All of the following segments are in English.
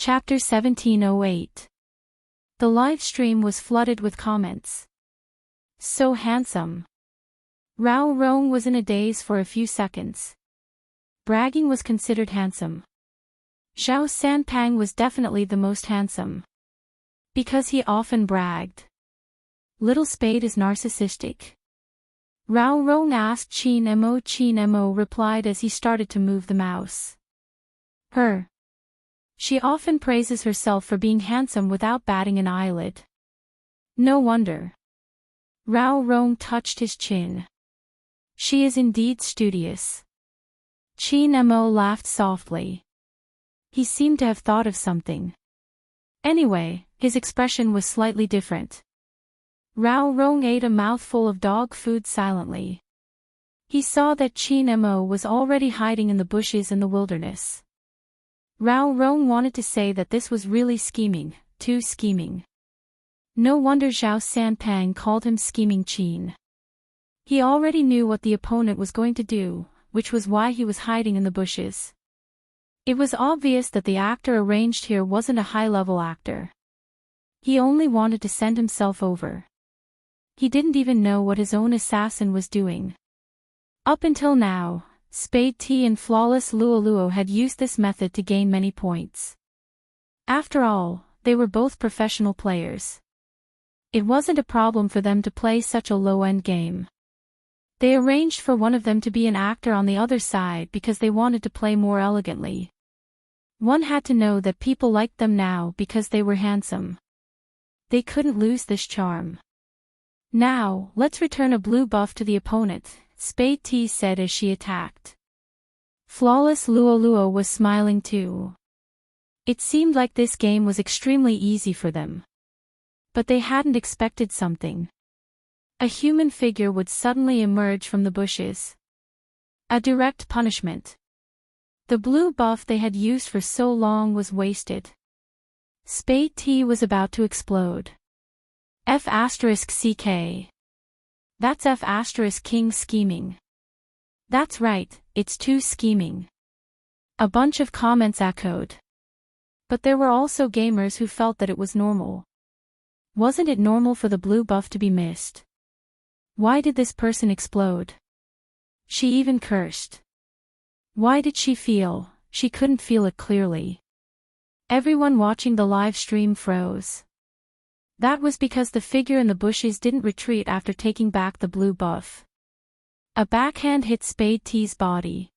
Chapter 1708. The live stream was flooded with comments. So handsome. Rao Rong was in a daze for a few seconds. Bragging was considered handsome. Zhao Sanpang was definitely the most handsome. Because he often bragged. Little Spade is narcissistic. Rao Rong asked Qin Mo. Qin Mo replied as he started to move the mouse. Her. She often praises herself for being handsome without batting an eyelid. No wonder. Rao Rong touched his chin. She is indeed studious. Qin Mo laughed softly. He seemed to have thought of something. Anyway, his expression was slightly different. Rao Rong ate a mouthful of dog food silently. He saw that Qin Mo was already hiding in the bushes in the wilderness. Rao Rong wanted to say that this was really scheming, too scheming. No wonder Zhao Sanpang called him Scheming Qin. He already knew what the opponent was going to do, which was why he was hiding in the bushes. It was obvious that the actor arranged here wasn't a high-level actor. He only wanted to send himself over. He didn't even know what his own assassin was doing. Up until now, Spade T and Flawless Luoluo had used this method to gain many points. After all, they were both professional players. It wasn't a problem for them to play such a low-end game. They arranged for one of them to be an actor on the other side because they wanted to play more elegantly. One had to know that people liked them now because they were handsome. They couldn't lose this charm. Now, let's return a blue buff to the opponent, Spade T said as she attacked. Flawless Luoluo was smiling too. It seemed like this game was extremely easy for them. But they hadn't expected something. A human figure would suddenly emerge from the bushes. A direct punishment. The blue buff they had used for so long was wasted. Spade T was about to explode. F***CK. That's F***King scheming. That's right, it's too scheming. A bunch of comments echoed. But there were also gamers who felt that it was normal. Wasn't it normal for the blue buff to be missed? Why did this person explode? She even cursed. Why did she feel? She couldn't feel it clearly. Everyone watching the live stream froze. That was because the figure in the bushes didn't retreat after taking back the blue buff. A backhand hit Spade T's body.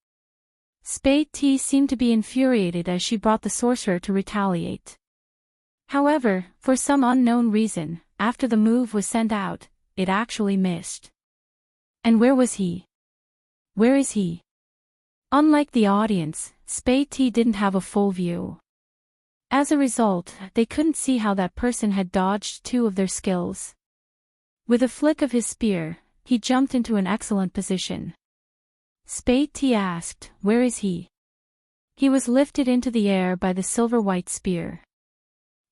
Spade T seemed to be infuriated as she brought the sorcerer to retaliate. However, for some unknown reason, after the move was sent out, it actually missed. And where was he? Where is he? Unlike the audience, Spade T didn't have a full view. As a result, they couldn't see how that person had dodged two of their skills. With a flick of his spear, he jumped into an excellent position. Spade T asked, "Where is he?" He was lifted into the air by the silver-white spear.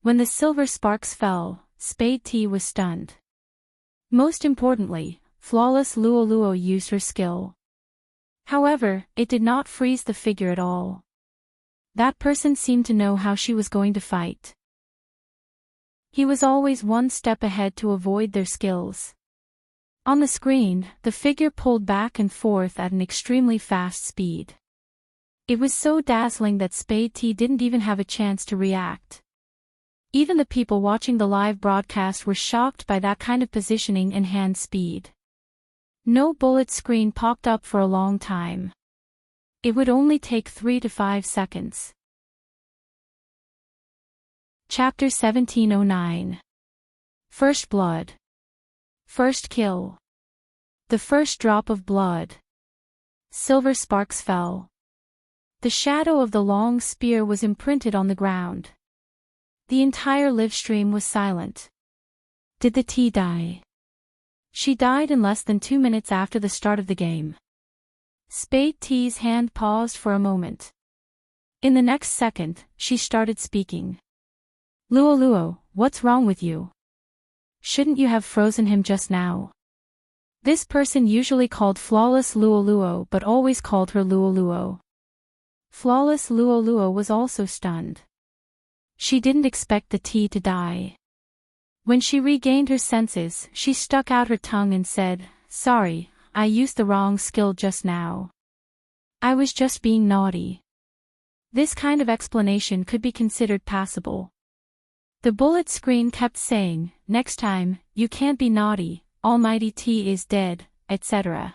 When the silver sparks fell, Spade T was stunned. Most importantly, Flawless Luoluo used her skill. However, it did not freeze the figure at all. That person seemed to know how she was going to fight. He was always one step ahead to avoid their skills. On the screen, the figure pulled back and forth at an extremely fast speed. It was so dazzling that Spade T didn't even have a chance to react. Even the people watching the live broadcast were shocked by that kind of positioning and hand speed. No bullet screen popped up for a long time. It would only take 3 to 5 seconds. Chapter 1709. First Blood. First Kill. The first drop of blood. Silver sparks fell. The shadow of the long spear was imprinted on the ground. The entire live stream was silent. Did the T die? She died in less than 2 minutes after the start of the game. Spade T's hand paused for a moment. In the next second, she started speaking. "Luoluo, what's wrong with you? Shouldn't you have frozen him just now?" This person usually called Flawless Luoluo but always called her Luoluo. Flawless Luoluo was also stunned. She didn't expect the T to die. When she regained her senses, she stuck out her tongue and said, "Sorry, I used the wrong skill just now. I was just being naughty." This kind of explanation could be considered passable. The bullet screen kept saying, "Next time, you can't be naughty, Almighty T is dead," etc.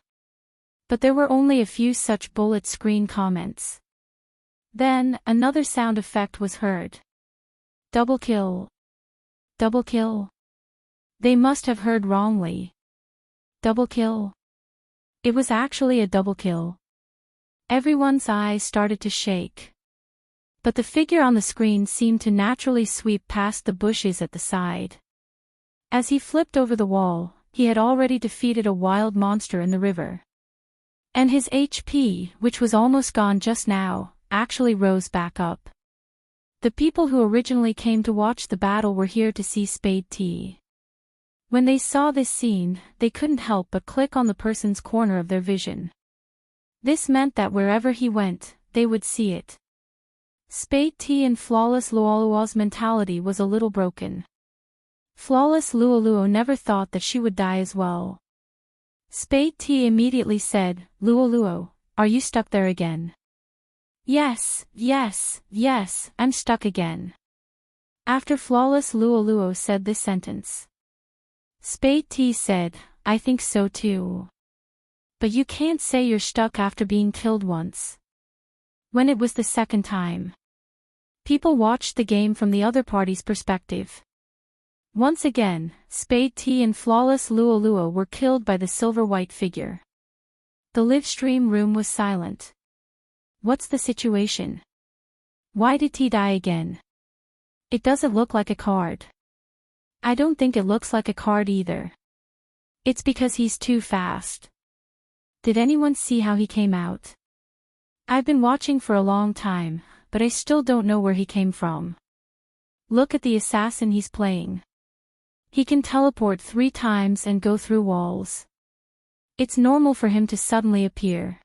But there were only a few such bullet screen comments. Then, another sound effect was heard. Double kill. Double kill. They must have heard wrongly. Double kill. It was actually a double kill. Everyone's eyes started to shake. But the figure on the screen seemed to naturally sweep past the bushes at the side. As he flipped over the wall, he had already defeated a wild monster in the river. And his HP, which was almost gone just now, actually rose back up. The people who originally came to watch the battle were here to see Spade T. When they saw this scene, they couldn't help but click on the person's corner of their vision. This meant that wherever he went, they would see it. Spade T and Flawless Luoluo's mentality was a little broken. Flawless Luoluo never thought that she would die as well. Spade T immediately said, "Luoluo, are you stuck there again?" "Yes, yes, yes, I'm stuck again." After Flawless Luoluo said this sentence, Spade T said, "I think so too. But you can't say you're stuck after being killed once." When it was the second time, people watched the game from the other party's perspective. Once again, Spade T and Flawless Luoluo were killed by the silver-white figure. The live stream room was silent. What's the situation? Why did T die again? It doesn't look like a card. I don't think it looks like a card either. It's because he's too fast. Did anyone see how he came out? I've been watching for a long time, but I still don't know where he came from. Look at the assassin he's playing. He can teleport 3 times and go through walls. It's normal for him to suddenly appear.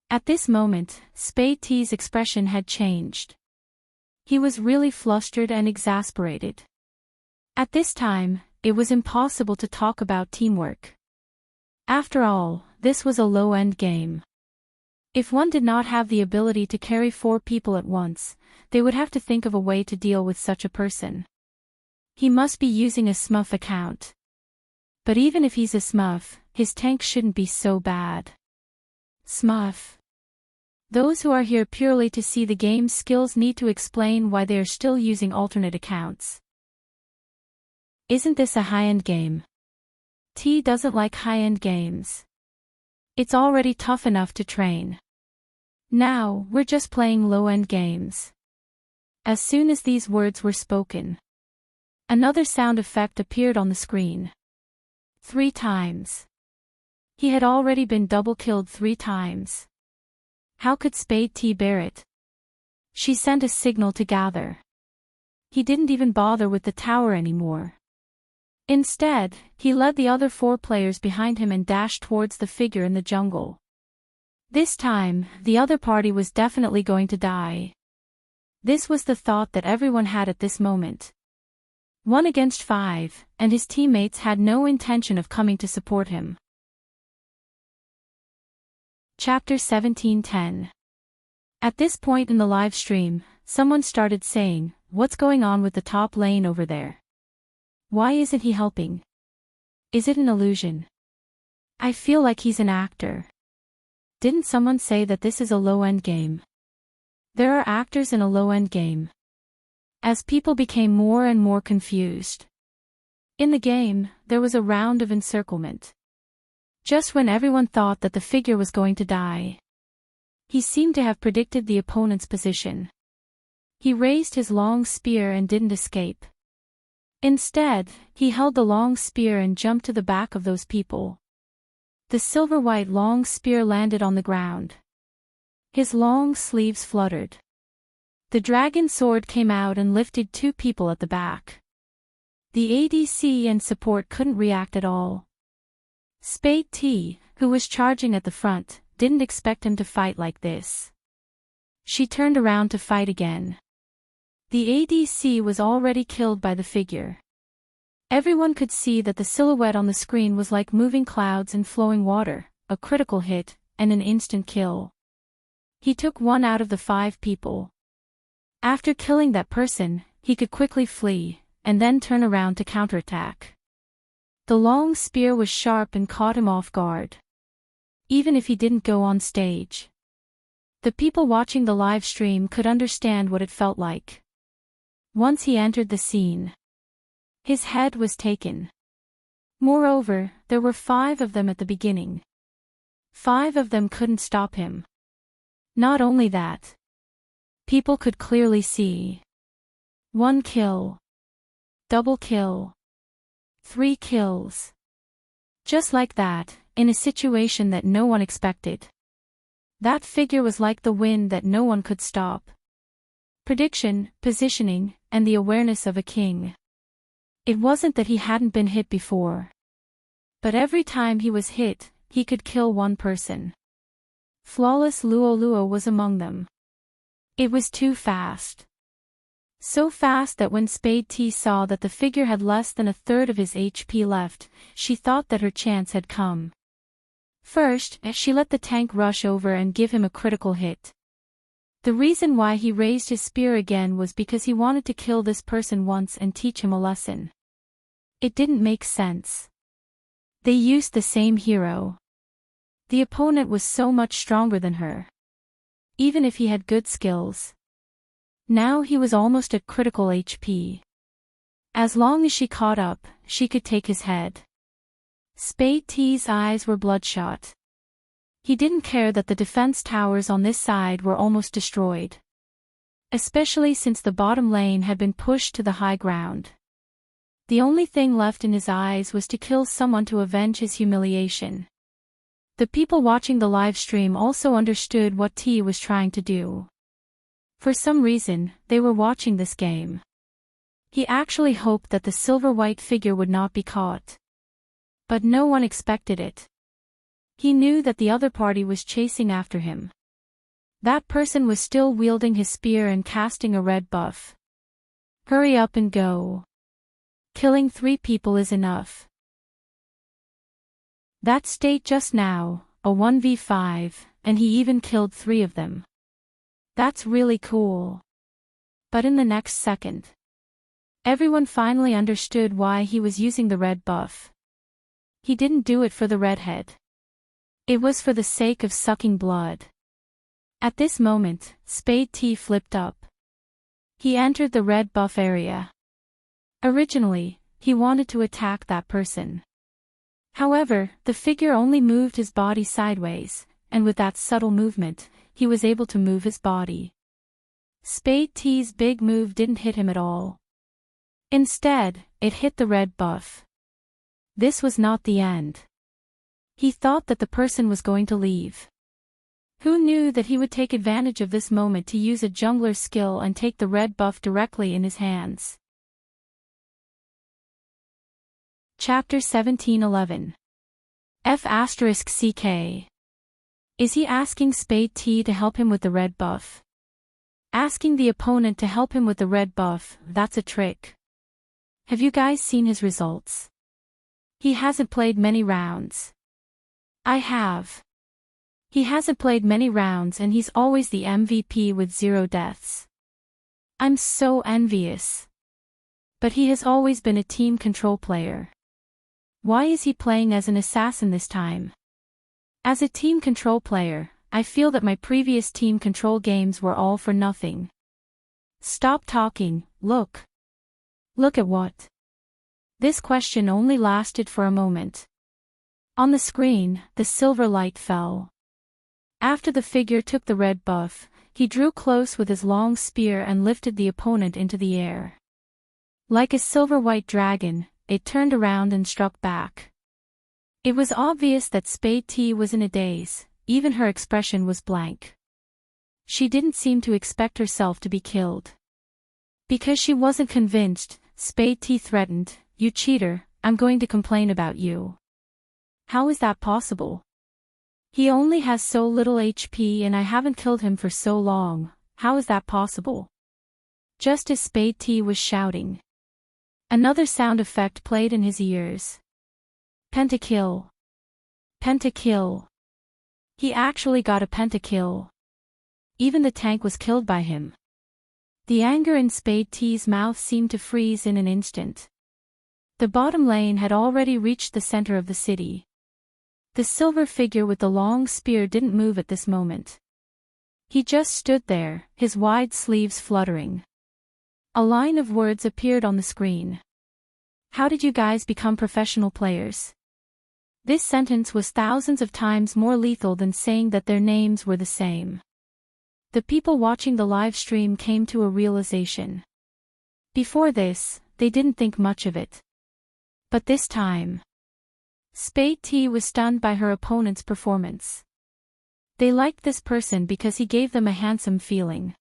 At this moment, Spade T's expression had changed. He was really flustered and exasperated. At this time, it was impossible to talk about teamwork. After all, this was a low-end game. If one did not have the ability to carry 4 people at once, they would have to think of a way to deal with such a person. He must be using a Smurf account. But even if he's a Smurf, his tank shouldn't be so bad. Smurf. Those who are here purely to see the game's skills need to explain why they are still using alternate accounts. Isn't this a high-end game? T doesn't like high-end games. It's already tough enough to train. Now, we're just playing low-end games. As soon as these words were spoken, another sound effect appeared on the screen. 3 times. He had already been double-killed 3 times. How could Spade T bear it? She sent a signal to gather. He didn't even bother with the tower anymore. Instead, he led the other 4 players behind him and dashed towards the figure in the jungle. This time, the other party was definitely going to die. This was the thought that everyone had at this moment. 1 against 5, and his teammates had no intention of coming to support him. Chapter 17:10. At this point in the live stream, someone started saying, "What's going on with the top lane over there? Why isn't he helping? Is it an illusion? I feel like he's an actor. Didn't someone say that this is a low-end game? There are actors in a low-end game." As people became more and more confused. In the game, there was a round of encirclement. Just when everyone thought that the figure was going to die, he seemed to have predicted the opponent's position. He raised his long spear and didn't escape. Instead, he held the long spear and jumped to the back of those people. The silver-white long spear landed on the ground. His long sleeves fluttered. The dragon sword came out and lifted 2 people at the back. The ADC and support couldn't react at all. Spade T, who was charging at the front, didn't expect him to fight like this. She turned around to fight again. The ADC was already killed by the figure. Everyone could see that the silhouette on the screen was like moving clouds and flowing water, a critical hit, and an instant kill. He took one out of the 5 people. After killing that person, he could quickly flee, and then turn around to counterattack. The long spear was sharp and caught him off guard. Even if he didn't go on stage. The people watching the live stream could understand what it felt like. Once he entered the scene, his head was taken. Moreover, there were 5 of them at the beginning. 5 of them couldn't stop him. Not only that, people could clearly see. 1 kill. Double kill. 3 kills. Just like that, in a situation that no one expected. That figure was like the wind that no one could stop. Prediction, positioning, and the awareness of a king. It wasn't that he hadn't been hit before. But every time he was hit, he could kill one person. Flawless Luo was among them. It was too fast. So fast that when Spade T saw that the figure had less than a third of his HP left, she thought that her chance had come. First, she let the tank rush over and give him a critical hit. The reason why he raised his spear again was because he wanted to kill this person once and teach him a lesson. It didn't make sense. They used the same hero. The opponent was so much stronger than her. Even if he had good skills. Now he was almost at critical HP. As long as she caught up, she could take his head. Spade T's eyes were bloodshot. He didn't care that the defense towers on this side were almost destroyed. Especially since the bottom lane had been pushed to the high ground. The only thing left in his eyes was to kill someone to avenge his humiliation. The people watching the live stream also understood what T was trying to do. For some reason, they were watching this game. He actually hoped that the silver-white figure would not be caught. But no one expected it. He knew that the other party was chasing after him. That person was still wielding his spear and casting a red buff. Hurry up and go. Killing 3 people is enough. That state just now, a 1v5, and he even killed 3 of them. That's really cool. But in the next second, everyone finally understood why he was using the red buff. He didn't do it for the redhead. It was for the sake of sucking blood. At this moment, Spade T flipped up. He entered the red buff area. Originally, he wanted to attack that person. However, the figure only moved his body sideways, and with that subtle movement, he was able to move his body. Spade T's big move didn't hit him at all. Instead, it hit the red buff. This was not the end. He thought that the person was going to leave. Who knew that he would take advantage of this moment to use a jungler skill and take the red buff directly in his hands. Chapter 1711. F***CK. Is he asking Spade T to help him with the red buff? Asking the opponent to help him with the red buff, that's a trick. Have you guys seen his results? He hasn't played many rounds. I have. He hasn't played many rounds and he's always the MVP with 0 deaths. I'm so envious. But he has always been a team control player. Why is he playing as an assassin this time? As a team control player, I feel that my previous team control games were all for nothing. Stop talking, look. Look at what? This question only lasted for a moment. On the screen, the silver light fell. After the figure took the red buff, he drew close with his long spear and lifted the opponent into the air. Like a silver-white dragon, it turned around and struck back. It was obvious that Spade T was in a daze, even her expression was blank. She didn't seem to expect herself to be killed. Because she wasn't convinced, Spade T threatened, "You cheater, I'm going to complain about you." How is that possible? He only has so little HP and I haven't killed him for so long, how is that possible? Just as Spade T was shouting, another sound effect played in his ears. Pentakill. Pentakill. He actually got a pentakill. Even the tank was killed by him. The anger in Spade T's mouth seemed to freeze in an instant. The bottom lane had already reached the center of the city. The silver figure with the long spear didn't move at this moment. He just stood there, his wide sleeves fluttering. A line of words appeared on the screen. How did you guys become professional players? This sentence was thousands of times more lethal than saying that their names were the same. The people watching the live stream came to a realization. Before this, they didn't think much of it. But this time, Spade T was stunned by her opponent's performance. They liked this person because he gave them a handsome feeling.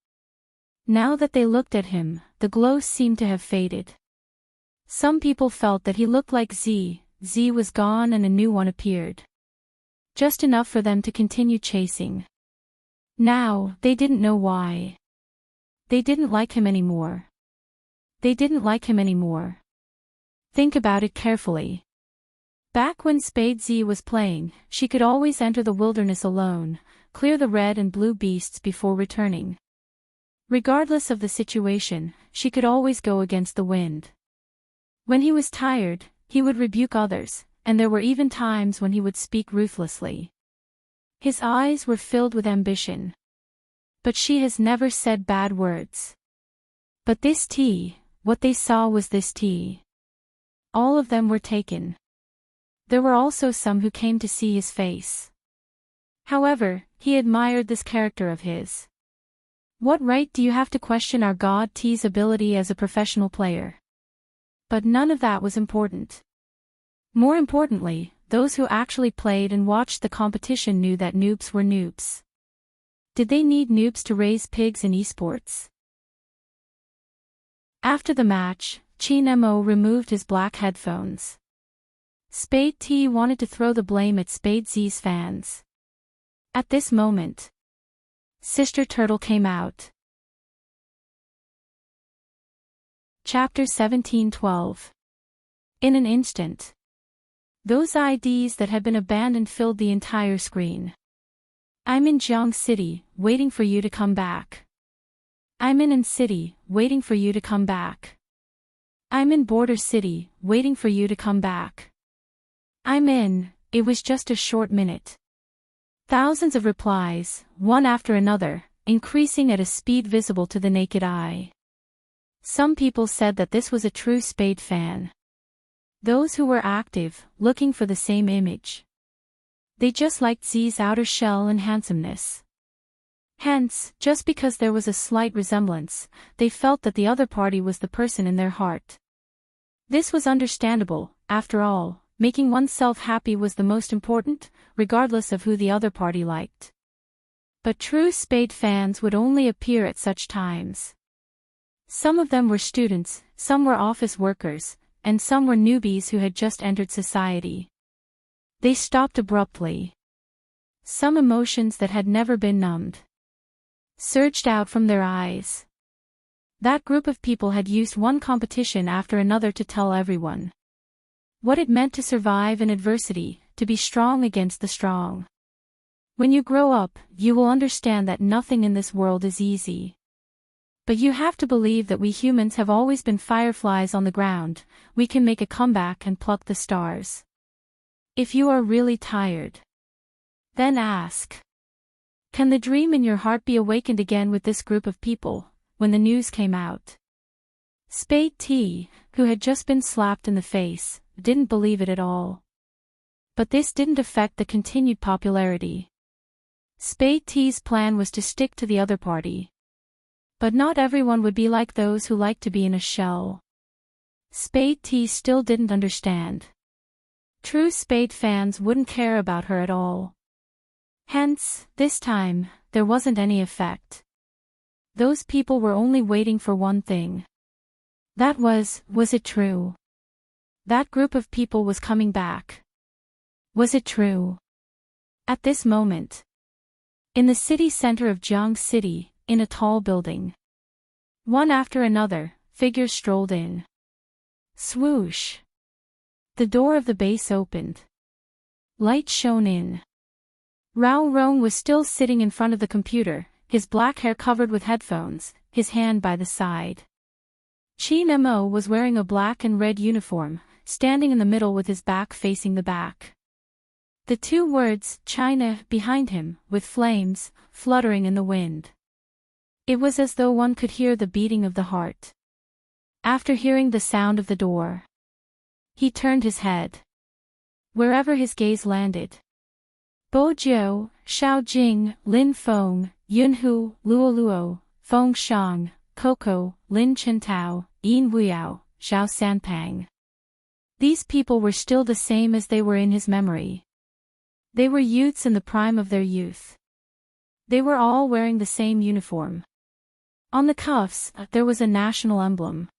Now that they looked at him, the glow seemed to have faded. Some people felt that he looked like Z was gone and a new one appeared. Just enough for them to continue chasing. Now, they didn't know why. They didn't like him anymore. They didn't like him anymore. Think about it carefully. Back when Spade Z was playing, she could always enter the wilderness alone, clear the red and blue beasts before returning. Regardless of the situation, she could always go against the wind. When he was tired, he would rebuke others, and there were even times when he would speak ruthlessly. His eyes were filled with ambition. But she has never said bad words. But this tea, what they saw was this tea. All of them were taken. There were also some who came to see his face. However, he admired this character of his. What right do you have to question our God T's ability as a professional player? But none of that was important. More importantly, those who actually played and watched the competition knew that noobs were noobs. Did they need noobs to raise pigs in esports? After the match, Chin Mo removed his black headphones. Spade T wanted to throw the blame at Spade Z's fans. At this moment, Sister Turtle came out. Chapter 17:12. In an instant, those IDs that had been abandoned filled the entire screen. I'm in Jiang City, waiting for you to come back. I'm in An City, waiting for you to come back. I'm in Border City, waiting for you to come back. I'm in, it was just a short minute. Thousands of replies, one after another, increasing at a speed visible to the naked eye. Some people said that this was a true Spade fan. Those who were active, looking for the same image. They just liked Z's outer shell and handsomeness. Hence, just because there was a slight resemblance, they felt that the other party was the person in their heart. This was understandable, after all, making oneself happy was the most important, regardless of who the other party liked. But true Spade fans would only appear at such times. Some of them were students, some were office workers, and some were newbies who had just entered society. They stopped abruptly. Some emotions that had never been numbed surged out from their eyes. That group of people had used one competition after another to tell everyone what it meant to survive in adversity, to be strong against the strong. When you grow up, you will understand that nothing in this world is easy. But you have to believe that we humans have always been fireflies on the ground, we can make a comeback and pluck the stars. If you are really tired, then ask, can the dream in your heart be awakened again with this group of people? When the news came out, Spade T, who had just been slapped in the face, didn't believe it at all. But this didn't affect the continued popularity. Spade T's plan was to stick to the other party. But not everyone would be like those who like to be in a shell. Spade T still didn't understand. True Spade fans wouldn't care about her at all. Hence, this time, there wasn't any effect. Those people were only waiting for one thing. That was it true? That group of people was coming back. Was it true? At this moment, in the city center of Jiang City, in a tall building, One after another, figures strolled in. Swoosh! The door of the base opened. Light shone in. Rao Rong was still sitting in front of the computer, his black hair covered with headphones, his hand by the side. Qin Mo was wearing a black and red uniform, standing in the middle with his back facing the back. The two words, China, behind him, with flames, fluttering in the wind. It was as though one could hear the beating of the heart. After hearing the sound of the door, he turned his head. Wherever his gaze landed, Bo Jiu, Xiao Jing, Lin Feng, Yunhu, Luo Luo, Feng Shang, Coco, Lin Chintao, Yin Wuiao, Zhao Sanpang. These people were still the same as they were in his memory. They were youths in the prime of their youth. They were all wearing the same uniform. On the cuffs, there was a national emblem.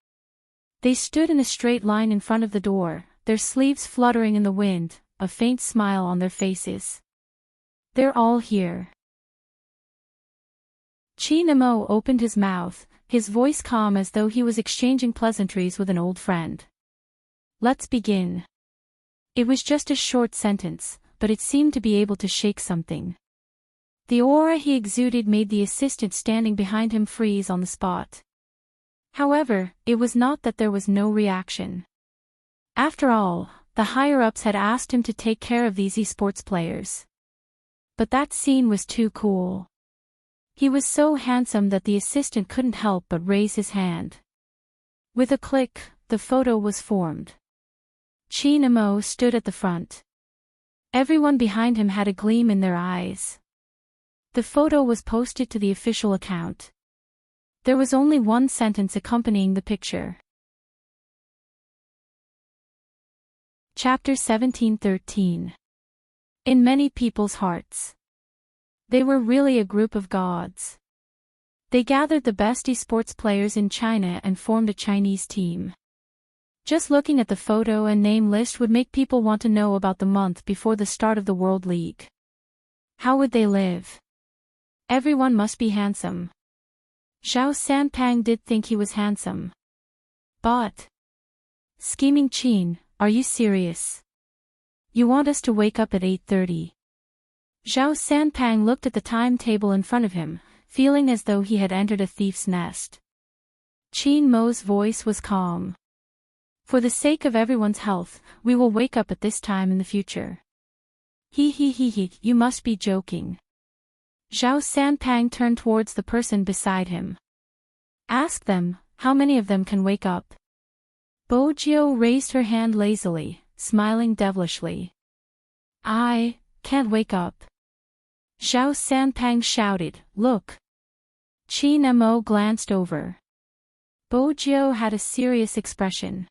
They stood in a straight line in front of the door, their sleeves fluttering in the wind, a faint smile on their faces. They're all here. Qin Mo opened his mouth, his voice calm as though he was exchanging pleasantries with an old friend. Let's begin. It was just a short sentence, but it seemed to be able to shake something. The aura he exuded made the assistant standing behind him freeze on the spot. However, it was not that there was no reaction. After all, the higher-ups had asked him to take care of these esports players. But that scene was too cool. He was so handsome that the assistant couldn't help but raise his hand. With a click, the photo was formed. Qin Mo stood at the front. Everyone behind him had a gleam in their eyes. The photo was posted to the official account. There was only one sentence accompanying the picture. Chapter 17:13. In many people's hearts. They were really a group of gods. They gathered the best esports players in China and formed a Chinese team. Just looking at the photo and name list would make people want to know about the month before the start of the World League. How would they live? Everyone must be handsome. Zhao Sanpang did think he was handsome. But... Scheming Qin, are you serious? You want us to wake up at 8:30? Zhao Sanpang looked at the timetable in front of him, feeling as though he had entered a thief's nest. Qin Mo's voice was calm. For the sake of everyone's health, we will wake up at this time in the future. He, you must be joking. Zhao Sanpang turned towards the person beside him. Ask them, how many of them can wake up? Bo Jiu raised her hand lazily, smiling devilishly. I can't wake up. Zhao Sanpang shouted, look. Qin Mo glanced over. Bo Jiu had a serious expression.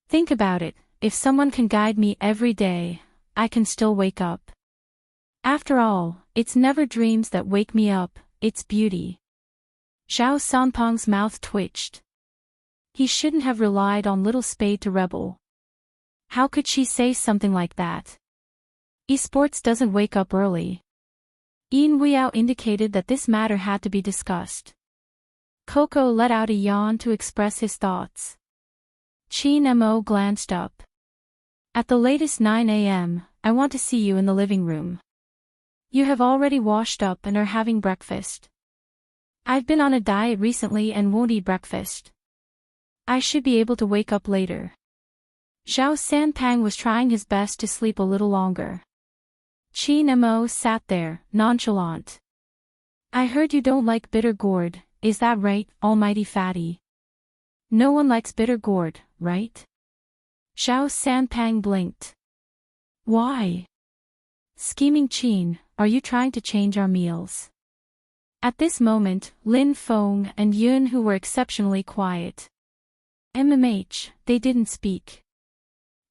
Think about it, if someone can guide me every day, I can still wake up. After all, it's never dreams that wake me up, it's beauty. Zhao Sanpang's mouth twitched. He shouldn't have relied on little Spade to rebel. How could she say something like that? Esports doesn't wake up early. Yin Wuiao indicated that this matter had to be discussed. Coco let out a yawn to express his thoughts. Qin Mo glanced up. At the latest 9 a.m., I want to see you in the living room. You have already washed up and are having breakfast. I've been on a diet recently and won't eat breakfast. I should be able to wake up later. Zhao Sanpang was trying his best to sleep a little longer. Qin Mo sat there, nonchalant. I heard you don't like bitter gourd, is that right, almighty fatty? No one likes bitter gourd, right? Zhao Sanpang blinked. Why? Scheming Qin, are you trying to change our meals? At this moment, Lin Feng and Yun, who were exceptionally quiet. They didn't speak.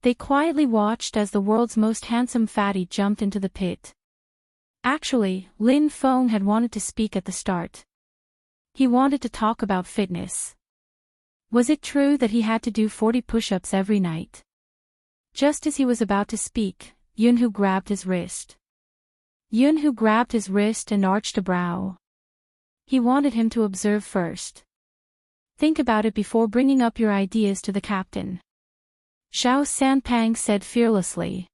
They quietly watched as the world's most handsome fatty jumped into the pit. Actually, Lin Feng had wanted to speak at the start. He wanted to talk about fitness. Was it true that he had to do 40 push-ups every night? Just as he was about to speak, Yunhu grabbed his wrist. Yunhu grabbed his wrist and arched a brow. He wanted him to observe first. Think about it before bringing up your ideas to the captain. Xiao Sanpang said fearlessly.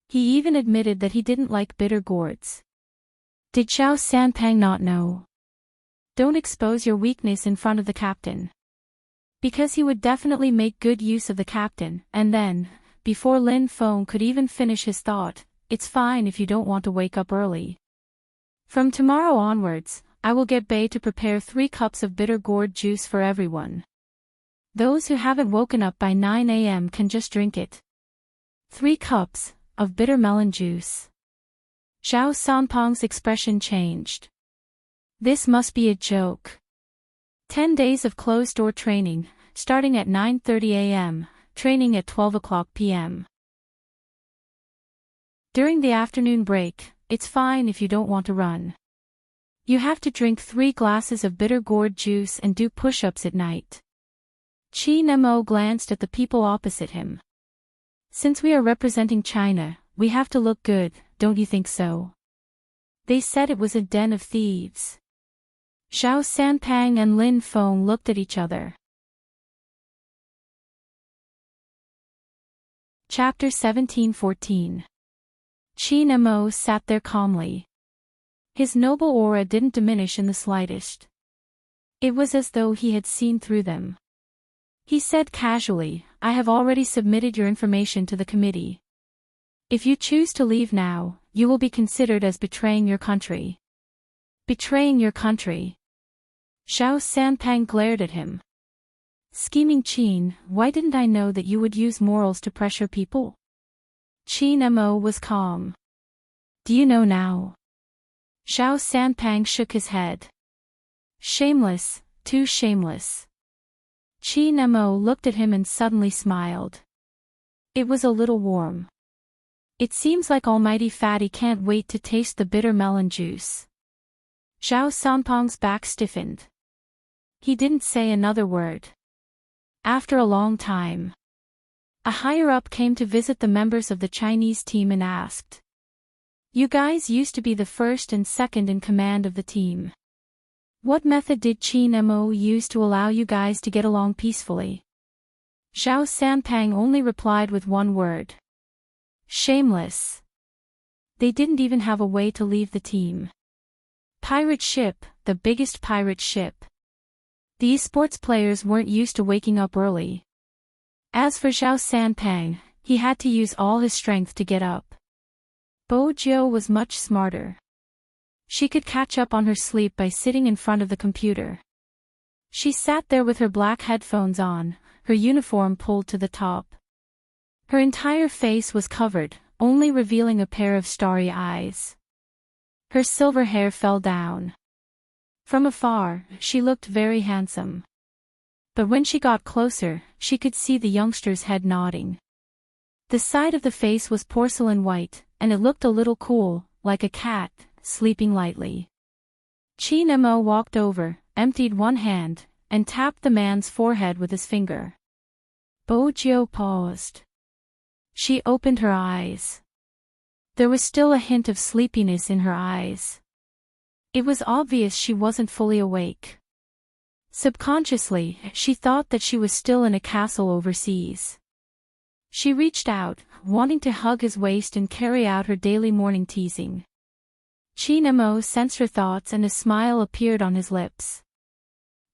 He even admitted that he didn't like bitter gourds. Did Xiao Sanpang not know? Don't expose your weakness in front of the captain. Because he would definitely make good use of the captain, and then, before Lin Feng could even finish his thought, it's fine if you don't want to wake up early. From tomorrow onwards, I will get Bei to prepare 3 cups of bitter gourd juice for everyone. Those who haven't woken up by 9 a.m. can just drink it. 3 cups of bitter melon juice. Xiao Sanpang's expression changed. This must be a joke. 10 days of closed-door training, starting at 9:30 a.m., training at 12 o'clock p.m. During the afternoon break, it's fine if you don't want to run. You have to drink 3 glasses of bitter gourd juice and do push-ups at night. Qi Nemo glanced at the people opposite him. Since we are representing China, we have to look good, don't you think so? They said it was a den of thieves. Xiao Sanpang and Lin Feng looked at each other. Chapter 17:14. Qi Nemo sat there calmly. His noble aura didn't diminish in the slightest. It was as though he had seen through them. He said casually, I have already submitted your information to the committee. If you choose to leave now, you will be considered as betraying your country. Betraying your country. Xiao Sanpang glared at him. Scheming Qin, why didn't I know that you would use morals to pressure people? Qi Nemo was calm. Do you know now? Xiao Sanpang shook his head. Shameless, too shameless. Qi Nemo looked at him and suddenly smiled. It was a little warm. It seems like Almighty Fatty can't wait to taste the bitter melon juice. Xiao Sanpang's back stiffened. He didn't say another word. After a long time, a higher-up came to visit the members of the Chinese team and asked, You guys used to be the first and second in command of the team. What method did Qi Nemo use to allow you guys to get along peacefully? Xiao Sanpang only replied with one word. Shameless. They didn't even have a way to leave the team. Pirate ship, the biggest pirate ship. The esports players weren't used to waking up early. As for Xiao Sanpang, he had to use all his strength to get up. Bo Jiu was much smarter. She could catch up on her sleep by sitting in front of the computer. She sat there with her black headphones on, her uniform pulled to the top. Her entire face was covered, only revealing a pair of starry eyes. Her silver hair fell down. From afar, she looked very handsome. But when she got closer, she could see the youngster's head nodding. The side of the face was porcelain white, and it looked a little cool, like a cat, sleeping lightly. Qi Nemo walked over, emptied one hand, and tapped the man's forehead with his finger. Bo Jiu paused. She opened her eyes. There was still a hint of sleepiness in her eyes. It was obvious she wasn't fully awake. Subconsciously, she thought that she was still in a castle overseas. She reached out, wanting to hug his waist and carry out her daily morning teasing. Qi Nemo sensed her thoughts and a smile appeared on his lips.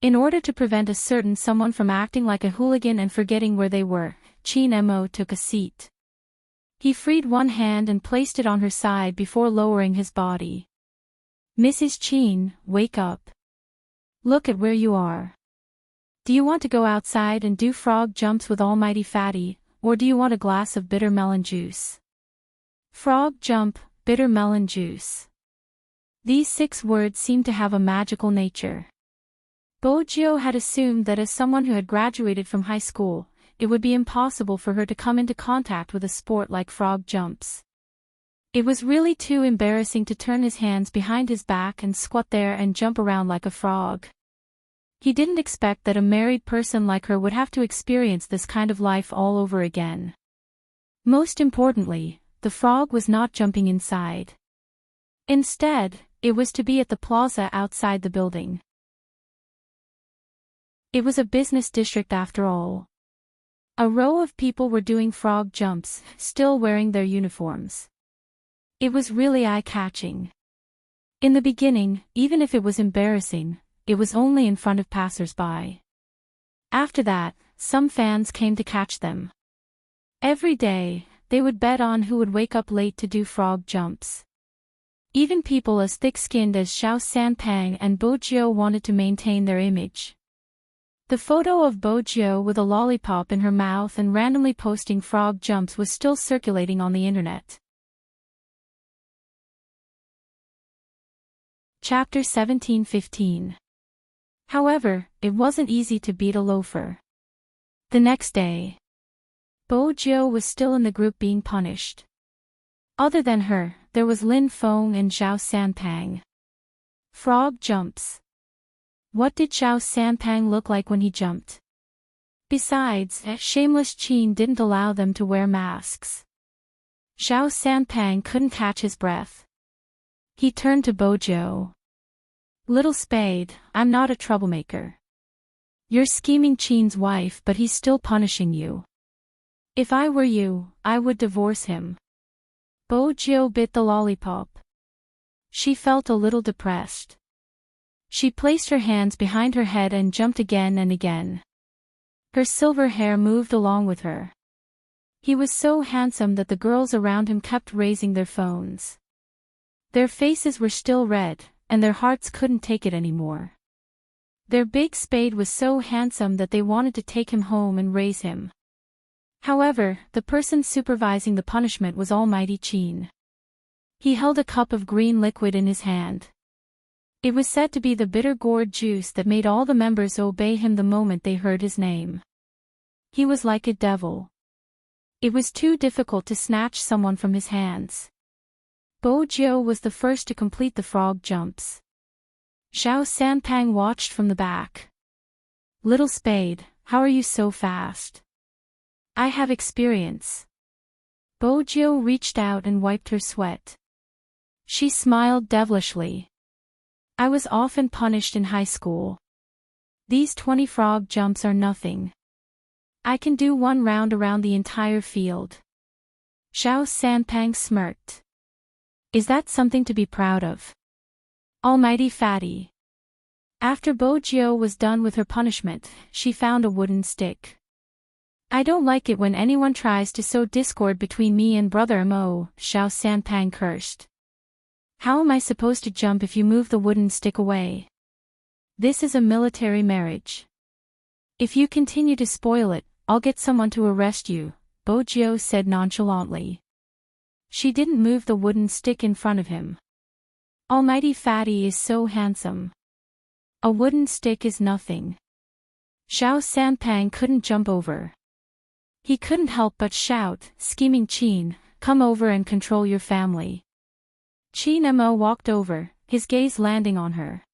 In order to prevent a certain someone from acting like a hooligan and forgetting where they were, Qi Nemo took a seat. He freed one hand and placed it on her side before lowering his body. Mrs. Qin, wake up. Look at where you are. Do you want to go outside and do frog jumps with Almighty Fatty, or do you want a glass of bitter melon juice? Frog jump, bitter melon juice. These 6 words seemed to have a magical nature. Bo Jiu had assumed that as someone who had graduated from high school, it would be impossible for her to come into contact with a sport like frog jumps. It was really too embarrassing to turn his hands behind his back and squat there and jump around like a frog. He didn't expect that a married person like her would have to experience this kind of life all over again. Most importantly, the frog was not jumping inside. Instead, it was to be at the plaza outside the building. It was a business district after all. A row of people were doing frog jumps, still wearing their uniforms. It was really eye-catching. In the beginning, even if it was embarrassing, it was only in front of passers-by. After that, some fans came to catch them. Every day, they would bet on who would wake up late to do frog jumps. Even people as thick-skinned as Xiao Sanpang and Bo Jiu wanted to maintain their image. The photo of Bo Jiu with a lollipop in her mouth and randomly posting frog jumps was still circulating on the internet. Chapter 17:15. However, it wasn't easy to beat a loafer. The next day, Bo Jiu was still in the group being punished. Other than her, there was Lin Feng and Xiao Sanpang. Frog jumps. What did Xiao Sanpang look like when he jumped? Besides, shameless Qin didn't allow them to wear masks. Xiao Sanpang couldn't catch his breath. He turned to Bo Jiu. Little Spade, I'm not a troublemaker. You're scheming Qin's wife, but he's still punishing you. If I were you, I would divorce him. Bo Jiu bit the lollipop. She felt a little depressed. She placed her hands behind her head and jumped again and again. Her silver hair moved along with her. He was so handsome that the girls around him kept raising their phones. Their faces were still red, and their hearts couldn't take it anymore. Their big Spade was so handsome that they wanted to take him home and raise him. However, the person supervising the punishment was Almighty Qin. He held a cup of green liquid in his hand. It was said to be the bitter gourd juice that made all the members obey him the moment they heard his name. He was like a devil. It was too difficult to snatch someone from his hands. Bo Jiu was the first to complete the frog jumps. Xiao Sanpang watched from the back. Little Spade, how are you so fast? I have experience. Bo Jiu reached out and wiped her sweat. She smiled devilishly. I was often punished in high school. These 20 frog jumps are nothing. I can do one round around the entire field. Xiao Sanpang smirked. Is that something to be proud of? Almighty fatty. After Bo Jiu was done with her punishment, she found a wooden stick. I don't like it when anyone tries to sow discord between me and Brother Mo, Xiao Sanpang cursed. How am I supposed to jump if you move the wooden stick away? This is a military marriage. If you continue to spoil it, I'll get someone to arrest you, Bo Jiu said nonchalantly. She didn't move the wooden stick in front of him. Almighty fatty is so handsome. A wooden stick is nothing. Xiao Sanpang couldn't jump over. He couldn't help but shout, scheming Qin, come over and control your family. Qin Mo walked over, his gaze landing on her.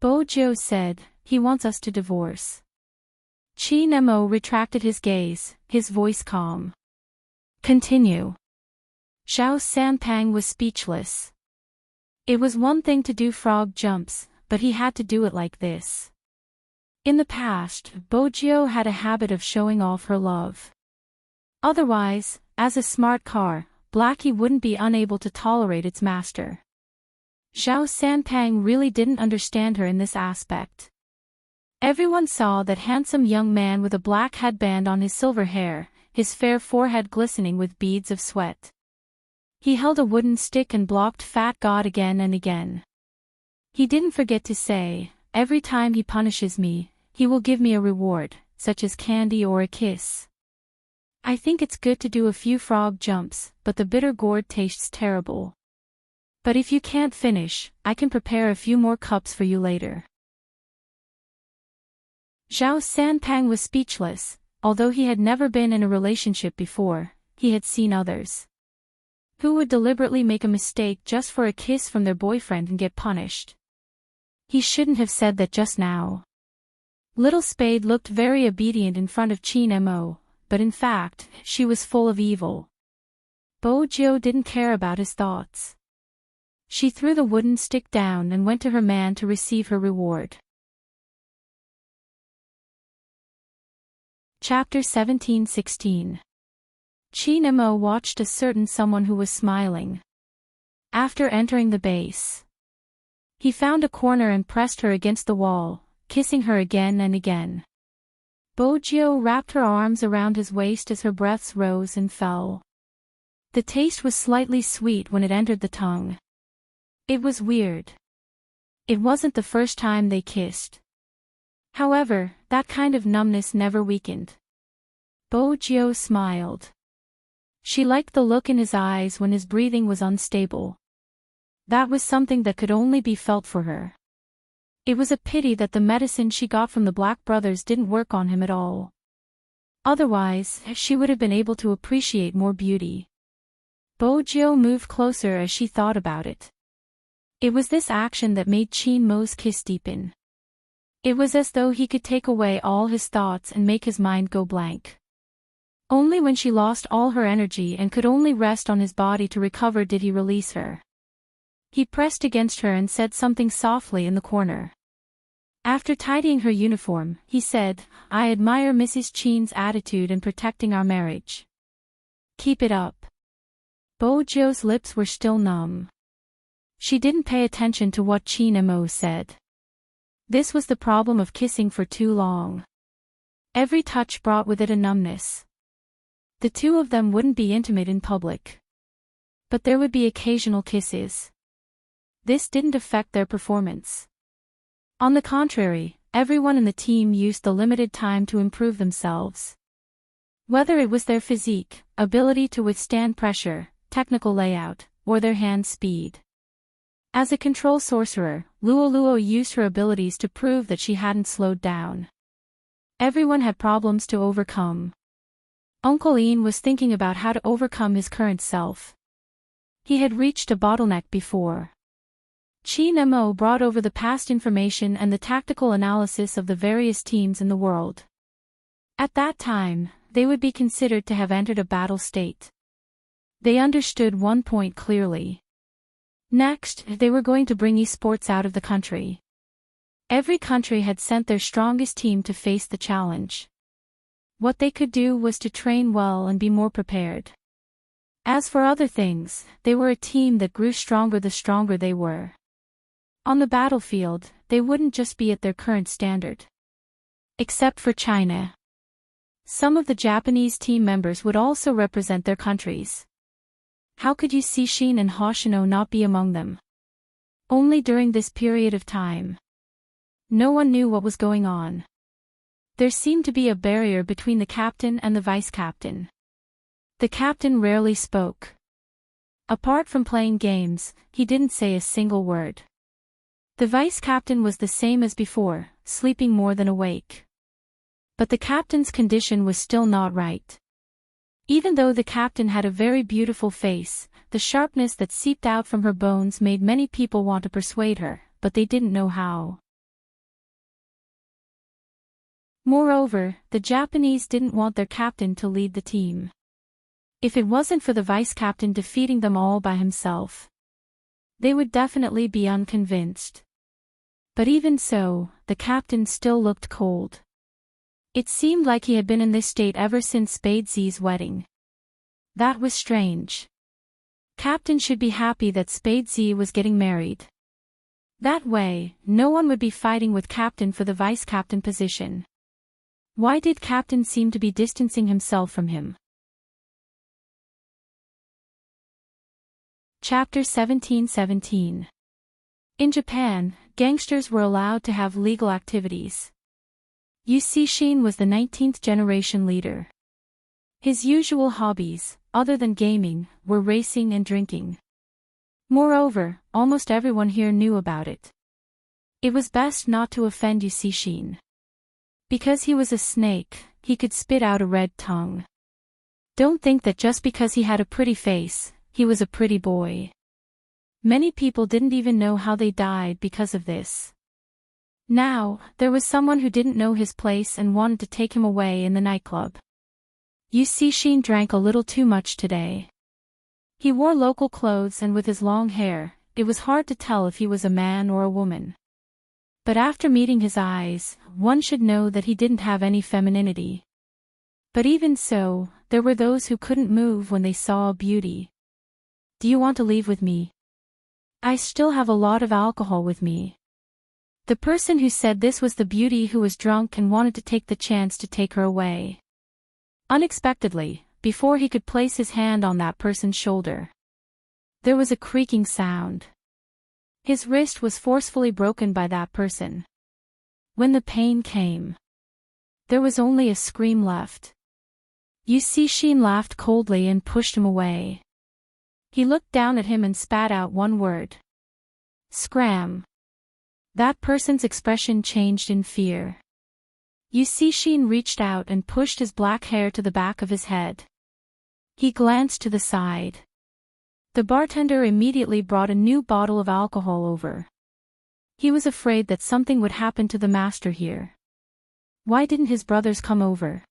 Bo Jiu said, he wants us to divorce. Qin Mo retracted his gaze, his voice calm. Continue. Xiao Sanpang was speechless. It was one thing to do frog jumps, but he had to do it like this. In the past, Bo Jiu had a habit of showing off her love. Otherwise, as a smart car, Blackie wouldn't be unable to tolerate its master. Xiao Sanpang really didn't understand her in this aspect. Everyone saw that handsome young man with a black headband on his silver hair, his fair forehead glistening with beads of sweat. He held a wooden stick and blocked Fat God again and again. He didn't forget to say, every time he punishes me, he will give me a reward, such as candy or a kiss. I think it's good to do a few frog jumps, but the bitter gourd tastes terrible. But if you can't finish, I can prepare a few more cups for you later. Xiao Sanpang was speechless. Although he had never been in a relationship before, he had seen others. Who would deliberately make a mistake just for a kiss from their boyfriend and get punished? He shouldn't have said that just now. Little Spade looked very obedient in front of Qin Mo, but in fact, she was full of evil. Bo Jiu didn't care about his thoughts. She threw the wooden stick down and went to her man to receive her reward. Chapter 17:16. Chinemo watched a certain someone who was smiling. After entering the base, he found a corner and pressed her against the wall, kissing her again and again. Bojio wrapped her arms around his waist as her breaths rose and fell. The taste was slightly sweet when it entered the tongue. It was weird. It wasn't the first time they kissed. However, that kind of numbness never weakened. Bojio smiled. She liked the look in his eyes when his breathing was unstable. That was something that could only be felt for her. It was a pity that the medicine she got from the Black Brothers didn't work on him at all. Otherwise, she would have been able to appreciate more beauty. Bojio moved closer as she thought about it. It was this action that made Chinmo's kiss deepen. It was as though he could take away all his thoughts and make his mind go blank. Only when she lost all her energy and could only rest on his body to recover did he release her. He pressed against her and said something softly in the corner. After tidying her uniform, he said, "I admire Mrs. Chin's attitude in protecting our marriage. Keep it up." Bojio's lips were still numb. She didn't pay attention to what Chinemo said. This was the problem of kissing for too long. Every touch brought with it a numbness. The two of them wouldn't be intimate in public. But there would be occasional kisses. This didn't affect their performance. On the contrary, everyone in the team used the limited time to improve themselves. Whether it was their physique, ability to withstand pressure, technical layout, or their hand speed. As a control sorcerer, Luoluo used her abilities to prove that she hadn't slowed down. Everyone had problems to overcome. Uncle Ian was thinking about how to overcome his current self. He had reached a bottleneck before. Chinemo brought over the past information and the tactical analysis of the various teams in the world. At that time, they would be considered to have entered a battle state. They understood one point clearly. Next, they were going to bring esports out of the country. Every country had sent their strongest team to face the challenge. What they could do was to train well and be more prepared. As for other things, they were a team that grew stronger the stronger they were. On the battlefield, they wouldn't just be at their current standard. Except for China. Some of the Japanese team members would also represent their countries. How could you see Shin and Hoshino not be among them? Only during this period of time. No one knew what was going on. There seemed to be a barrier between the captain and the vice-captain. The captain rarely spoke. Apart from playing games, he didn't say a single word. The vice-captain was the same as before, sleeping more than awake. But the captain's condition was still not right. Even though the captain had a very beautiful face, the sharpness that seeped out from her bones made many people want to persuade her, but they didn't know how. Moreover, the Japanese didn't want their captain to lead the team. If it wasn't for the vice-captain defeating them all by himself, they would definitely be unconvinced. But even so, the captain still looked cold. It seemed like he had been in this state ever since Spadesy's wedding. That was strange. Captain should be happy that Spadesy was getting married. That way, no one would be fighting with Captain for the vice-captain position. Why did Captain seem to be distancing himself from him? Chapter 17:17. In Japan, gangsters were allowed to have legal activities. Shin was the 19th generation leader. His usual hobbies, other than gaming, were racing and drinking. Moreover, almost everyone here knew about it. It was best not to offend Shin. Because he was a snake, he could spit out a red tongue. Don't think that just because he had a pretty face, he was a pretty boy. Many people didn't even know how they died because of this. Now, there was someone who didn't know his place and wanted to take him away in the nightclub. Shin drank a little too much today. He wore local clothes and with his long hair, it was hard to tell if he was a man or a woman. But after meeting his eyes, one should know that he didn't have any femininity. But even so, there were those who couldn't move when they saw a beauty. Do you want to leave with me? I still have a lot of alcohol with me. The person who said this was the beauty who was drunk and wanted to take the chance to take her away. Unexpectedly, before he could place his hand on that person's shoulder, there was a creaking sound. His wrist was forcefully broken by that person. When the pain came, there was only a scream left. Yu Cixin laughed coldly and pushed him away. He looked down at him and spat out one word. Scram. That person's expression changed in fear. Yu Cixin reached out and pushed his black hair to the back of his head. He glanced to the side. The bartender immediately brought a new bottle of alcohol over. He was afraid that something would happen to the master here. Why didn't his brothers come over?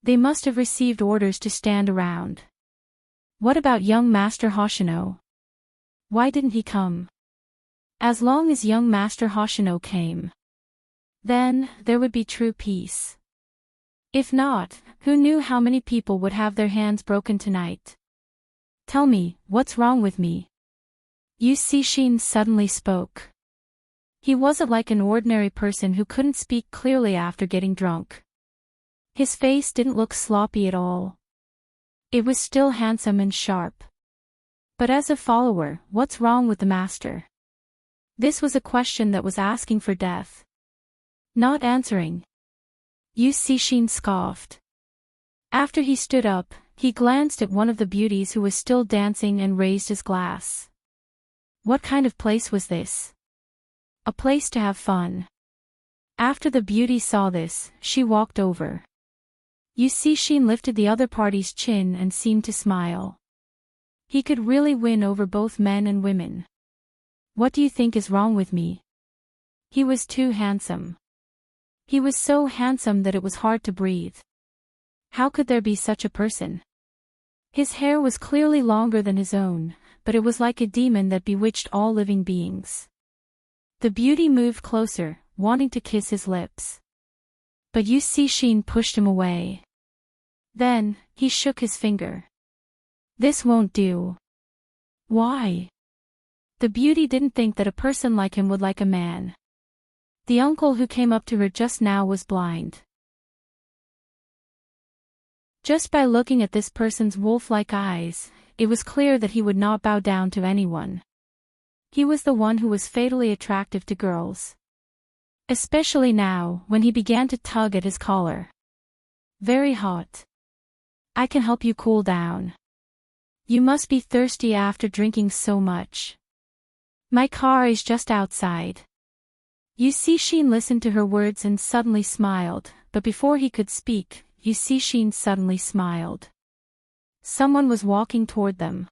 They must have received orders to stand around. What about young Master Hoshino? Why didn't he come? As long as young Master Hoshino came, then there would be true peace. If not, who knew how many people would have their hands broken tonight? Tell me, what's wrong with me? Yu Cixin suddenly spoke. He wasn't like an ordinary person who couldn't speak clearly after getting drunk. His face didn't look sloppy at all. It was still handsome and sharp. But as a follower, what's wrong with the master? This was a question that was asking for death. Not answering. Yu Cixin scoffed. After he stood up, he glanced at one of the beauties who was still dancing and raised his glass. What kind of place was this? A place to have fun. After the beauty saw this, she walked over. Yu Cixin lifted the other party's chin and seemed to smile. He could really win over both men and women. What do you think is wrong with me? He was too handsome. He was so handsome that it was hard to breathe. How could there be such a person? His hair was clearly longer than his own, but it was like a demon that bewitched all living beings. The beauty moved closer, wanting to kiss his lips. But Yu Cixin pushed him away. Then, he shook his finger. This won't do. Why? The beauty didn't think that a person like him would like a man. The uncle who came up to her just now was blind. Just by looking at this person's wolf-like eyes, it was clear that he would not bow down to anyone. He was the one who was fatally attractive to girls. Especially now, when he began to tug at his collar. Very hot. I can help you cool down. You must be thirsty after drinking so much. My car is just outside. Yu Cixin listened to her words and suddenly smiled, but before he could speak, Yu Cixin suddenly smiled. Someone was walking toward them.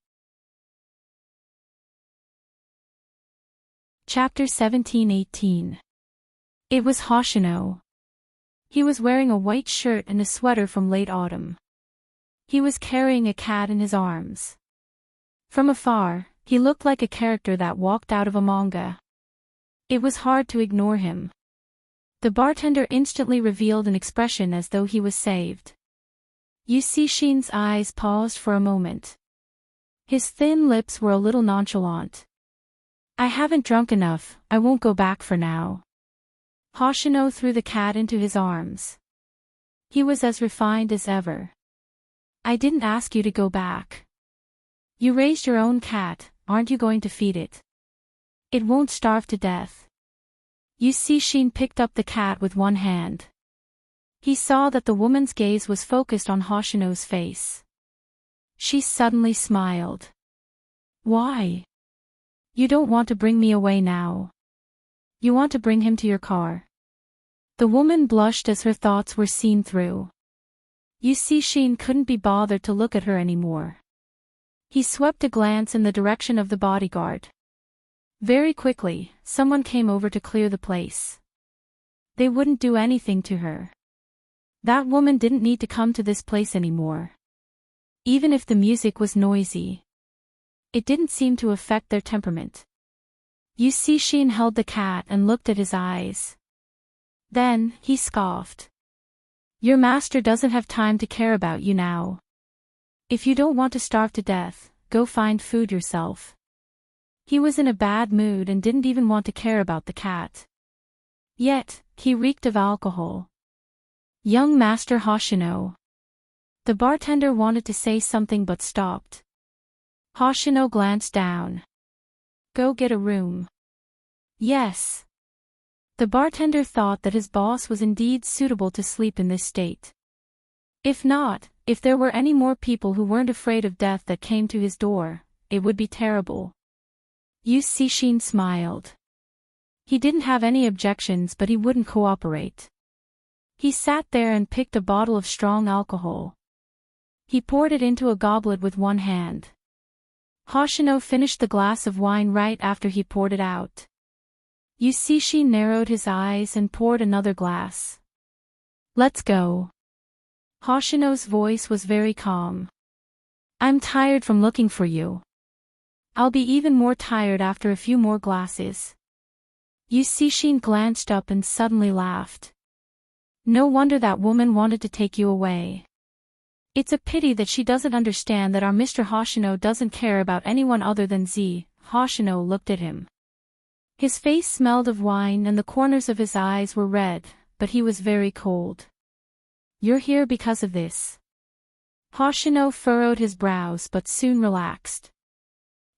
Chapter 17-18. It was Hoshino. He was wearing a white shirt and a sweater from late autumn. He was carrying a cat in his arms. From afar, he looked like a character that walked out of a manga. It was hard to ignore him. The bartender instantly revealed an expression as though he was saved. Yu Cixin's eyes paused for a moment. His thin lips were a little nonchalant. I haven't drunk enough, I won't go back for now. Hoshino threw the cat into his arms. He was as refined as ever. I didn't ask you to go back. You raised your own cat, aren't you going to feed it? It won't starve to death. Yu Cixin picked up the cat with one hand. He saw that the woman's gaze was focused on Hoshino's face. She suddenly smiled. Why? You don't want to bring me away now. You want to bring him to your car. The woman blushed as her thoughts were seen through. Yu Cixin couldn't be bothered to look at her anymore. He swept a glance in the direction of the bodyguard. Very quickly, someone came over to clear the place. They wouldn't do anything to her. That woman didn't need to come to this place anymore. Even if the music was noisy, it didn't seem to affect their temperament. Yu Cixin held the cat and looked at his eyes. Then, he scoffed. Your master doesn't have time to care about you now. If you don't want to starve to death, go find food yourself. He was in a bad mood and didn't even want to care about the cat. Yet, he reeked of alcohol. Young Master Hoshino. The bartender wanted to say something but stopped. Hoshino glanced down. Go get a room. Yes. The bartender thought that his boss was indeed suitable to sleep in this state. If not, if there were any more people who weren't afraid of death that came to his door, it would be terrible. Yu Cixin smiled. He didn't have any objections, but he wouldn't cooperate. He sat there and picked a bottle of strong alcohol. He poured it into a goblet with one hand. Hoshino finished the glass of wine right after he poured it out. Yu Cixin narrowed his eyes and poured another glass. Let's go. Hoshino's voice was very calm. I'm tired from looking for you. I'll be even more tired after a few more glasses. Yu Cixin glanced up and suddenly laughed. No wonder that woman wanted to take you away. It's a pity that she doesn't understand that our Mr. Hoshino doesn't care about anyone other than Z. Hoshino looked at him. His face smelled of wine and the corners of his eyes were red, but he was very cold. You're here because of this. Hoshino furrowed his brows but soon relaxed.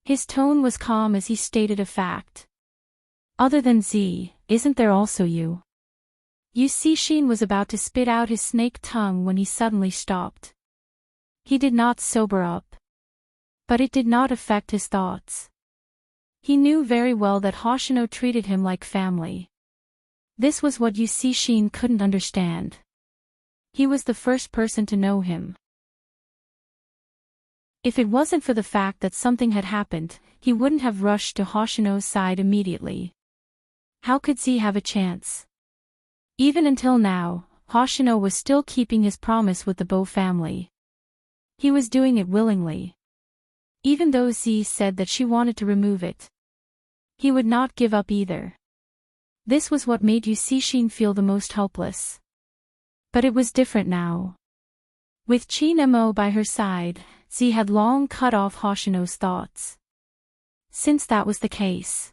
His tone was calm as he stated a fact. Other than Z, isn't there also you? Yu Cixin was about to spit out his snake tongue when he suddenly stopped. He did not sober up. But it did not affect his thoughts. He knew very well that Hoshino treated him like family. This was what Yu Cixin couldn't understand. He was the first person to know him. If it wasn't for the fact that something had happened, he wouldn't have rushed to Hoshino's side immediately. How could Z have a chance? Even until now, Hoshino was still keeping his promise with the Bo family. He was doing it willingly. Even though Z said that she wanted to remove it, he would not give up either. This was what made Yu Cixin feel the most helpless. But it was different now. With Qin Mo by her side, Z had long cut off Hoshino's thoughts. Since that was the case,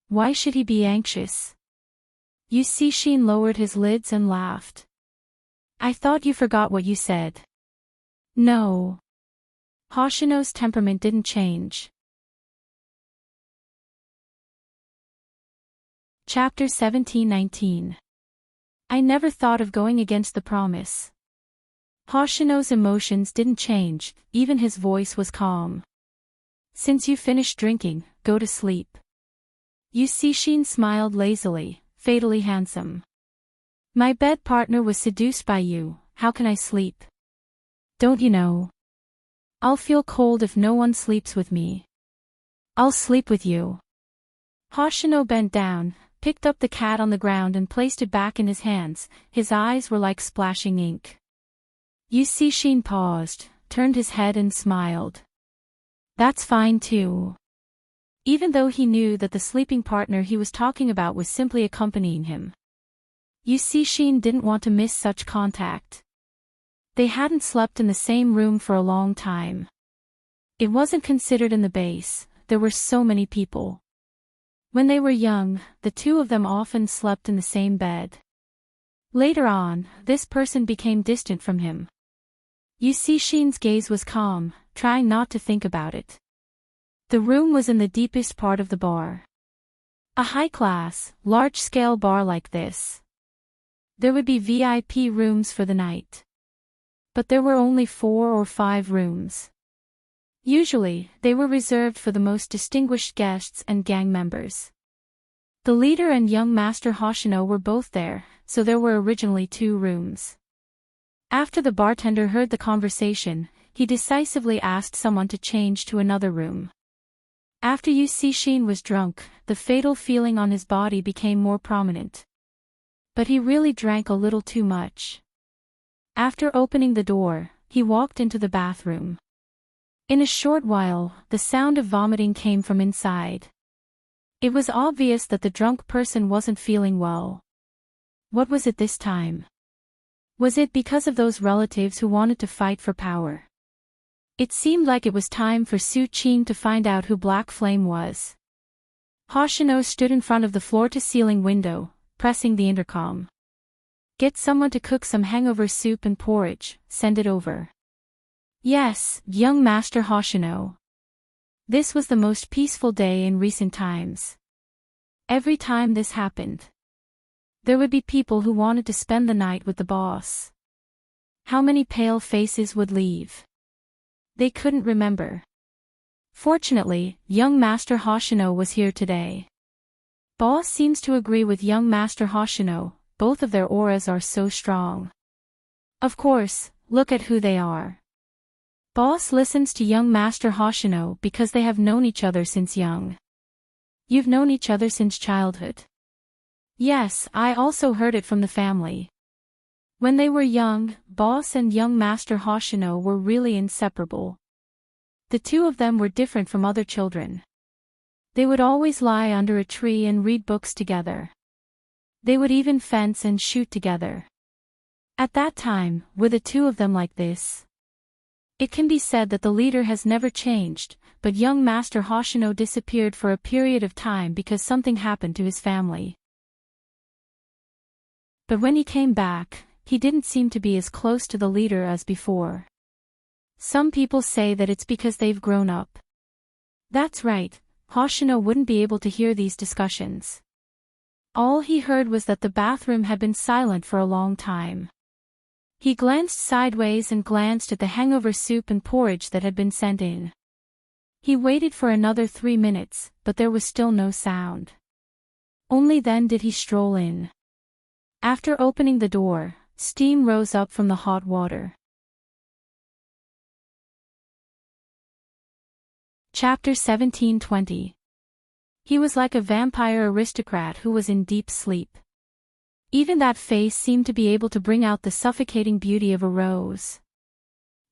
why should he be anxious? Yu Cixin lowered his lids and laughed. I thought you forgot what you said. No. Hoshino's temperament didn't change. Chapter 17-19. I never thought of going against the promise. Hoshino's emotions didn't change, even his voice was calm. Since you finished drinking, go to sleep. Yu Cixin smiled lazily, fatally handsome. My bed partner was seduced by you, how can I sleep? Don't you know? I'll feel cold if no one sleeps with me. I'll sleep with you. Hoshino bent down, picked up the cat on the ground and placed it back in his hands. His eyes were like splashing ink. Yu Cixin paused, turned his head and smiled. That's fine too. Even though he knew that the sleeping partner he was talking about was simply accompanying him. Yu Cixin didn't want to miss such contact. They hadn't slept in the same room for a long time. It wasn't considered in the base, there were so many people. When they were young, the two of them often slept in the same bed. Later on, this person became distant from him. Yu Cixin's gaze was calm, trying not to think about it. The room was in the deepest part of the bar. A high-class, large-scale bar like this. There would be VIP rooms for the night. But there were only 4 or 5 rooms. Usually, they were reserved for the most distinguished guests and gang members. The leader and young Master Hoshino were both there, so there were originally 2 rooms. After the bartender heard the conversation, he decisively asked someone to change to another room. After Yu Cixin was drunk, the fatal feeling on his body became more prominent. But he really drank a little too much. After opening the door, he walked into the bathroom. In a short while, the sound of vomiting came from inside. It was obvious that the drunk person wasn't feeling well. What was it this time? Was it because of those relatives who wanted to fight for power? It seemed like it was time for Su Qing to find out who Black Flame was. Hoshino stood in front of the floor-to-ceiling window, pressing the intercom. Get someone to cook some hangover soup and porridge, send it over. Yes, young Master Hoshino. This was the most peaceful day in recent times. Every time this happened, there would be people who wanted to spend the night with the boss. How many pale faces would leave? They couldn't remember. Fortunately, young Master Hoshino was here today. Boss seems to agree with young Master Hoshino, both of their auras are so strong. Of course, look at who they are. Boss listens to young Master Hoshino because they have known each other since young. You've known each other since childhood. Yes, I also heard it from the family. When they were young, Boss and young Master Hoshino were really inseparable. The two of them were different from other children. They would always lie under a tree and read books together. They would even fence and shoot together. At that time, were the two of them like this? It can be said that the leader has never changed, but young Master Hoshino disappeared for a period of time because something happened to his family. But when he came back, he didn't seem to be as close to the leader as before. Some people say that it's because they've grown up. That's right, Hoshino wouldn't be able to hear these discussions. All he heard was that the bathroom had been silent for a long time. He glanced sideways and glanced at the hangover soup and porridge that had been sent in. He waited for another 3 minutes, but there was still no sound. Only then did he stroll in. After opening the door, steam rose up from the hot water. Chapter 1720. He was like a vampire aristocrat who was in deep sleep. Even that face seemed to be able to bring out the suffocating beauty of a rose.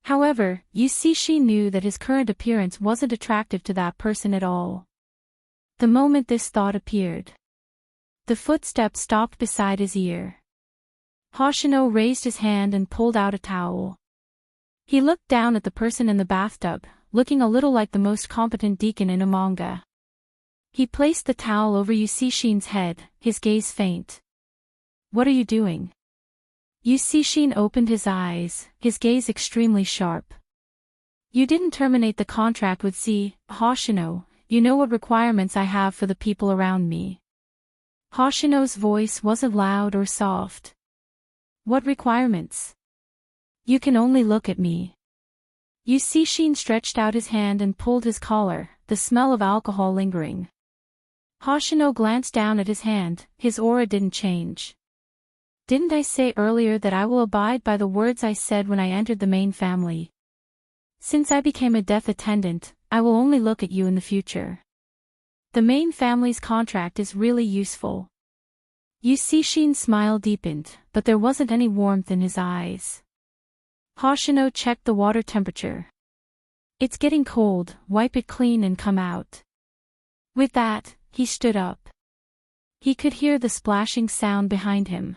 However, Yusishi knew that his current appearance wasn't attractive to that person at all. The moment this thought appeared, the footstep stopped beside his ear. Hoshino raised his hand and pulled out a towel. He looked down at the person in the bathtub, looking a little like the most competent deacon in a manga. He placed the towel over Yusishin's head, his gaze faint. What are you doing? Yusishin opened his eyes, his gaze extremely sharp. You didn't terminate the contract with Hoshino, you know what requirements I have for the people around me. Hoshino's voice wasn't loud or soft. What requirements? You can only look at me. Yusishin stretched out his hand and pulled his collar, the smell of alcohol lingering. Hoshino glanced down at his hand, his aura didn't change. Didn't I say earlier that I will abide by the words I said when I entered the main family? Since I became a death attendant, I will only look at you in the future. The main family's contract is really useful. Yusishin's smile deepened, but there wasn't any warmth in his eyes. Hoshino checked the water temperature. It's getting cold, wipe it clean and come out. With that, he stood up. He could hear the splashing sound behind him.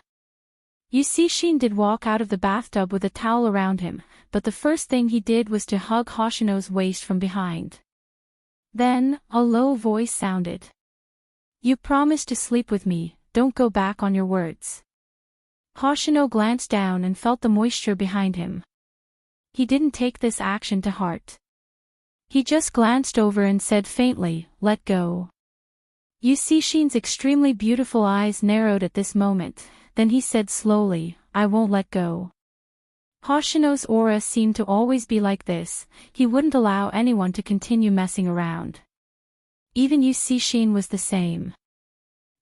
Yusishin did walk out of the bathtub with a towel around him, but the first thing he did was to hug Hoshino's waist from behind. Then, a low voice sounded. You promised to sleep with me, don't go back on your words. Hoshino glanced down and felt the moisture behind him. He didn't take this action to heart. He just glanced over and said faintly, let go. Yusishin's extremely beautiful eyes narrowed at this moment, then he said slowly, I won't let go. Hoshino's aura seemed to always be like this, he wouldn't allow anyone to continue messing around. Even Yusishin was the same.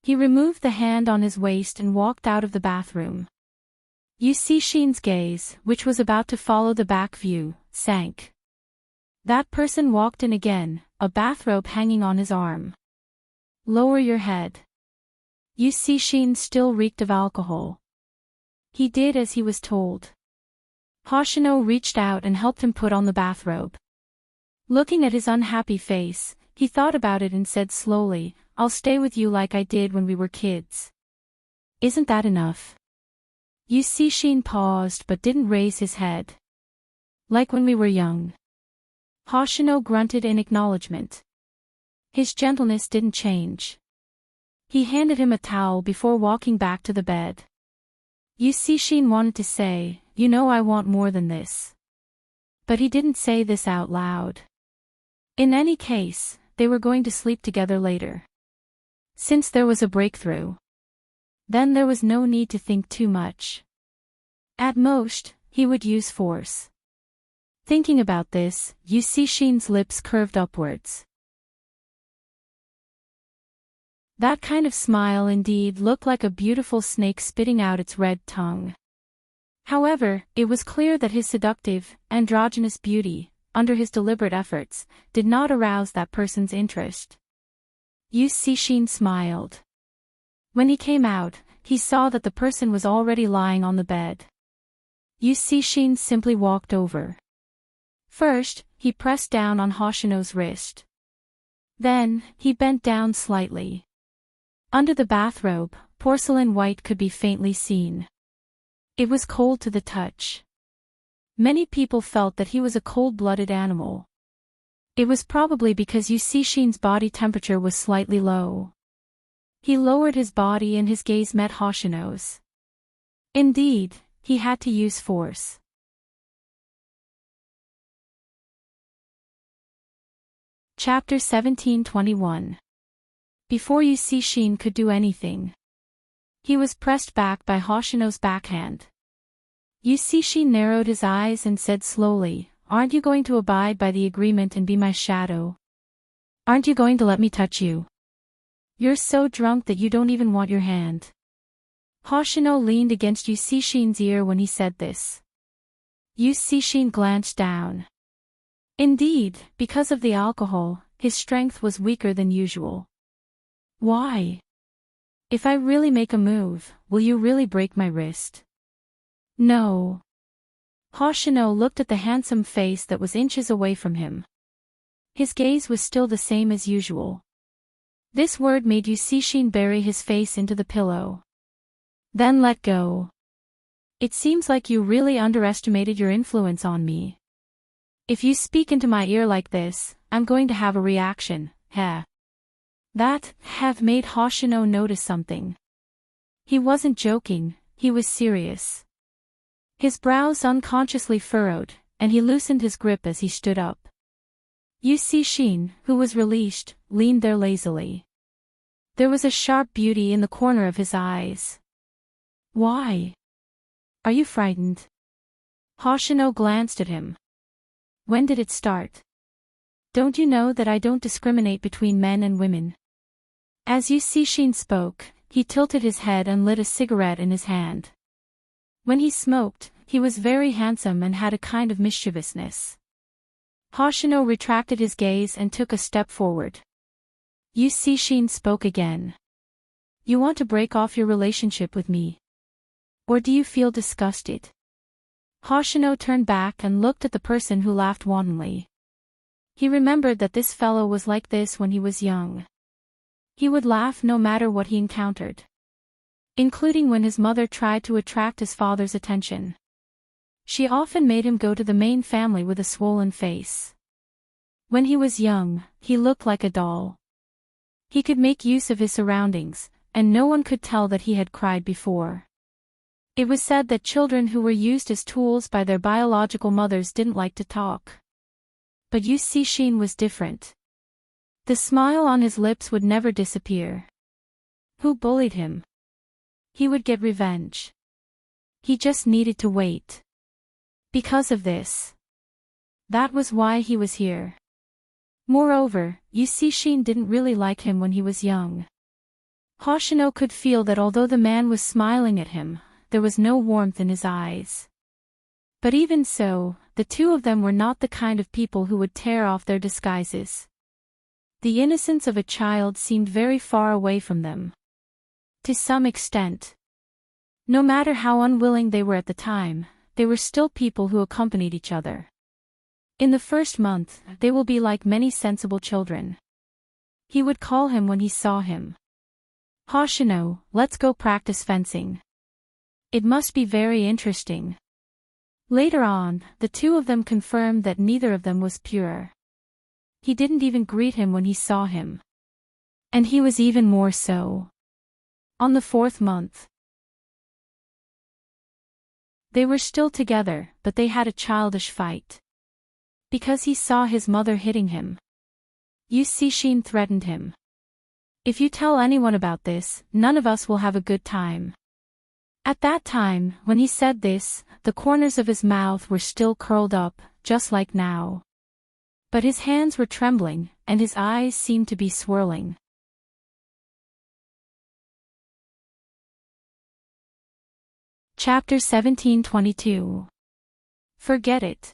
He removed the hand on his waist and walked out of the bathroom. Yusishin's gaze, which was about to follow the back view, sank. That person walked in again, a bathrobe hanging on his arm. Lower your head. Yusishin still reeked of alcohol. He did as he was told. Hoshino reached out and helped him put on the bathrobe. Looking at his unhappy face, he thought about it and said slowly, I'll stay with you like I did when we were kids. Isn't that enough? Yusishin paused but didn't raise his head. Like when we were young. Hoshino grunted in acknowledgement. His gentleness didn't change. He handed him a towel before walking back to the bed. Yusishin wanted to say, "You know I want more than this." But he didn't say this out loud. In any case, they were going to sleep together later. Since there was a breakthrough, then there was no need to think too much. At most, he would use force. Thinking about this, Yusishin's lips curved upwards. That kind of smile indeed looked like a beautiful snake spitting out its red tongue. However, it was clear that his seductive, androgynous beauty, under his deliberate efforts, did not arouse that person's interest. Yusishin smiled. When he came out, he saw that the person was already lying on the bed. Yusishin simply walked over. First, he pressed down on Hoshino's wrist. Then, he bent down slightly. Under the bathrobe, porcelain white could be faintly seen. It was cold to the touch. Many people felt that he was a cold-blooded animal. It was probably because Yusishin's body temperature was slightly low. He lowered his body and his gaze met Hoshino's. Indeed, he had to use force. Chapter 17:21. Before Yusishin could do anything, he was pressed back by Hoshino's backhand. Yusishin narrowed his eyes and said slowly, "Aren't you going to abide by the agreement and be my shadow? Aren't you going to let me touch you? You're so drunk that you don't even want your hand." Hoshino leaned against Yusishin's ear when he said this. Yusishin glanced down. Indeed, because of the alcohol, his strength was weaker than usual. "Why? If I really make a move, will you really break my wrist?" "No." Hoshino looked at the handsome face that was inches away from him. His gaze was still the same as usual. This word made Yusishin bury his face into the pillow. "Then let go. It seems like you really underestimated your influence on me. If you speak into my ear like this, I'm going to have a reaction, heh." That have made Hoshino notice something. He wasn't joking, he was serious. His brows unconsciously furrowed, and he loosened his grip as he stood up. Yusishin, who was released, leaned there lazily. There was a sharp beauty in the corner of his eyes. "Why? Are you frightened?" Hoshino glanced at him. "When did it start? Don't you know that I don't discriminate between men and women?" As Yusishin spoke, he tilted his head and lit a cigarette in his hand. When he smoked, he was very handsome and had a kind of mischievousness. Hoshino retracted his gaze and took a step forward. Yusishin spoke again. "You want to break off your relationship with me? Or do you feel disgusted?" Hoshino turned back and looked at the person who laughed wantonly. He remembered that this fellow was like this when he was young. He would laugh no matter what he encountered, including when his mother tried to attract his father's attention. She often made him go to the main family with a swollen face. When he was young, he looked like a doll. He could make use of his surroundings, and no one could tell that he had cried before. It was said that children who were used as tools by their biological mothers didn't like to talk. But Yusishin was different. The smile on his lips would never disappear. Who bullied him? He would get revenge. He just needed to wait. Because of this. That was why he was here. Moreover, Yusishin didn't really like him when he was young. Hoshino could feel that although the man was smiling at him, there was no warmth in his eyes. But even so, the two of them were not the kind of people who would tear off their disguises. The innocence of a child seemed very far away from them. To some extent. No matter how unwilling they were at the time, they were still people who accompanied each other. In the first month, they will be like many sensible children. He would call him when he saw him. "Hoshino, let's go practice fencing." It must be very interesting. Later on, the two of them confirmed that neither of them was pure. He didn't even greet him when he saw him. And he was even more so. On the 4th month, they were still together, but they had a childish fight. Because he saw his mother hitting him. Yucixin threatened him. If you tell anyone about this, none of us will have a good time. At that time, when he said this, the corners of his mouth were still curled up, just like now. But his hands were trembling, and his eyes seemed to be swirling. Chapter 17:22. Forget it.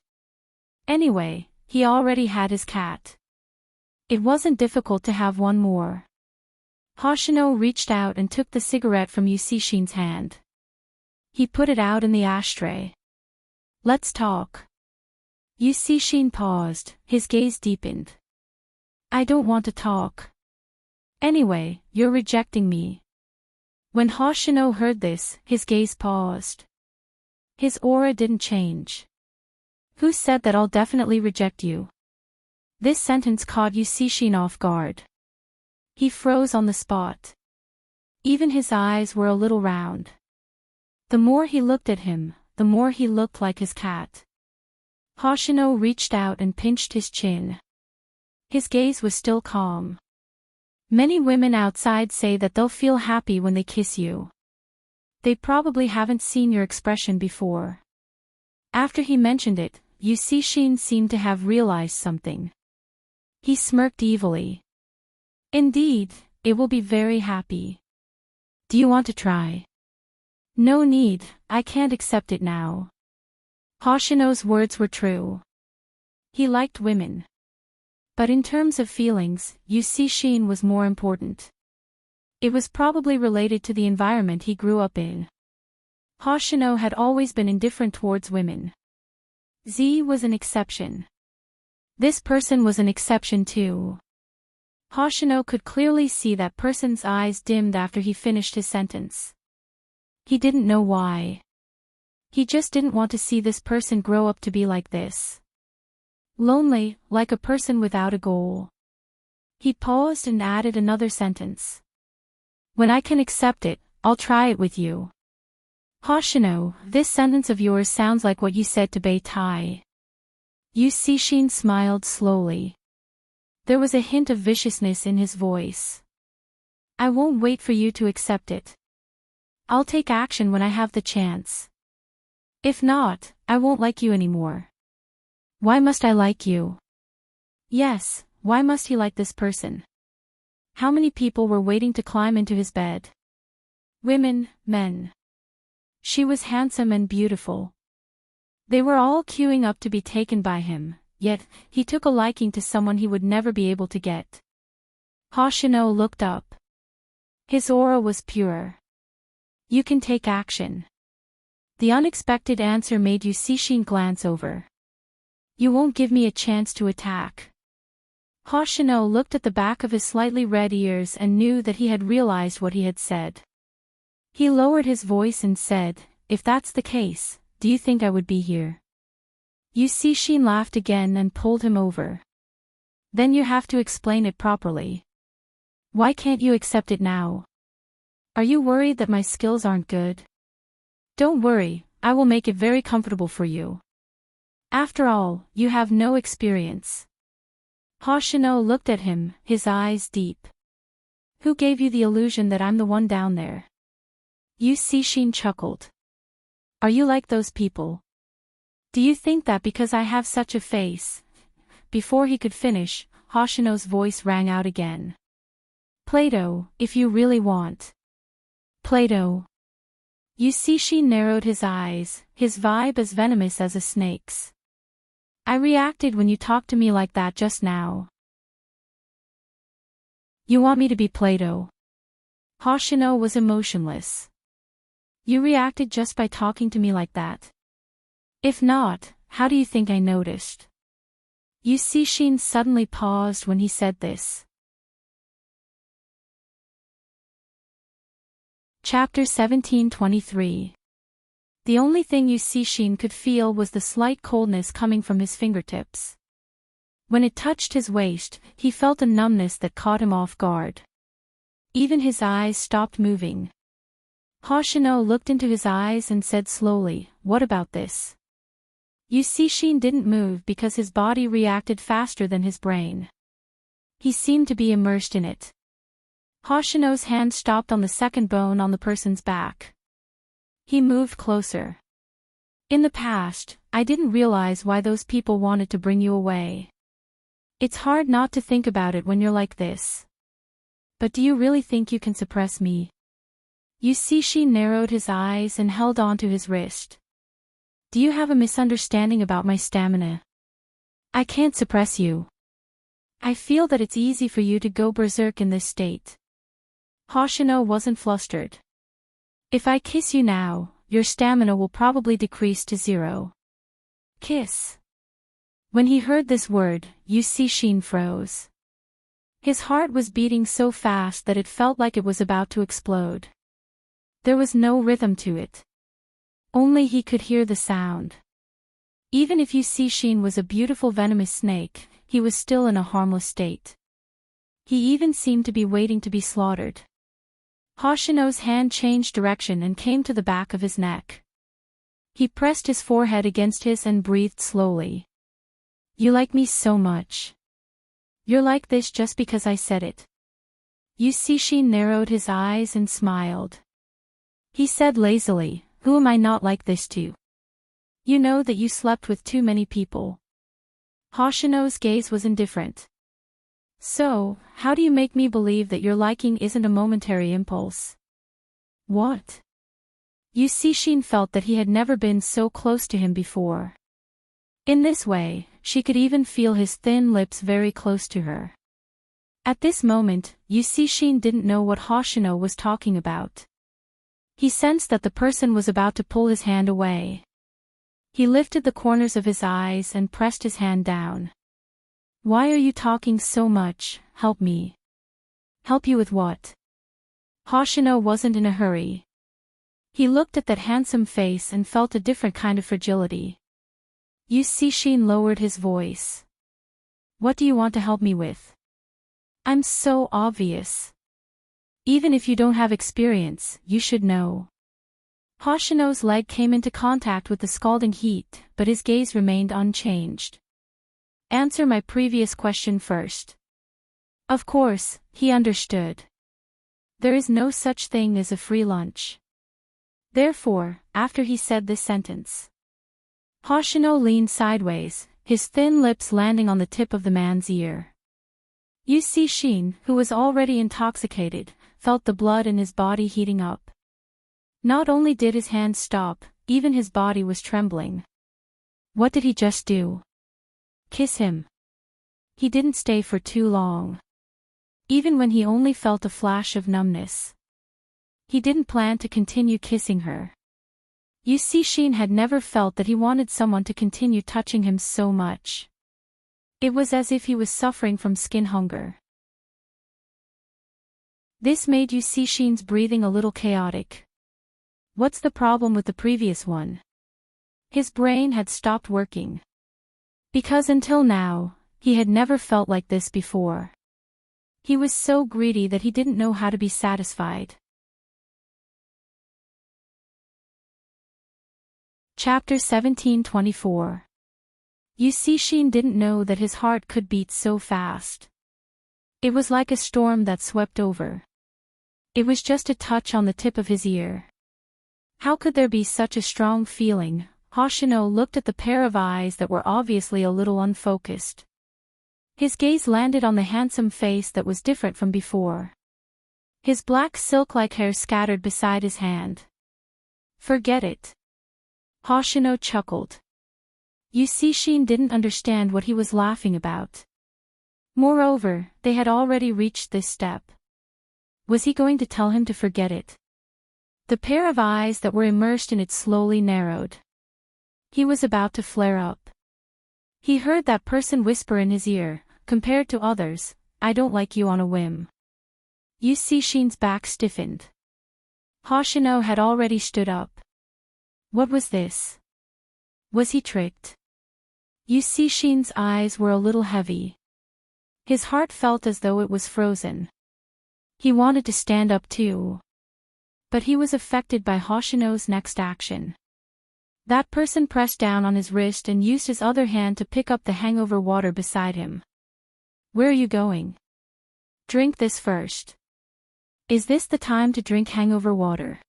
Anyway, he already had his cat. It wasn't difficult to have one more. Hoshino reached out and took the cigarette from Yucixin's hand. He put it out in the ashtray. Let's talk. Yucixin paused, his gaze deepened. I don't want to talk. Anyway, you're rejecting me. When Hoshino heard this, his gaze paused. His aura didn't change. Who said that I'll definitely reject you? This sentence caught Yucixin off guard. He froze on the spot. Even his eyes were a little round. The more he looked at him, the more he looked like his cat. Hoshino reached out and pinched his chin. His gaze was still calm. Many women outside say that they'll feel happy when they kiss you. They probably haven't seen your expression before. After he mentioned it, Yucixin seemed to have realized something. He smirked evilly. Indeed, it will be very happy. Do you want to try? No need, I can't accept it now. Hoshino's words were true. He liked women. But in terms of feelings, Yucixin was more important. It was probably related to the environment he grew up in. Hoshino had always been indifferent towards women. Z was an exception. This person was an exception too. Hoshino could clearly see that person's eyes dimmed after he finished his sentence. He didn't know why. He just didn't want to see this person grow up to be like this. Lonely, like a person without a goal. He paused and added another sentence. When I can accept it, I'll try it with you. Hoshino, this sentence of yours sounds like what you said to Beitai. Yucixin smiled slowly. There was a hint of viciousness in his voice. I won't wait for you to accept it. I'll take action when I have the chance. If not, I won't like you anymore. Why must I like you? Yes, why must he like this person? How many people were waiting to climb into his bed? Women, men. She was handsome and beautiful. They were all queuing up to be taken by him, yet, he took a liking to someone he would never be able to get. Hoshino looked up. His aura was pure. You can take action. The unexpected answer made Yucixin glance over. You won't give me a chance to attack. Hoshino looked at the back of his slightly red ears and knew that he had realized what he had said. He lowered his voice and said, if that's the case, do you think I would be here? Yucixin laughed again and pulled him over. Then you have to explain it properly. Why can't you accept it now? Are you worried that my skills aren't good? Don't worry, I will make it very comfortable for you. After all, you have no experience. Hoshino looked at him, his eyes deep. Who gave you the illusion that I'm the one down there? Yucixin chuckled. Are you like those people? Do you think that because I have such a face? Before he could finish, Hoshino's voice rang out again. Play-Doh, if you really want. Play-Doh. Yucixin narrowed his eyes, his vibe as venomous as a snake's. I reacted when you talked to me like that just now. You want me to be Play-Doh? Hoshino was emotionless. You reacted just by talking to me like that? If not, how do you think I noticed? Yucixin suddenly paused when he said this. Chapter 17:23. The only thing Yu Cixin could feel was the slight coldness coming from his fingertips. When it touched his waist, he felt a numbness that caught him off guard. Even his eyes stopped moving. Hoshino looked into his eyes and said slowly, "What about this?" Yu Cixin didn't move because his body reacted faster than his brain. He seemed to be immersed in it. Hoshino's hand stopped on the second bone on the person's back. He moved closer. "In the past, I didn't realize why those people wanted to bring you away. It's hard not to think about it when you're like this. But do you really think you can suppress me?" Yu Cixin narrowed his eyes and held on to his wrist. "Do you have a misunderstanding about my stamina? I can't suppress you. I feel that it's easy for you to go berserk in this state." Hoshino wasn't flustered. "If I kiss you now, your stamina will probably decrease to 0. Kiss." When he heard this word, Yu Cixin froze. His heart was beating so fast that it felt like it was about to explode. There was no rhythm to it. Only he could hear the sound. Even if Yu Cixin was a beautiful venomous snake, he was still in a harmless state. He even seemed to be waiting to be slaughtered. Hoshino's hand changed direction and came to the back of his neck. He pressed his forehead against his and breathed slowly. "You like me so much. You're like this just because I said it." Yu Cixin narrowed his eyes and smiled. He said lazily, "Who am I not like this to? You know that you slept with too many people." Hoshino's gaze was indifferent. "So, how do you make me believe that your liking isn't a momentary impulse?" "What?" Yu Cixin felt that he had never been so close to him before. In this way, she could even feel his thin lips very close to her. At this moment, Yu Cixin didn't know what Hoshino was talking about. He sensed that the person was about to pull his hand away. He lifted the corners of his eyes and pressed his hand down. "Why are you talking so much? Help me." "Help you with what?" Hoshino wasn't in a hurry. He looked at that handsome face and felt a different kind of fragility. Yu Cixin lowered his voice. "What do you want to help me with? I'm so obvious. Even if you don't have experience, you should know." Hoshino's leg came into contact with the scalding heat, but his gaze remained unchanged. "Answer my previous question first." Of course, he understood. There is no such thing as a free lunch. Therefore, after he said this sentence, Hoshino leaned sideways, his thin lips landing on the tip of the man's ear. Yu Cixin, who was already intoxicated, felt the blood in his body heating up. Not only did his hands stop, even his body was trembling. What did he just do? Kiss him. He didn't stay for too long. Even when he only felt a flash of numbness. He didn't plan to continue kissing her. Yu Cixin had never felt that he wanted someone to continue touching him so much. It was as if he was suffering from skin hunger. This made Yu Cixin's breathing a little chaotic. What's the problem with the previous one? His brain had stopped working. Because until now, he had never felt like this before. He was so greedy that he didn't know how to be satisfied. Chapter 17:24. Yu Cixin didn't know that his heart could beat so fast. It was like a storm that swept over. It was just a touch on the tip of his ear. How could there be such a strong feeling? Hoshino looked at the pair of eyes that were obviously a little unfocused. His gaze landed on the handsome face that was different from before. His black silk-like hair scattered beside his hand. Forget it. Hoshino chuckled. Yu Cixin didn't understand what he was laughing about. Moreover, they had already reached this step. Was he going to tell him to forget it? The pair of eyes that were immersed in it slowly narrowed. He was about to flare up. He heard that person whisper in his ear, "Compared to others, I don't like you," on a whim. Yu Cixin's back stiffened. Hoshino had already stood up. What was this? Was he tricked? Yusishin's eyes were a little heavy. His heart felt as though it was frozen. He wanted to stand up too. But he was affected by Hoshino's next action. That person pressed down on his wrist and used his other hand to pick up the hangover water beside him. Where are you going? Drink this first. Is this the time to drink hangover water?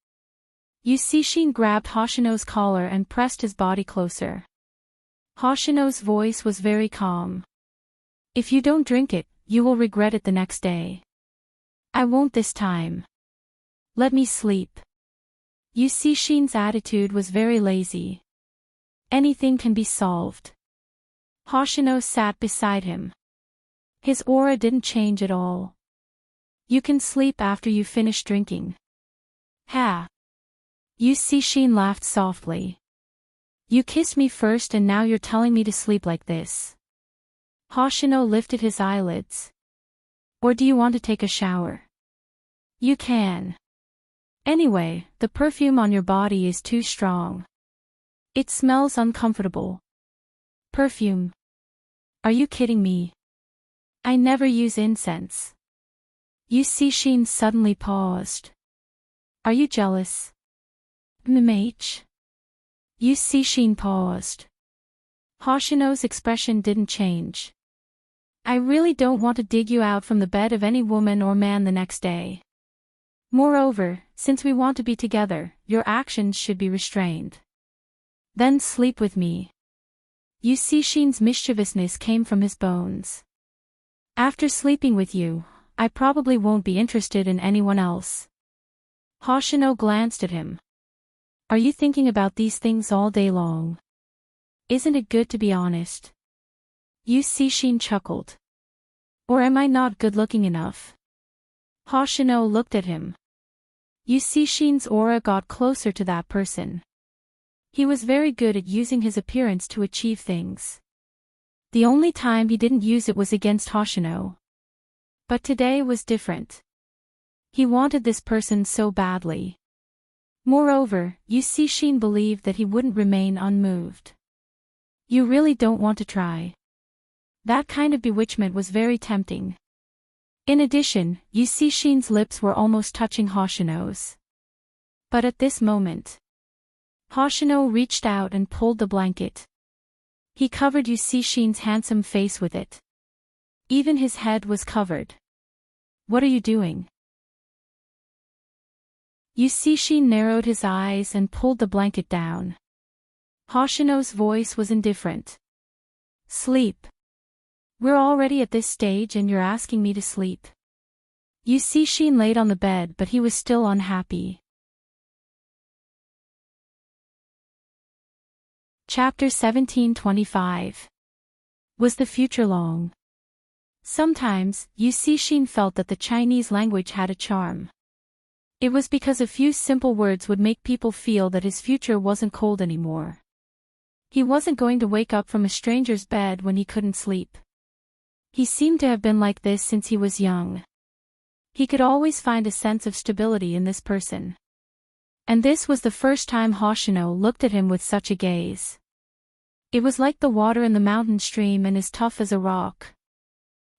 Yusishin grabbed Hoshino's collar and pressed his body closer. Hoshino's voice was very calm. If you don't drink it, you will regret it the next day. I won't this time. Let me sleep. Yusishin's attitude was very lazy. Anything can be solved. Hoshino sat beside him. His aura didn't change at all. You can sleep after you finish drinking. Ha! Yusishin laughed softly. You kissed me first and now you're telling me to sleep like this. Hoshino lifted his eyelids. Or do you want to take a shower? You can. Anyway, the perfume on your body is too strong. It smells uncomfortable. Perfume? Are you kidding me? I never use incense. Yusishin suddenly paused. Are you jealous? Mmh. Yusishin paused. Hoshino's expression didn't change. I really don't want to dig you out from the bed of any woman or man the next day. Moreover, since we want to be together, your actions should be restrained. Then sleep with me. Yusishin's mischievousness came from his bones. After sleeping with you, I probably won't be interested in anyone else. Hoshino glanced at him. Are you thinking about these things all day long? Isn't it good to be honest? Yusishin chuckled. Or am I not good-looking enough? Hoshino looked at him. Yusishin's aura got closer to that person. He was very good at using his appearance to achieve things. The only time he didn't use it was against Hoshino. But today was different. He wanted this person so badly. Moreover, Yusishin believed that he wouldn't remain unmoved. You really don't want to try. That kind of bewitchment was very tempting. In addition, Yusishin's lips were almost touching Hoshino's. But at this moment, Hoshino reached out and pulled the blanket. He covered Yusishin's handsome face with it. Even his head was covered. What are you doing? Yusishin narrowed his eyes and pulled the blanket down. Hoshino's voice was indifferent. Sleep. We're already at this stage and you're asking me to sleep. Yusishin laid on the bed but he was still unhappy. Chapter 1725. Was the future long? Sometimes, Yusishin felt that the Chinese language had a charm. It was because a few simple words would make people feel that his future wasn't cold anymore. He wasn't going to wake up from a stranger's bed when he couldn't sleep. He seemed to have been like this since he was young. He could always find a sense of stability in this person. And this was the first time Hoshino looked at him with such a gaze. It was like the water in the mountain stream and as tough as a rock.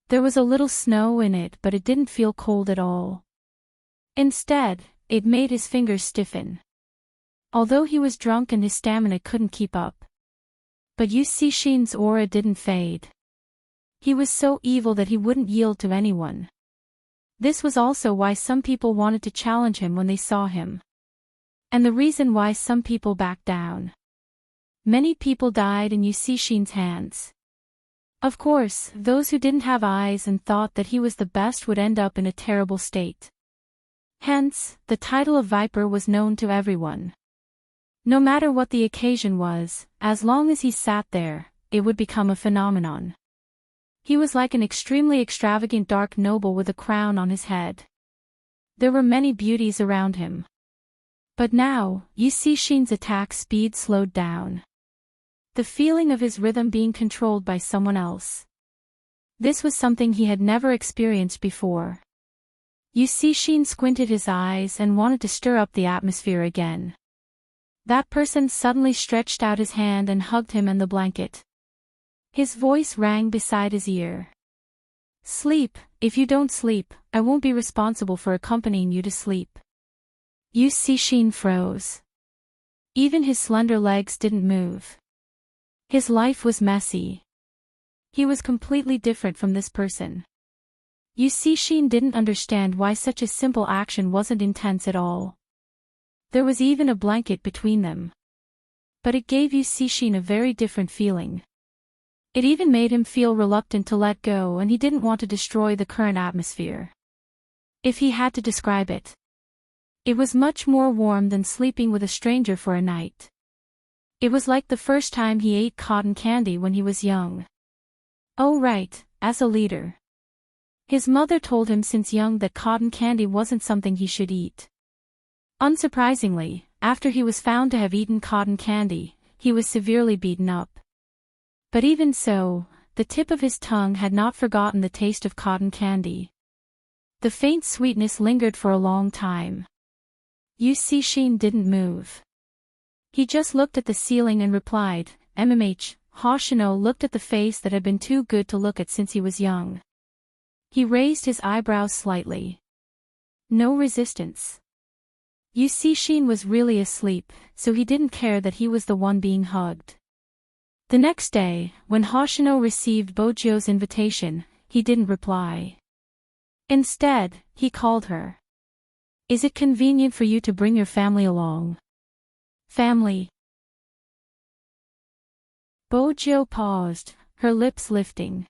There was a little snow in it but it didn't feel cold at all. Instead, it made his fingers stiffen. Although he was drunk and his stamina couldn't keep up. But Yusishin's aura didn't fade. He was so evil that he wouldn't yield to anyone. This was also why some people wanted to challenge him when they saw him. And the reason why some people backed down. Many people died in Yusishin's hands. Of course, those who didn't have eyes and thought that he was the best would end up in a terrible state. Hence, the title of Viper was known to everyone. No matter what the occasion was, as long as he sat there, it would become a phenomenon. He was like an extremely extravagant dark noble with a crown on his head. There were many beauties around him. But now, Yusishin's attack speed slowed down. The feeling of his rhythm being controlled by someone else. This was something he had never experienced before. Yusishin squinted his eyes and wanted to stir up the atmosphere again. That person suddenly stretched out his hand and hugged him and the blanket. His voice rang beside his ear. Sleep, if you don't sleep, I won't be responsible for accompanying you to sleep. Yu Cixin froze. Even his slender legs didn't move. His life was messy. He was completely different from this person. Yu Cixin didn't understand why such a simple action wasn't intense at all. There was even a blanket between them. But it gave Yu Cixin a very different feeling. It even made him feel reluctant to let go, and he didn't want to destroy the current atmosphere. If he had to describe it, it was much more warm than sleeping with a stranger for a night. It was like the first time he ate cotton candy when he was young. Oh right, as a leader. His mother told him since young that cotton candy wasn't something he should eat. Unsurprisingly, after he was found to have eaten cotton candy, he was severely beaten up. But even so, the tip of his tongue had not forgotten the taste of cotton candy. The faint sweetness lingered for a long time. Yu Cixin didn't move. He just looked at the ceiling and replied, "MMH." Hoshino looked at the face that had been too good to look at since he was young. He raised his eyebrows slightly. No resistance. Yu Cixin was really asleep, so he didn't care that he was the one being hugged. The next day, when Hoshino received Bojio's invitation, he didn't reply. Instead, he called her. "Is it convenient for you to bring your family along?" "Family?" Bojio paused, her lips lifting.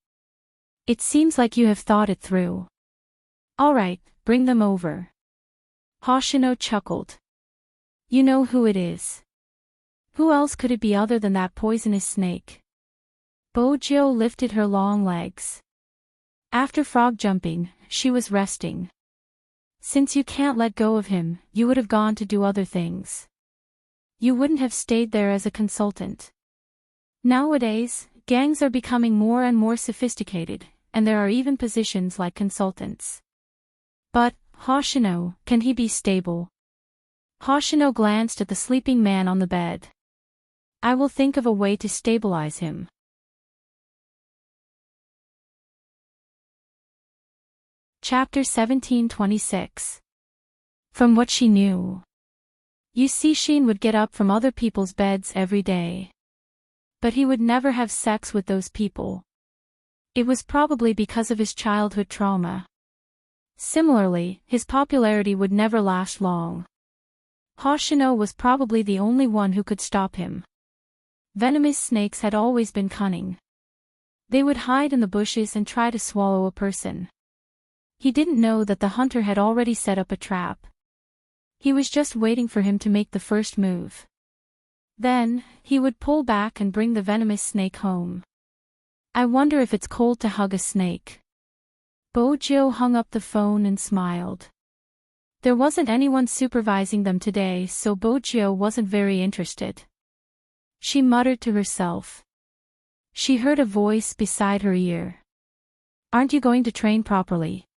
"It seems like you have thought it through. All right, bring them over." Hoshino chuckled. "You know who it is. Who else could it be other than that poisonous snake?" Bojio lifted her long legs. After frog jumping, she was resting. "Since you can't let go of him, you would have gone to do other things. You wouldn't have stayed there as a consultant. Nowadays, gangs are becoming more and more sophisticated, and there are even positions like consultants. But, Hoshino, can he be stable?" Hoshino glanced at the sleeping man on the bed. "I will think of a way to stabilize him." Chapter 1726. From what she knew, Yu Cixin would get up from other people's beds every day. But he would never have sex with those people. It was probably because of his childhood trauma. Similarly, his popularity would never last long. Hoshino was probably the only one who could stop him. Venomous snakes had always been cunning. They would hide in the bushes and try to swallow a person. He didn't know that the hunter had already set up a trap. He was just waiting for him to make the first move. Then, he would pull back and bring the venomous snake home. "I wonder if it's cold to hug a snake." Bojio hung up the phone and smiled. There wasn't anyone supervising them today, so Bojio wasn't very interested. She muttered to herself. She heard a voice beside her ear. "Aren't you going to train properly?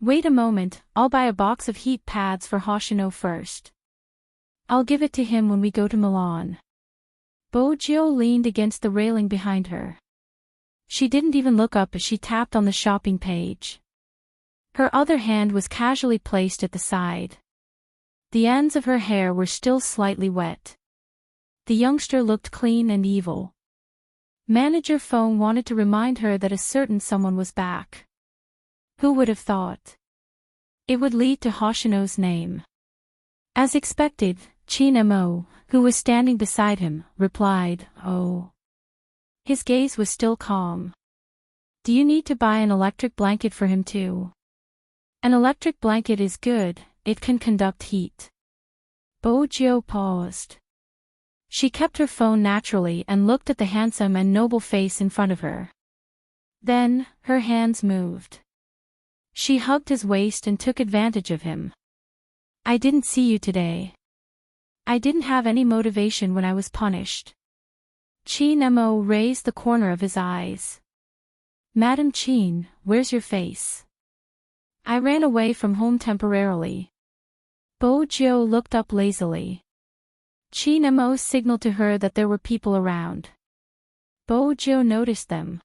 Wait a moment, I'll buy a box of heat pads for Hoshino first. I'll give it to him when we go to Milan." Bojio leaned against the railing behind her. She didn't even look up as she tapped on the shopping page. Her other hand was casually placed at the side. The ends of her hair were still slightly wet. The youngster looked clean and evil. Manager Phone wanted to remind her that a certain someone was back. Who would have thought? It would lead to Hoshino's name. As expected, Chin Mo, who was standing beside him, replied, "Oh." His gaze was still calm. "Do you need to buy an electric blanket for him too?" "An electric blanket is good, it can conduct heat." Bojio paused. She kept her phone naturally and looked at the handsome and noble face in front of her. Then, her hands moved. She hugged his waist and took advantage of him. "I didn't see you today. I didn't have any motivation when I was punished." Chin Mo raised the corner of his eyes. "Madam Chin, where's your face?" "I ran away from home temporarily." Bojio looked up lazily. Chi Mo signaled to her that there were people around. Bojo noticed them.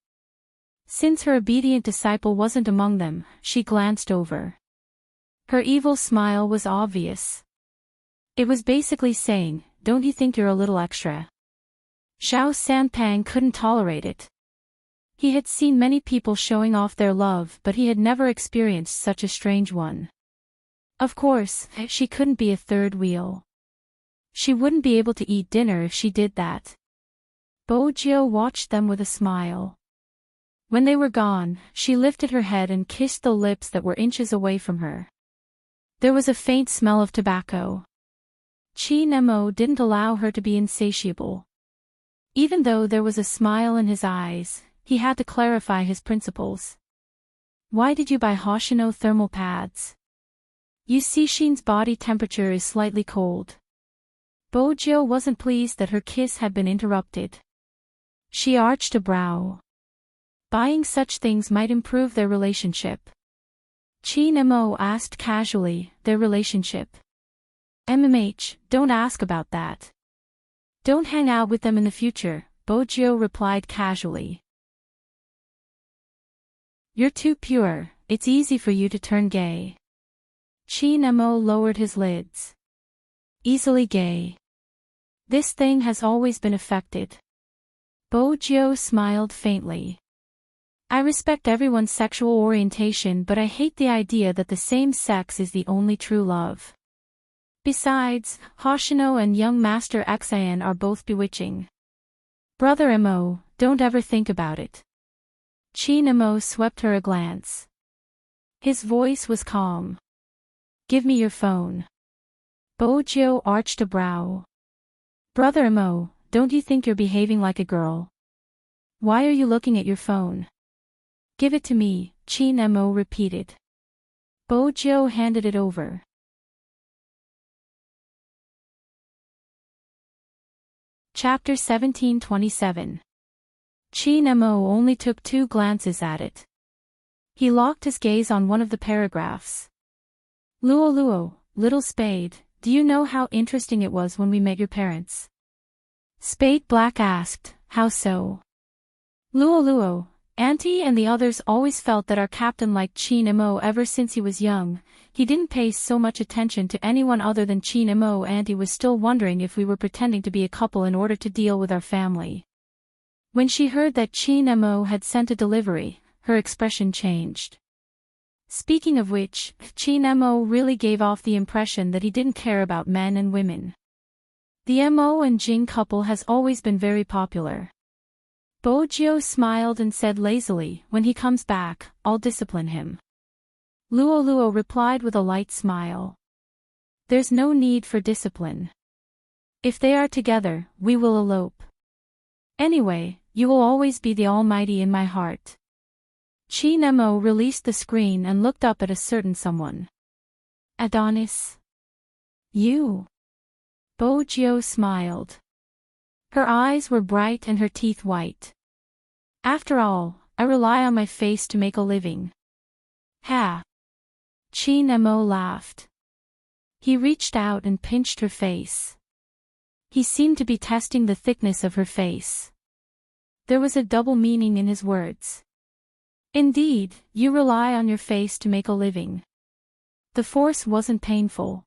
Since her obedient disciple wasn't among them, she glanced over. Her evil smile was obvious. It was basically saying, "Don't you think you're a little extra?" Xiao Sanpang couldn't tolerate it. He had seen many people showing off their love, but he had never experienced such a strange one. Of course, she couldn't be a third wheel. She wouldn't be able to eat dinner if she did that. Bojo watched them with a smile. When they were gone, she lifted her head and kissed the lips that were inches away from her. There was a faint smell of tobacco. Chi Nemo didn't allow her to be insatiable. Even though there was a smile in his eyes, he had to clarify his principles. "Why did you buy Hoshino thermal pads? You see Shin's body temperature is slightly cold." Bojo wasn't pleased that her kiss had been interrupted. She arched a brow. Buying such things might improve their relationship. Chi Nemo asked casually, "Their relationship?" "MMH, don't ask about that. Don't hang out with them in the future," Bojo replied casually. "You're too pure, it's easy for you to turn gay." Chi Nemo lowered his lids. "Easily gay. This thing has always been affected." Bojo smiled faintly. "I respect everyone's sexual orientation, but I hate the idea that the same sex is the only true love. Besides, Hoshino and young Master Xian are both bewitching. Brother Mo, don't ever think about it." Chi Nemo swept her a glance. His voice was calm. "Give me your phone." Bojo arched a brow. "Brother Mo, don't you think you're behaving like a girl? Why are you looking at your phone?" "Give it to me," Chi Nemo repeated. Bojo handed it over. Chapter 1727. Chi Nemo only took 2 glances at it. He locked his gaze on one of the paragraphs. "Luo Luo, little Spade, do you know how interesting it was when we met your parents?" Spade Black asked, "How so?" "Luo Luo, Auntie and the others always felt that our captain liked Chi Nemo ever since he was young. He didn't pay so much attention to anyone other than Chi Nemo. Auntie was still wondering if we were pretending to be a couple in order to deal with our family. When she heard that Chi Nemo had sent a delivery, her expression changed. Speaking of which, Chi Nemo really gave off the impression that he didn't care about men and women. The Mo and Jing couple has always been very popular." Bojo smiled and said lazily, "When he comes back, I'll discipline him." Luo Luo replied with a light smile. "There's no need for discipline. If they are together, we will elope. Anyway, you will always be the Almighty in my heart." Chi Nemo released the screen and looked up at a certain someone. "Adonis? You?" Bojo smiled. Her eyes were bright and her teeth white. "After all, I rely on my face to make a living." "Ha!" Chi Nemo laughed. He reached out and pinched her face. He seemed to be testing the thickness of her face. There was a double meaning in his words. "Indeed, you rely on your face to make a living." The force wasn't painful.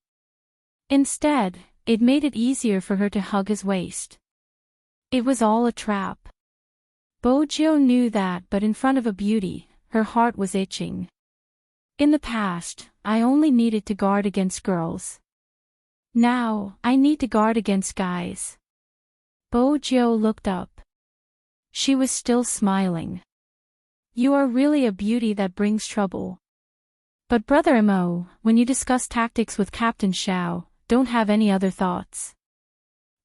Instead, it made it easier for her to hug his waist. It was all a trap. Bojo knew that, but in front of a beauty, her heart was itching. "In the past, I only needed to guard against girls. Now, I need to guard against guys." Bojo looked up. She was still smiling. "You are really a beauty that brings trouble. But Brother Mo, when you discuss tactics with Captain Xiao, don't have any other thoughts.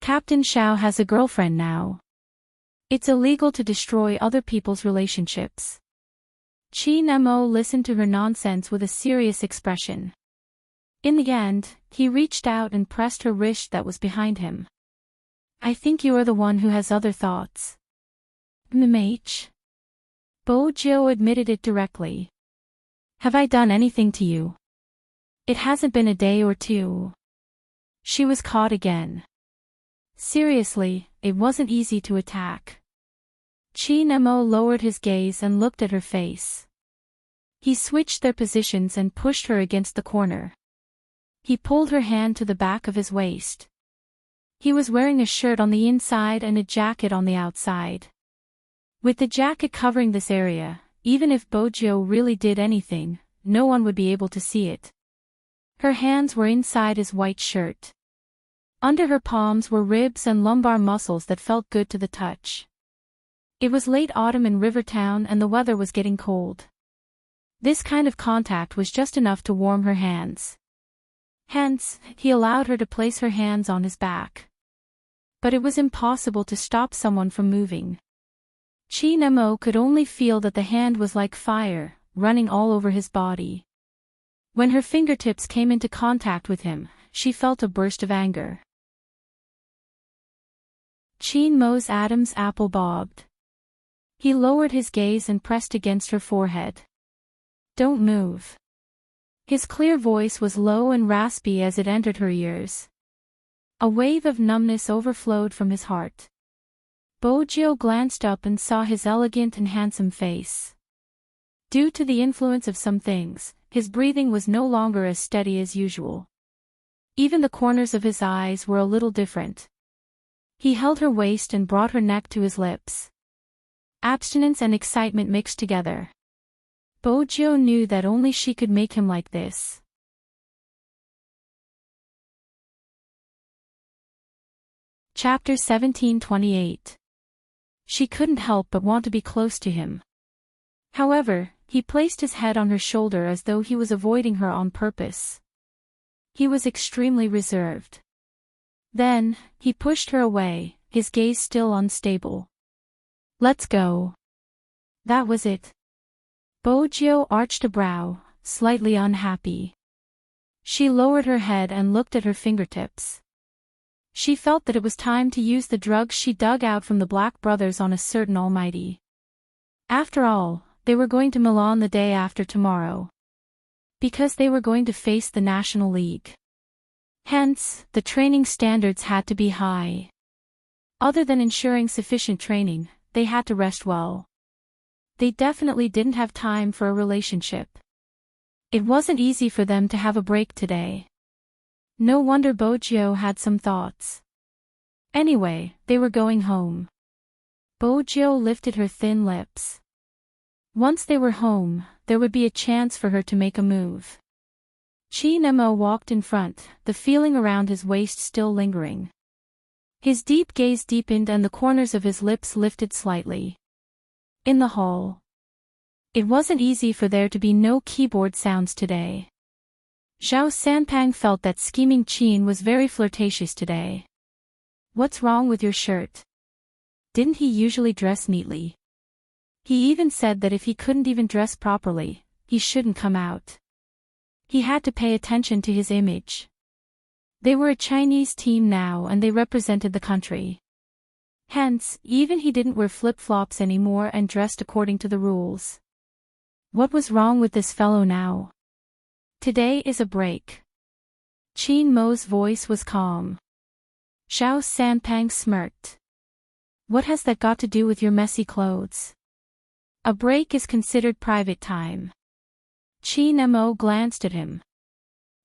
Captain Xiao has a girlfriend now. It's illegal to destroy other people's relationships." Chi Nemo listened to her nonsense with a serious expression. In the end, he reached out and pressed her wrist that was behind him. "I think you are the one who has other thoughts." "MH?" Bojo admitted it directly. "Have I done anything to you? It hasn't been a day or two." She was caught again. Seriously, it wasn't easy to attack. Qin Mo lowered his gaze and looked at her face. He switched their positions and pushed her against the corner. He pulled her hand to the back of his waist. He was wearing a shirt on the inside and a jacket on the outside. With the jacket covering this area, even if Bojo really did anything, no one would be able to see it. Her hands were inside his white shirt. Under her palms were ribs and lumbar muscles that felt good to the touch. It was late autumn in Rivertown and the weather was getting cold. This kind of contact was just enough to warm her hands. Hence, he allowed her to place her hands on his back. But it was impossible to stop someone from moving. Qin Mo could only feel that the hand was like fire, running all over his body. When her fingertips came into contact with him, she felt a burst of anger. Qin Mo's Adam's apple bobbed. He lowered his gaze and pressed against her forehead. "Don't move." His clear voice was low and raspy as it entered her ears. A wave of numbness overflowed from his heart. Bojo glanced up and saw his elegant and handsome face. Due to the influence of some things, his breathing was no longer as steady as usual. Even the corners of his eyes were a little different. He held her waist and brought her neck to his lips. Abstinence and excitement mixed together. Bojo knew that only she could make him like this. Chapter 17:28. She couldn't help but want to be close to him. However, he placed his head on her shoulder as though he was avoiding her on purpose. He was extremely reserved. Then, he pushed her away, his gaze still unstable. "Let's go." That was it. Bojo arched a brow, slightly unhappy. She lowered her head and looked at her fingertips. She felt that it was time to use the drugs she dug out from the Black brothers on a certain almighty. After all, they were going to Milan the day after tomorrow. Because they were going to face the National League. Hence, the training standards had to be high. Other than ensuring sufficient training, they had to rest well. They definitely didn't have time for a relationship. It wasn't easy for them to have a break today. No wonder Bojo had some thoughts. Anyway, they were going home. Bojo lifted her thin lips. Once they were home, there would be a chance for her to make a move. Qin Mo walked in front, the feeling around his waist still lingering. His deep gaze deepened and the corners of his lips lifted slightly. In the hall. It wasn't easy for there to be no keyboard sounds today. Zhao Sanpang felt that scheming Qin was very flirtatious today. "What's wrong with your shirt? Didn't he usually dress neatly?" He even said that if he couldn't even dress properly, he shouldn't come out. He had to pay attention to his image. They were a Chinese team now and they represented the country. Hence, even he didn't wear flip-flops anymore and dressed according to the rules. What was wrong with this fellow now? Today is a break. Qin Mo's voice was calm. Zhao Sanpang smirked. "What has that got to do with your messy clothes? A break is considered private time." Qin Mo glanced at him.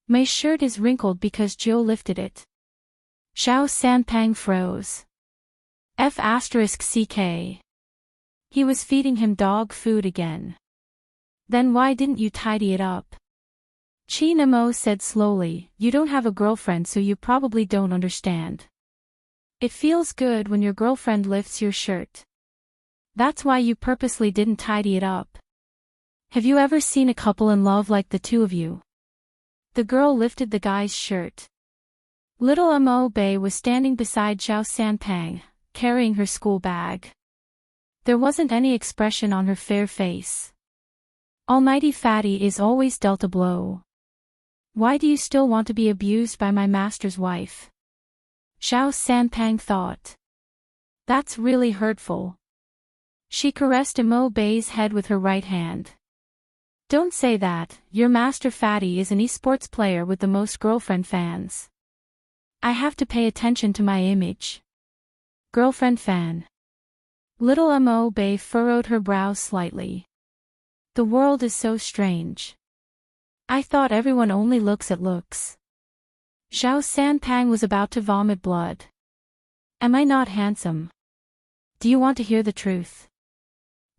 "My shirt is wrinkled because Joe lifted it." Zhao Sanpang froze. F***ck. He was feeding him dog food again. "Then why didn't you tidy it up?" Qin Mo said slowly, "You don't have a girlfriend so you probably don't understand. It feels good when your girlfriend lifts your shirt. That's why you purposely didn't tidy it up. Have you ever seen a couple in love like the two of you?" The girl lifted the guy's shirt. Little Mo Bei was standing beside Zhao Sanpang, carrying her school bag. There wasn't any expression on her fair face. Almighty Fatty is always dealt a blow. Why do you still want to be abused by my master's wife? Zhao Sanpang thought. That's really hurtful. She caressed Mo Bei's head with her right hand. Don't say that, your master Fatty is an esports player with the most girlfriend fans. I have to pay attention to my image. Girlfriend fan. Little Mo Bay furrowed her brows slightly. The world is so strange. I thought everyone only looks at looks. Zhao Sanpang was about to vomit blood. Am I not handsome? Do you want to hear the truth?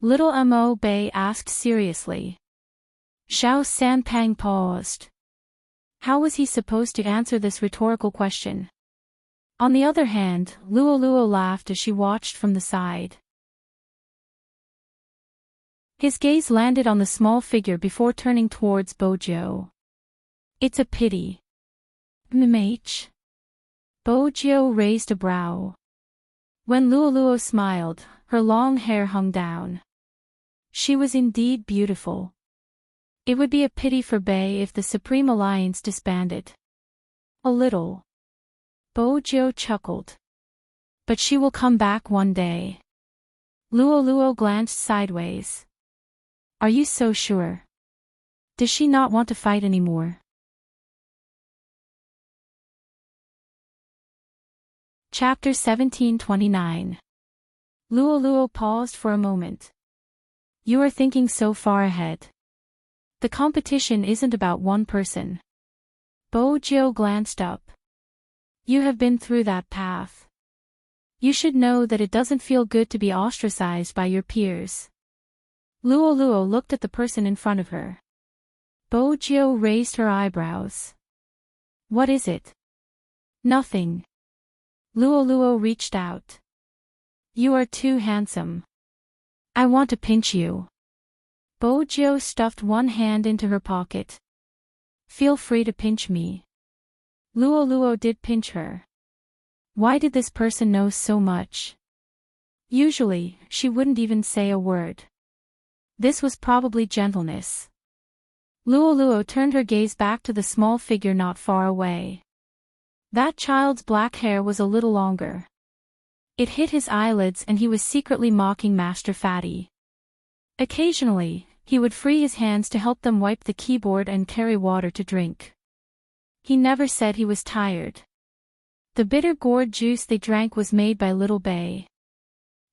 Little Mo Bay asked seriously. Zhao Sanpang paused. How was he supposed to answer this rhetorical question? On the other hand, Luo Luo laughed as she watched from the side. His gaze landed on the small figure before turning towards Bojo. It's a pity. MH. Bojo raised a brow. When Luo Luo smiled, her long hair hung down. She was indeed beautiful. It would be a pity for Bei if the Supreme Alliance disbanded. A little. Bojo chuckled. But she will come back one day. Luo Luo glanced sideways. Are you so sure? Does she not want to fight anymore? Chapter 1729. Luo Luo paused for a moment. You are thinking so far ahead. The competition isn't about one person. Bojo glanced up. You have been through that path. You should know that it doesn't feel good to be ostracized by your peers. Luo Luo looked at the person in front of her. Bojo raised her eyebrows. What is it? Nothing. Luo Luo reached out. You are too handsome. I want to pinch you. Bojo stuffed one hand into her pocket. Feel free to pinch me. Luo Luo did pinch her. Why did this person know so much? Usually, she wouldn't even say a word. This was probably gentleness. Luo Luo turned her gaze back to the small figure not far away. That child's black hair was a little longer. It hit his eyelids and he was secretly mocking Master Fatty. Occasionally, he would free his hands to help them wipe the keyboard and carry water to drink. He never said he was tired. The bitter gourd juice they drank was made by Little Bei.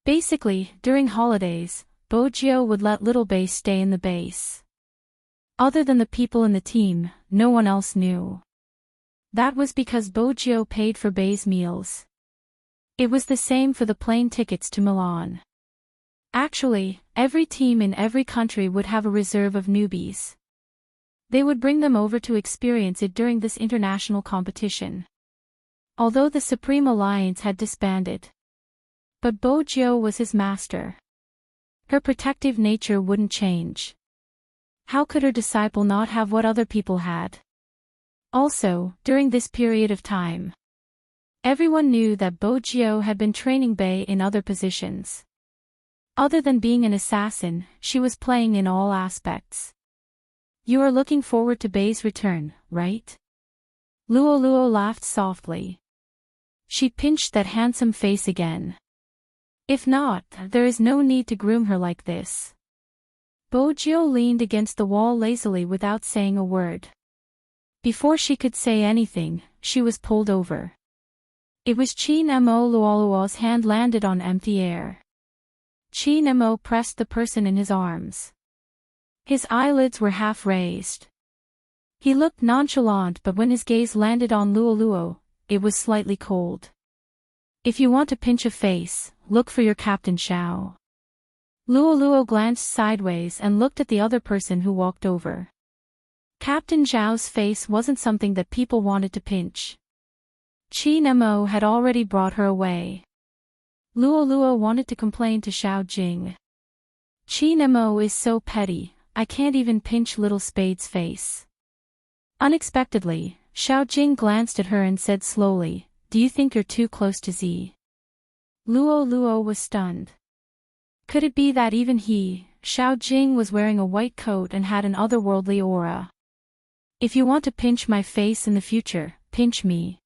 Basically, during holidays, Bojo would let Little Bei stay in the base. Other than the people in the team, no one else knew. That was because Bojo paid for Bei's meals. It was the same for the plane tickets to Milan. Actually, every team in every country would have a reserve of newbies. They would bring them over to experience it during this international competition. Although the Supreme Alliance had disbanded. But Bojo was his master. Her protective nature wouldn't change. How could her disciple not have what other people had? Also, during this period of time, everyone knew that Bojo had been training Bei in other positions. Other than being an assassin, she was playing in all aspects. You are looking forward to Bei's return, right? Luo Luo laughed softly. She pinched that handsome face again. If not, there is no need to groom her like this. Bojo leaned against the wall lazily without saying a word. Before she could say anything, she was pulled over. It was Qin Mo. Luoluo's hand landed on empty air. Qin Mo pressed the person in his arms. His eyelids were half raised. He looked nonchalant, but when his gaze landed on Luo Luo, it was slightly cold. If you want to pinch a face, look for your Captain Xiao. Luo Luo glanced sideways and looked at the other person who walked over. Captain Zhao's face wasn't something that people wanted to pinch. Qin Mo had already brought her away. Luo Luo wanted to complain to Xiao Jing. Qin Mo is so petty, I can't even pinch little Spade's face. Unexpectedly, Xiao Jing glanced at her and said slowly, do you think you're too close to Z? Luo Luo was stunned. Could it be that even he, Xiao Jing, was wearing a white coat and had an otherworldly aura? If you want to pinch my face in the future, pinch me.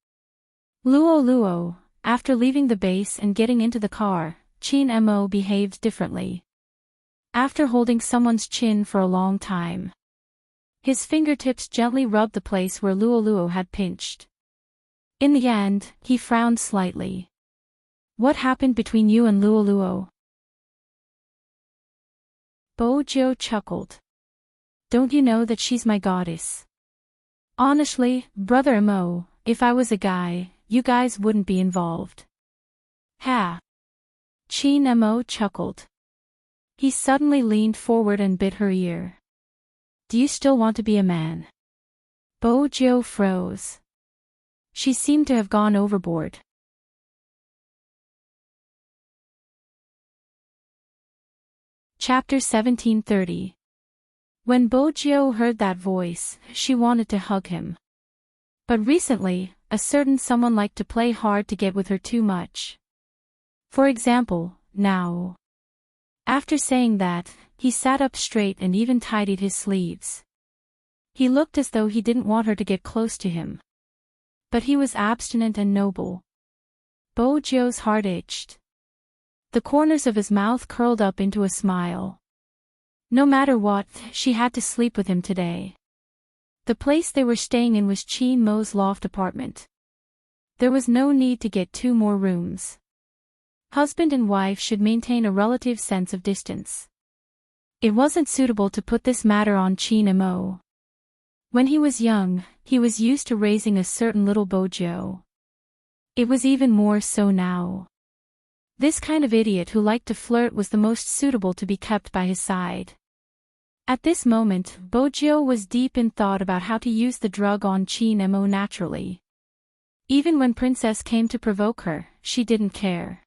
Luo Luo, after leaving the base and getting into the car, Qin Mo behaved differently. After holding someone's chin for a long time, his fingertips gently rubbed the place where Luo Luo had pinched. In the end, he frowned slightly. What happened between you and Luoluo? Bojo chuckled. Don't you know that she's my goddess? Honestly, Brother Imo, if I was a guy, you guys wouldn't be involved. Ha! Chin Imo chuckled. He suddenly leaned forward and bit her ear. Do you still want to be a man? Bojo froze. She seemed to have gone overboard. Chapter 1730. When Bojo heard that voice, she wanted to hug him. But recently, a certain someone liked to play hard to get with her too much. For example, now. After saying that, he sat up straight and even tidied his sleeves. He looked as though he didn't want her to get close to him. But he was abstinent and noble. Bojo's heart itched. The corners of his mouth curled up into a smile. No matter what, she had to sleep with him today. The place they were staying in was Chin Mo's loft apartment. There was no need to get 2 more rooms. Husband and wife should maintain a relative sense of distance. It wasn't suitable to put this matter on Chin Mo. When he was young, he was used to raising a certain little Bojo. It was even more so now. This kind of idiot who liked to flirt was the most suitable to be kept by his side. At this moment, Bojo was deep in thought about how to use the drug on Chin Mo naturally. Even when Princess came to provoke her, she didn't care.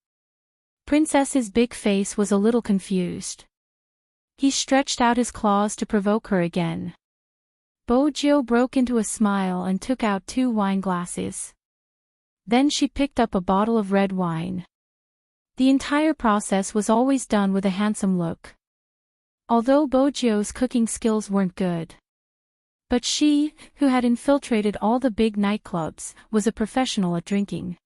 Princess's big face was a little confused. He stretched out his claws to provoke her again. Bojo broke into a smile and took out 2 wine glasses. Then she picked up a bottle of red wine. The entire process was always done with a handsome look. Although Bojo's cooking skills weren't good. But she, who had infiltrated all the big nightclubs, was a professional at drinking.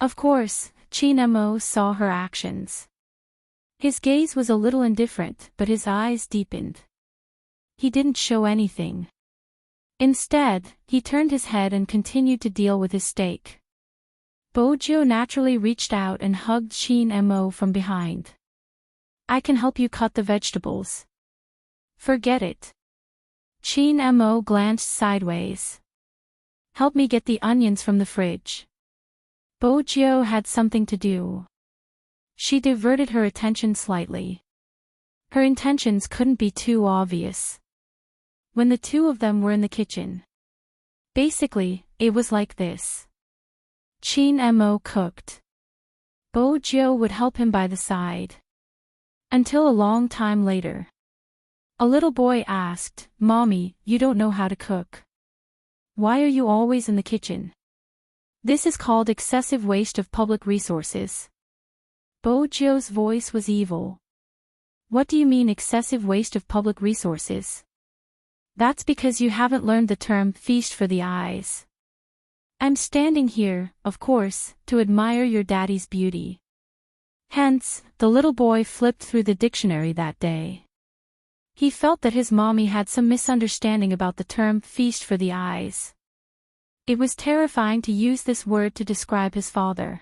Of course, Chin Mo saw her actions. His gaze was a little indifferent, but his eyes deepened. He didn't show anything. Instead, he turned his head and continued to deal with his steak. Bojo naturally reached out and hugged Chin Mo from behind. I can help you cut the vegetables. Forget it. Chin Mo glanced sideways. Help me get the onions from the fridge. Bojo had something to do. She diverted her attention slightly. Her intentions couldn't be too obvious. When the 2 of them were in the kitchen. Basically, it was like this. Chin Mo cooked. Bojo would help him by the side. Until a long time later. A little boy asked, Mommy, you don't know how to cook. Why are you always in the kitchen? This is called excessive waste of public resources. Bojo's voice was evil. What do you mean excessive waste of public resources? That's because you haven't learned the term feast for the eyes. I'm standing here, of course, to admire your daddy's beauty. Hence, the little boy flipped through the dictionary that day. He felt that his mommy had some misunderstanding about the term feast for the eyes. It was terrifying to use this word to describe his father.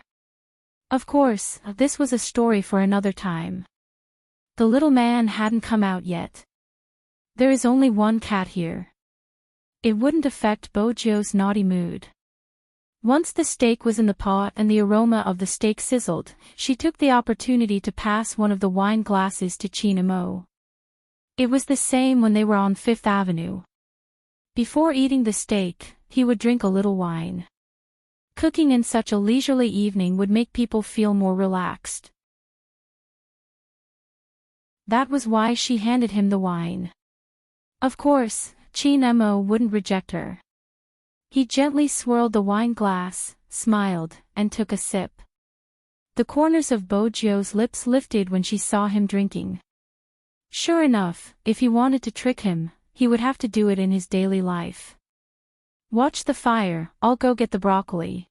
Of course, this was a story for another time. The little man hadn't come out yet. There is only 1 cat here. It wouldn't affect Bojo's naughty mood. Once the steak was in the pot and the aroma of the steak sizzled, she took the opportunity to pass one of the wine glasses to Chin Mo. It was the same when they were on 5th Avenue. Before eating the steak, he would drink a little wine. Cooking in such a leisurely evening would make people feel more relaxed. That was why she handed him the wine. Of course, Chin Mo wouldn't reject her. He gently swirled the wine glass, smiled, and took a sip. The corners of Bojo's lips lifted when she saw him drinking. Sure enough, if he wanted to trick him, he would have to do it in his daily life. Watch the fire, I'll go get the broccoli.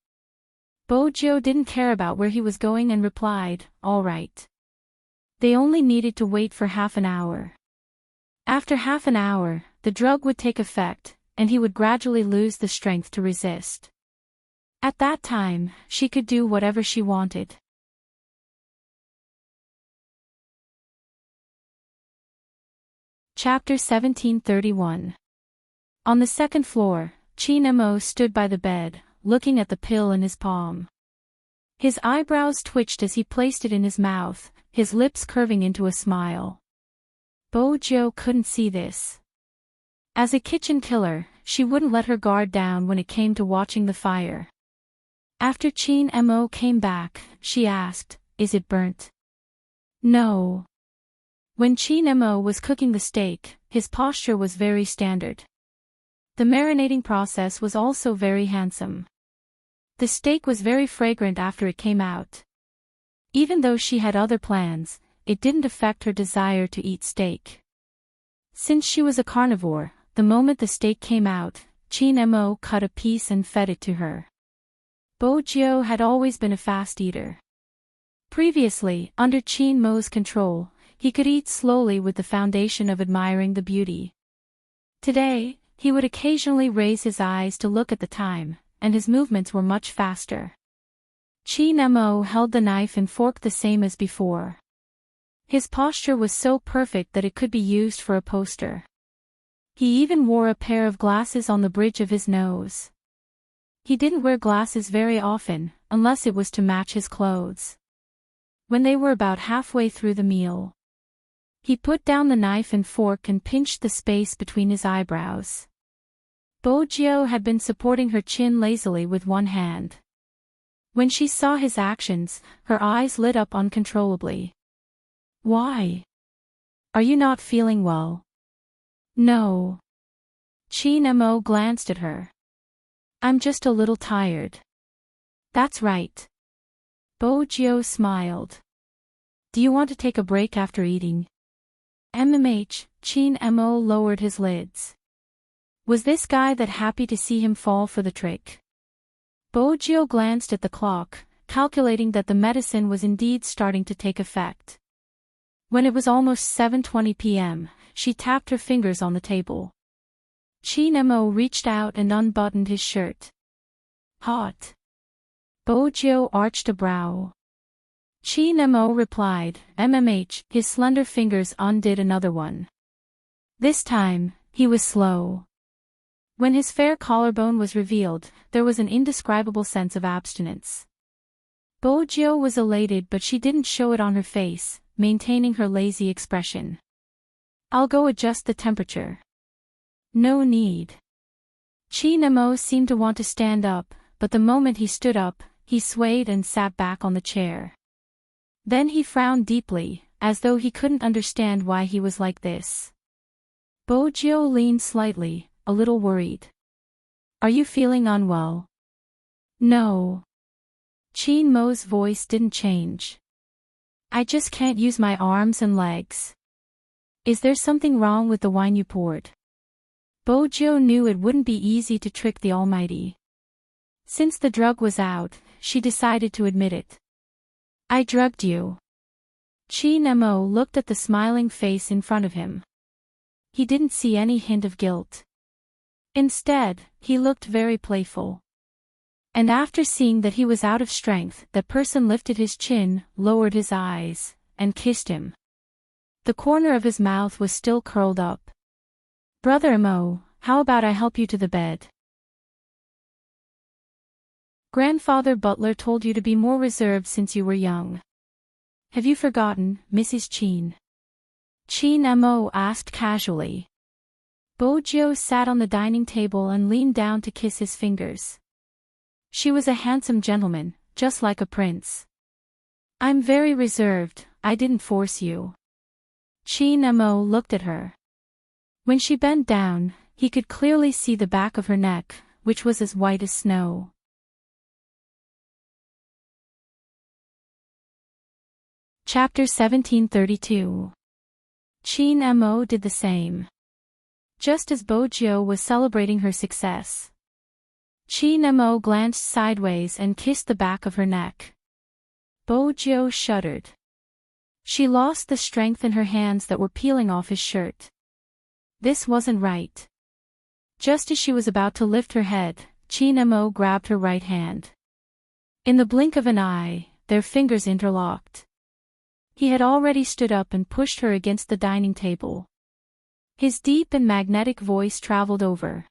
Bojo didn't care about where he was going and replied, all right. They only needed to wait for half an hour. After half an hour, the drug would take effect, and he would gradually lose the strength to resist. At that time, she could do whatever she wanted. Chapter 1731. On the second floor, Chin-mo stood by the bed, looking at the pill in his palm. His eyebrows twitched as he placed it in his mouth, his lips curving into a smile. Bo-jo couldn't see this. As a kitchen killer, she wouldn't let her guard down when it came to watching the fire. After Chin-mo came back, she asked, "Is it burnt?" "No." When Chin-mo was cooking the steak, his posture was very standard. The marinating process was also very handsome. The steak was very fragrant after it came out. Even though she had other plans, it didn't affect her desire to eat steak. Since she was a carnivore, the moment the steak came out, Chin-mo cut a piece and fed it to her. Bo-jo had always been a fast eater. Previously, under Chin-mo's control, he could eat slowly with the foundation of admiring the beauty. Today, he would occasionally raise his eyes to look at the time, and his movements were much faster. Chin-mo held the knife and fork the same as before. His posture was so perfect that it could be used for a poster. He even wore a pair of glasses on the bridge of his nose. He didn't wear glasses very often, unless it was to match his clothes. When they were about halfway through the meal, he put down the knife and fork and pinched the space between his eyebrows. Bo-jo had been supporting her chin lazily with one hand. When she saw his actions, her eyes lit up uncontrollably. "Why? Are you not feeling well?" "No." Chin-mo glanced at her. "I'm just a little tired." "That's right." Bo-jo smiled. "Do you want to take a break after eating?" Chin-mo lowered his lids. Was this guy that happy to see him fall for the trick? Bo-jo glanced at the clock, calculating that the medicine was indeed starting to take effect. When it was almost 7:20 p.m., she tapped her fingers on the table. Chin-mo reached out and unbuttoned his shirt. "Hot." Bo-jo arched a brow. Chin-mo replied, his slender fingers undid another one. This time, he was slow. When his fair collarbone was revealed, there was an indescribable sense of abstinence. Bo-jo was elated, but she didn't show it on her face, maintaining her lazy expression. "I'll go adjust the temperature." "No need." Chin-mo seemed to want to stand up, but the moment he stood up, he swayed and sat back on the chair. Then he frowned deeply, as though he couldn't understand why he was like this. Bo-jo leaned slightly, a little worried. "Are you feeling unwell?" "No." Chin-mo's voice didn't change. "I just can't use my arms and legs." "Is there something wrong with the wine you poured?" Bo-jo knew it wouldn't be easy to trick the Almighty. Since the drug was out, she decided to admit it. "I drugged you." Chin-mo looked at the smiling face in front of him. He didn't see any hint of guilt. Instead, he looked very playful. And after seeing that he was out of strength, that person lifted his chin, lowered his eyes, and kissed him. The corner of his mouth was still curled up. "Brother Mo, how about I help you to the bed?" "Grandfather Butler told you to be more reserved since you were young. Have you forgotten, Mrs. Chin?" Chin-mo asked casually. Bo-jo sat on the dining table and leaned down to kiss his fingers. She was a handsome gentleman, just like a prince. "I'm very reserved, I didn't force you." Chin-mo looked at her. When she bent down, he could clearly see the back of her neck, which was as white as snow. Chapter 1732. Chin-mo did the same. Just as Bo-jo was celebrating her success, Chin-mo glanced sideways and kissed the back of her neck. Bo-jo shuddered. She lost the strength in her hands that were peeling off his shirt. This wasn't right. Just as she was about to lift her head, Chin-mo grabbed her right hand. In the blink of an eye, their fingers interlocked. He had already stood up and pushed her against the dining table. His deep and magnetic voice traveled over.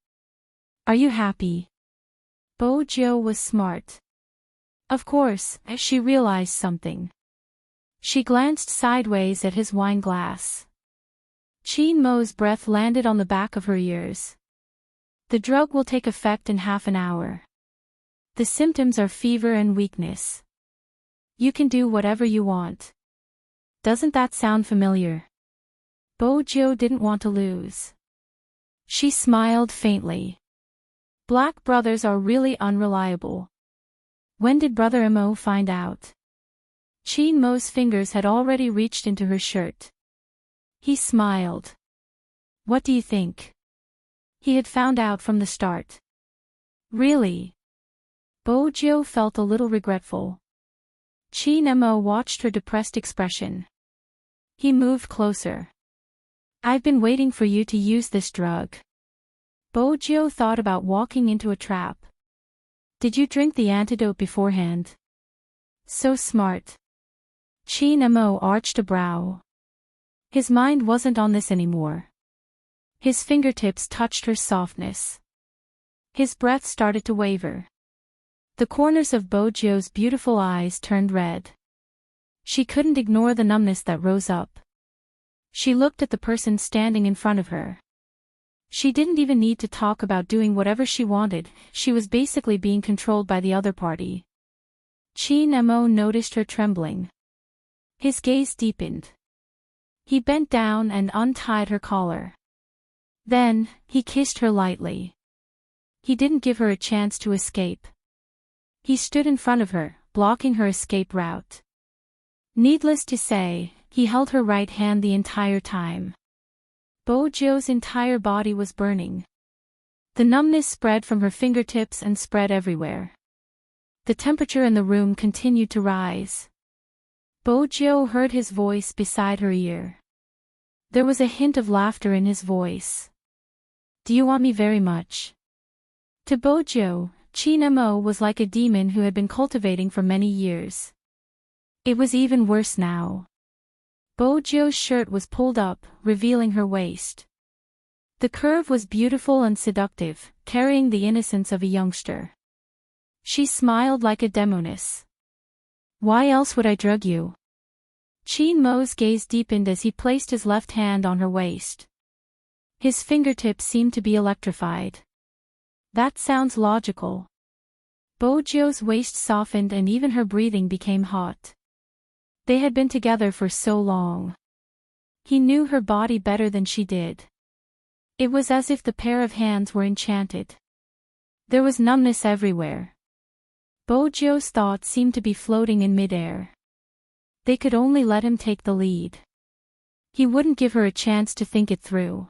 "Are you happy?" Bojo was smart. Of course, as she realized something. She glanced sideways at his wine glass. Chin-mo's breath landed on the back of her ears. "The drug will take effect in half an hour. The symptoms are fever and weakness. You can do whatever you want. Doesn't that sound familiar?" Bojo didn't want to lose. She smiled faintly. Black brothers are really unreliable. When did Brother Mo find out? Chin-mo's fingers had already reached into her shirt. He smiled. "What do you think?" He had found out from the start. "Really?" Bojo felt a little regretful. Chin-mo watched her depressed expression. He moved closer. "I've been waiting for you to use this drug." Bojo thought about walking into a trap. "Did you drink the antidote beforehand?" "So smart." Chin-mo arched a brow. His mind wasn't on this anymore. His fingertips touched her softness. His breath started to waver. The corners of Bojo's beautiful eyes turned red. She couldn't ignore the numbness that rose up. She looked at the person standing in front of her. She didn't even need to talk about doing whatever she wanted, she was basically being controlled by the other party. Chin-mo noticed her trembling. His gaze deepened. He bent down and untied her collar. Then, he kissed her lightly. He didn't give her a chance to escape. He stood in front of her, blocking her escape route. Needless to say, he held her right hand the entire time. Bojo's entire body was burning. The numbness spread from her fingertips and spread everywhere. The temperature in the room continued to rise. Bojo heard his voice beside her ear. There was a hint of laughter in his voice. "Do you want me very much?" To Bojo, Chin-mo was like a demon who had been cultivating for many years. It was even worse now. Bojo's shirt was pulled up, revealing her waist. The curve was beautiful and seductive, carrying the innocence of a youngster. She smiled like a demoness. "Why else would I drug you?" Chin-mo's gaze deepened as he placed his left hand on her waist. His fingertips seemed to be electrified. "That sounds logical." Bojo's waist softened and even her breathing became hot. They had been together for so long. He knew her body better than she did. It was as if the pair of hands were enchanted. There was numbness everywhere. Bojo's thoughts seemed to be floating in midair. They could only let him take the lead. He wouldn't give her a chance to think it through.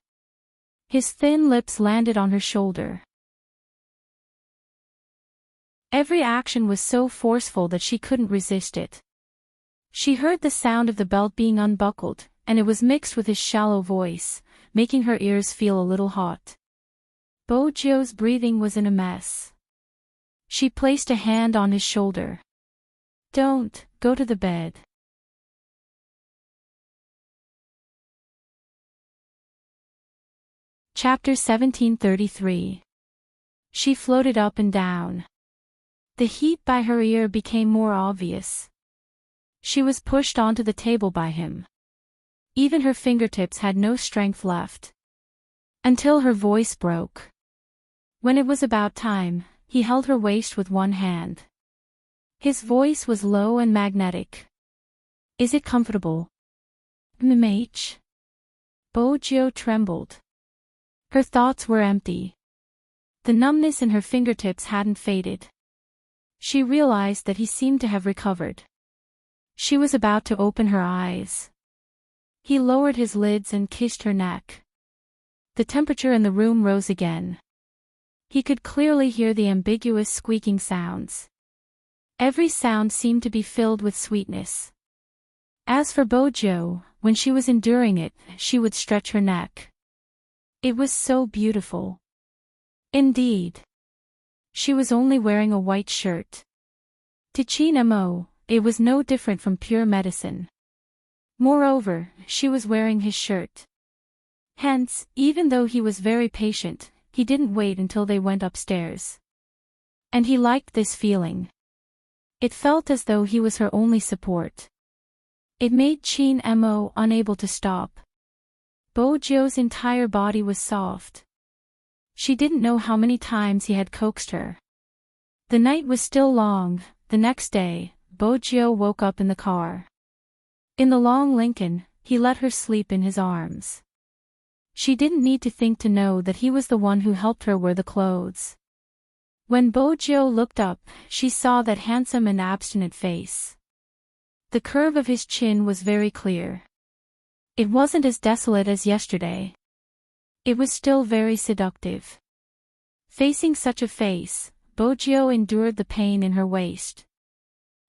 His thin lips landed on her shoulder. Every action was so forceful that she couldn't resist it. She heard the sound of the belt being unbuckled, and it was mixed with his shallow voice, making her ears feel a little hot. Bojo's breathing was in a mess. She placed a hand on his shoulder. "Don't, go to the bed." Chapter 1733. She floated up and down. The heat by her ear became more obvious. She was pushed onto the table by him. Even her fingertips had no strength left. Until her voice broke. When it was about time, he held her waist with one hand. His voice was low and magnetic. "Is it comfortable?" "MH?" Bojo trembled. Her thoughts were empty. The numbness in her fingertips hadn't faded. She realized that he seemed to have recovered. She was about to open her eyes. He lowered his lids and kissed her neck. The temperature in the room rose again. He could clearly hear the ambiguous squeaking sounds. Every sound seemed to be filled with sweetness. As for Bojo, when she was enduring it, she would stretch her neck. It was so beautiful. Indeed. She was only wearing a white shirt. To Chin Mo, it was no different from pure medicine. Moreover, she was wearing his shirt. Hence, even though he was very patient, he didn't wait until they went upstairs. And he liked this feeling. It felt as though he was her only support. It made Chin Mo unable to stop. Bojio's entire body was soft. She didn't know how many times he had coaxed her. The night was still long. The next day, Bojio woke up in the car. In the long Lincoln, he let her sleep in his arms. She didn't need to think to know that he was the one who helped her wear the clothes. When Bojio looked up, she saw that handsome and abstinent face. The curve of his chin was very clear. It wasn't as desolate as yesterday. It was still very seductive. Facing such a face, Bojio endured the pain in her waist.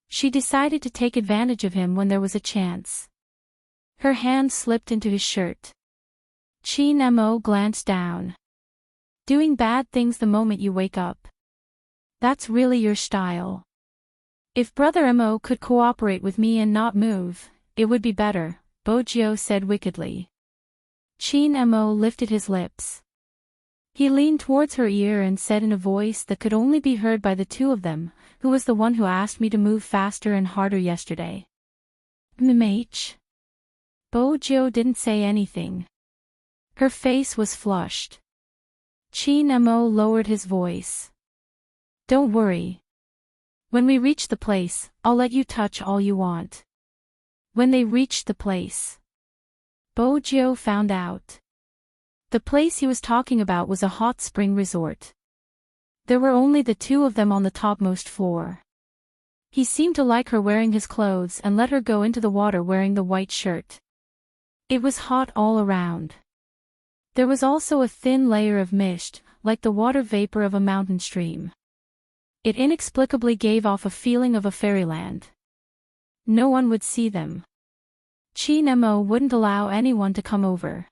She decided to take advantage of him when there was a chance. Her hand slipped into his shirt. Chin Mo glanced down. Doing bad things the moment you wake up. That's really your style. If Brother Mo could cooperate with me and not move, it would be better, Bojio said wickedly. Chin Mo lifted his lips. He leaned towards her ear and said in a voice that could only be heard by the two of them, "Who was the one who asked me to move faster and harder yesterday?" "MH." Bojio didn't say anything. Her face was flushed. Chin Mo lowered his voice. "Don't worry. When we reach the place, I'll let you touch all you want." When they reached the place, Bojio found out. The place he was talking about was a hot spring resort. There were only the two of them on the topmost floor. He seemed to like her wearing his clothes and let her go into the water wearing the white shirt. It was hot all around. There was also a thin layer of mist, like the water vapor of a mountain stream. It inexplicably gave off a feeling of a fairyland. No one would see them. Chin Mo wouldn't allow anyone to come over.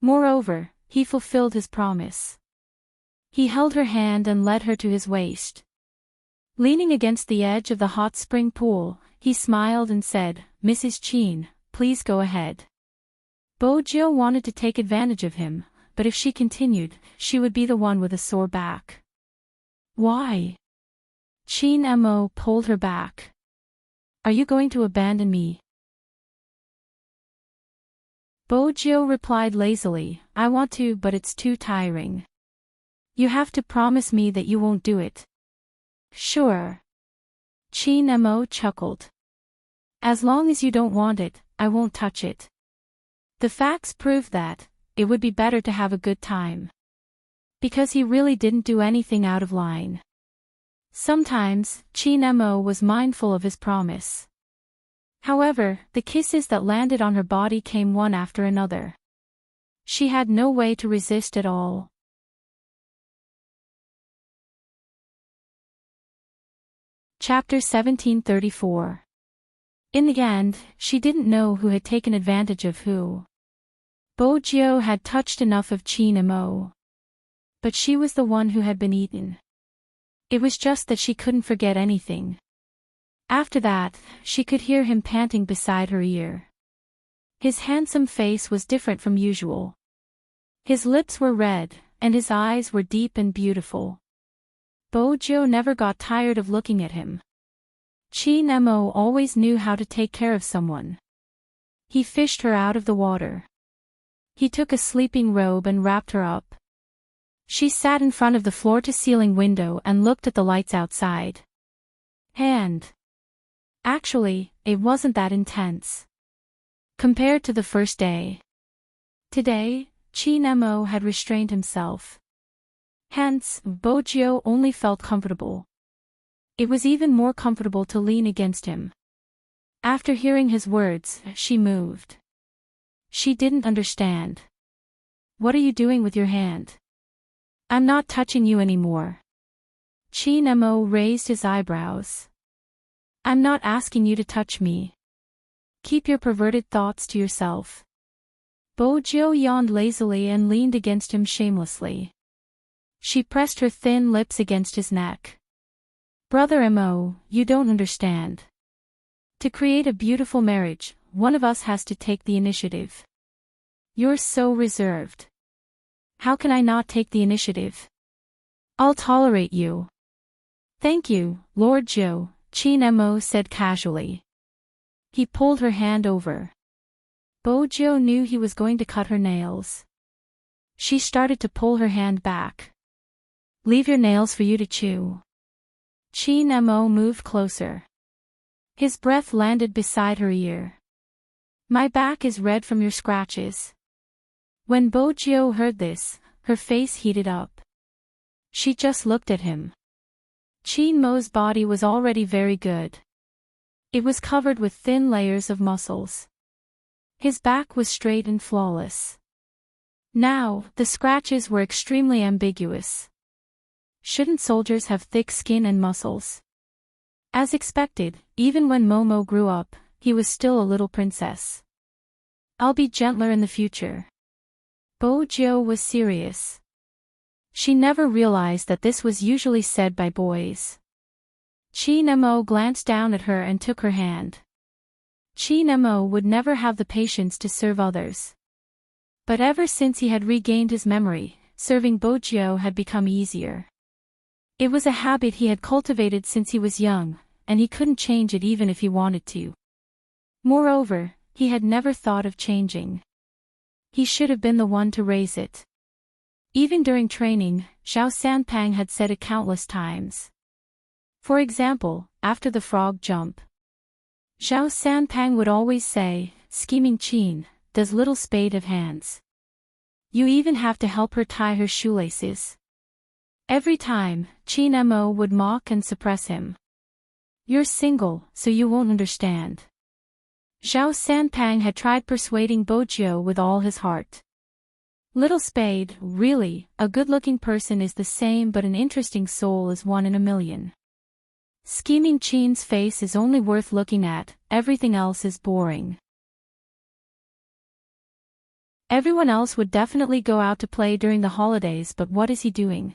Moreover, he fulfilled his promise. He held her hand and led her to his waist. Leaning against the edge of the hot spring pool, he smiled and said, "Mrs. Chin, please go ahead." Bojio wanted to take advantage of him, but if she continued, she would be the one with a sore back. "Why?" Chin Mo pulled her back. "Are you going to abandon me?" Bojio replied lazily, "I want to, but it's too tiring." "You have to promise me that you won't do it." "Sure." Chin Mo chuckled. "As long as you don't want it, I won't touch it." The facts proved that it would be better to have a good time. Because he really didn't do anything out of line. Sometimes, Chin Mo was mindful of his promise. However, the kisses that landed on her body came one after another. She had no way to resist at all. Chapter 1734. In the end, she didn't know who had taken advantage of who. Bojio had touched enough of Chin Mo. But she was the one who had been eaten. It was just that she couldn't forget anything. After that, she could hear him panting beside her ear. His handsome face was different from usual. His lips were red, and his eyes were deep and beautiful. Bojio never got tired of looking at him. Chin Mo always knew how to take care of someone. He fished her out of the water. He took a sleeping robe and wrapped her up. She sat in front of the floor-to-ceiling window and looked at the lights outside. Actually, it wasn't that intense. Compared to the first day. Today, Chin Mo had restrained himself. Hence, Bojio only felt comfortable. It was even more comfortable to lean against him. After hearing his words, she moved. She didn't understand. "What are you doing with your hand?" "I'm not touching you anymore." Chin Mo raised his eyebrows. "I'm not asking you to touch me. Keep your perverted thoughts to yourself." Bojio yawned lazily and leaned against him shamelessly. She pressed her thin lips against his neck. Brother Mo, you don't understand. To create a beautiful marriage, one of us has to take the initiative. You're so reserved. How can I not take the initiative? I'll tolerate you. Thank you, Lord Joe, Chin Mo said casually. He pulled her hand over. Bojo knew he was going to cut her nails. She started to pull her hand back. Leave your nails for you to chew. Chin Mo moved closer. His breath landed beside her ear. My back is red from your scratches. When Bojo heard this, her face heated up. She just looked at him. Chin Mo's body was already very good. It was covered with thin layers of muscles. His back was straight and flawless. Now, the scratches were extremely ambiguous. Shouldn't soldiers have thick skin and muscles? As expected, even when Momo grew up, he was still a little princess. I'll be gentler in the future. Bojo was serious. She never realized that this was usually said by boys. Chin Mo glanced down at her and took her hand. Chin Mo would never have the patience to serve others. But ever since he had regained his memory, serving Bojo had become easier. It was a habit he had cultivated since he was young, and he couldn't change it even if he wanted to. Moreover, he had never thought of changing. He should have been the one to raise it. Even during training, Zhao Sanpang had said it countless times. For example, after the frog jump. Zhao Sanpang would always say, scheming Qin, does little spade have hands? You even have to help her tie her shoelaces. Every time, Chin Mo would mock and suppress him. You're single, so you won't understand. Zhao Sanpang had tried persuading Bojo with all his heart. Little spade, really, a good-looking person is the same, but an interesting soul is one in a million. Scheming Qin's face is only worth looking at, everything else is boring. Everyone else would definitely go out to play during the holidays, but what is he doing?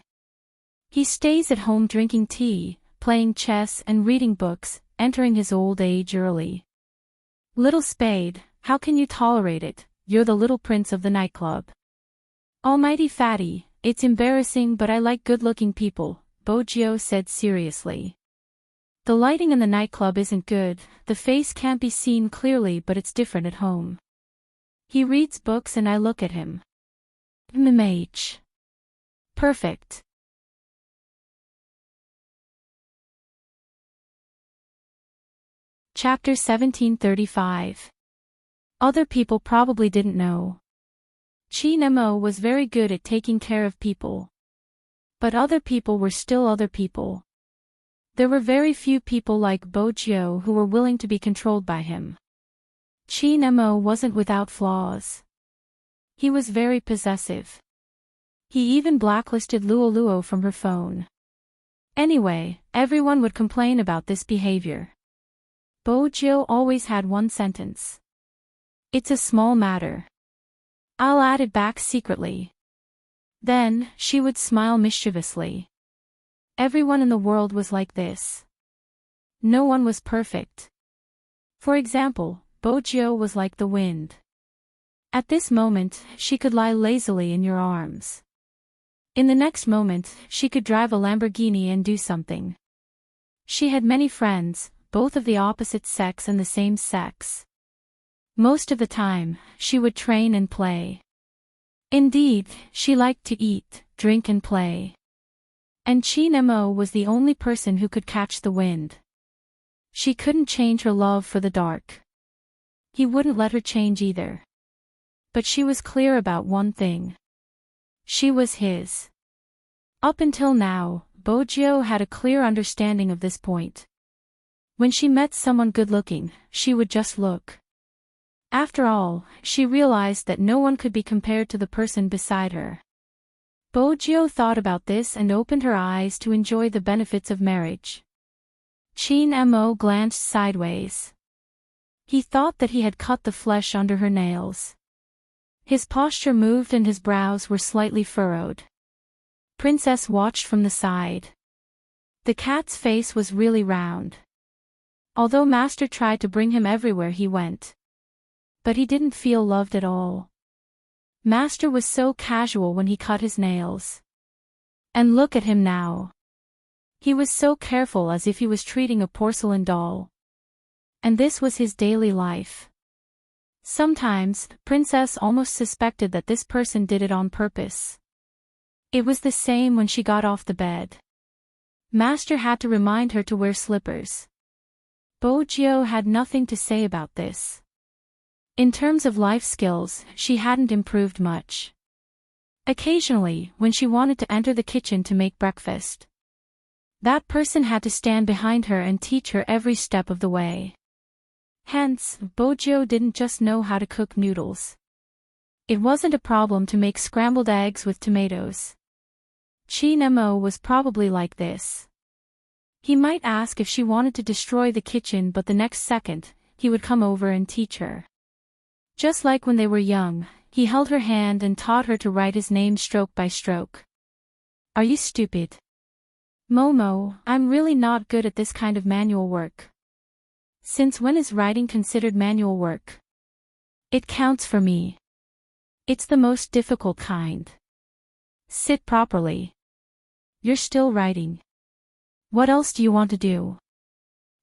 He stays at home drinking tea, playing chess and reading books, entering his old age early. Little spade, how can you tolerate it? You're the little prince of the nightclub. Almighty fatty, it's embarrassing, but I like good-looking people, Bojo said seriously. The lighting in the nightclub isn't good, the face can't be seen clearly, but it's different at home. He reads books and I look at him. MMH. Perfect. Chapter 1735. Other people probably didn't know. Chin Mo was very good at taking care of people. But other people were still other people. There were very few people like Bojo who were willing to be controlled by him. Chin Mo wasn't without flaws. He was very possessive. He even blacklisted Luo from her phone. Anyway, everyone would complain about this behavior. Bojo always had one sentence. It's a small matter. I'll add it back secretly. Then, she would smile mischievously. Everyone in the world was like this. No one was perfect. For example, Bojo was like the wind. At this moment, she could lie lazily in your arms. In the next moment, she could drive a Lamborghini and do something. She had many friends, both of the opposite sex and the same sex. Most of the time, she would train and play. Indeed, she liked to eat, drink and play. And Chin Mo was the only person who could catch the wind. She couldn't change her love for the dark. He wouldn't let her change either. But she was clear about one thing. She was his. Up until now, Bojo had a clear understanding of this point. When she met someone good-looking, she would just look. After all, she realized that no one could be compared to the person beside her. Bojo thought about this and opened her eyes to enjoy the benefits of marriage. Chin Mo glanced sideways. He thought that he had cut the flesh under her nails. His posture moved and his brows were slightly furrowed. princess watched from the side. The cat's face was really round. Although Master tried to bring him everywhere he went. But he didn't feel loved at all. Master was so casual when he cut his nails. And look at him now. He was so careful as if he was treating a porcelain doll. And this was his daily life. Sometimes, Princess almost suspected that this person did it on purpose. It was the same when she got off the bed. Master had to remind her to wear slippers. Bojo had nothing to say about this. In terms of life skills, she hadn't improved much. Occasionally, when she wanted to enter the kitchen to make breakfast, that person had to stand behind her and teach her every step of the way. Hence, Bojo didn't just know how to cook noodles. It wasn't a problem to make scrambled eggs with tomatoes. Chinemo was probably like this. He might ask if she wanted to destroy the kitchen, but the next second, he would come over and teach her. Just like when they were young, he held her hand and taught her to write his name stroke by stroke. Are you stupid? Momo, I'm really not good at this kind of manual work. Since when is writing considered manual work? It counts for me. It's the most difficult kind. Sit properly. You're still writing. What else do you want to do?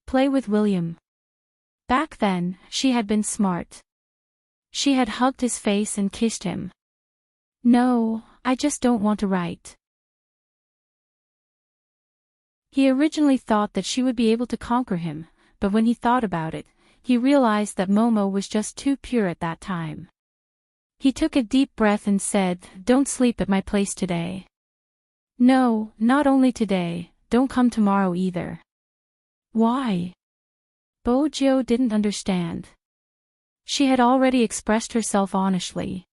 Play with William. Back then, she had been smart. She had hugged his face and kissed him. No, I just don't want to write. He originally thought that she would be able to conquer him, but when he thought about it, he realized that Momo was just too pure at that time. He took a deep breath and said, "Don't sleep at my place today." No, not only today, don't come tomorrow either. Why? Bojo didn't understand. She had already expressed herself honestly.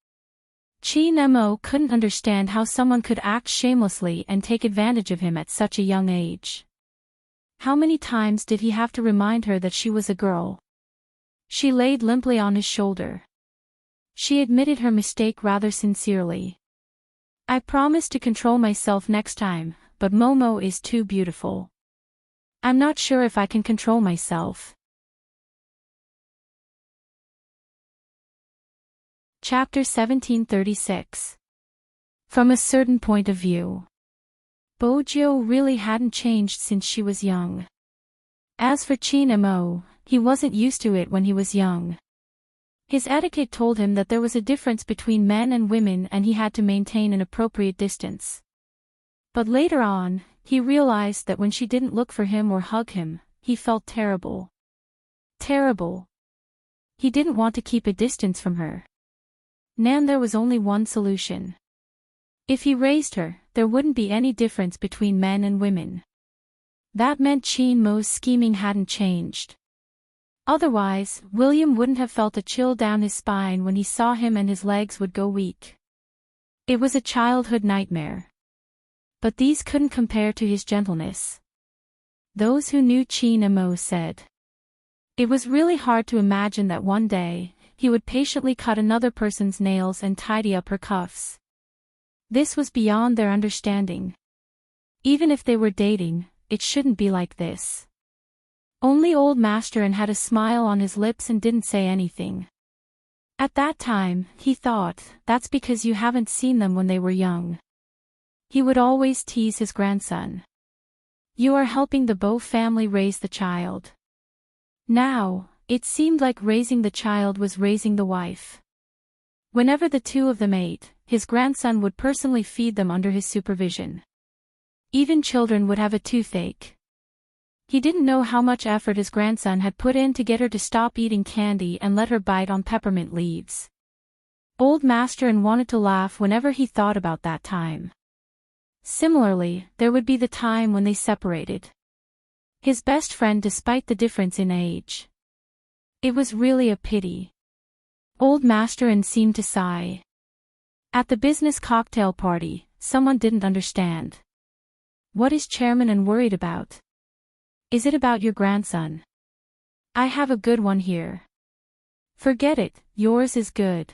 Chinemo couldn't understand how someone could act shamelessly and take advantage of him at such a young age. How many times did he have to remind her that she was a girl? She laid limply on his shoulder. She admitted her mistake rather sincerely. I promise to control myself next time, but Momo is too beautiful. I'm not sure if I can control myself. Chapter 1736. From a certain point of view. Bojo really hadn't changed since she was young. As for Chinemo, he wasn't used to it when he was young. His etiquette told him that there was a difference between men and women and he had to maintain an appropriate distance. But later on, he realized that when she didn't look for him or hug him, he felt terrible. Terrible. He didn't want to keep a distance from her. Nan, there was only one solution. If he raised her, there wouldn't be any difference between men and women. That meant Chinmo's scheming hadn't changed. Otherwise, William wouldn't have felt a chill down his spine when he saw him and his legs would go weak. It was a childhood nightmare. But these couldn't compare to his gentleness. Those who knew Chinmo said. It was really hard to imagine that one day, he would patiently cut another person's nails and tidy up her cuffs. This was beyond their understanding. Even if they were dating, it shouldn't be like this. Only old Master and had a smile on his lips and didn't say anything. At that time, he thought, that's because you haven't seen them when they were young. He would always tease his grandson. You are helping the Bo family raise the child. Now, it seemed like raising the child was raising the wife. Whenever the two of them ate, his grandson would personally feed them under his supervision. Even children would have a toothache. He didn't know how much effort his grandson had put in to get her to stop eating candy and let her bite on peppermint leaves. Old Master wanted to laugh whenever he thought about that time. Similarly, there would be the time when they separated. His best friend despite the difference in age. It was really a pity. Old Master seemed to sigh. At the business cocktail party, someone didn't understand. What is Chairman worried about? Is it about your grandson? I have a good one here. Forget it, yours is good.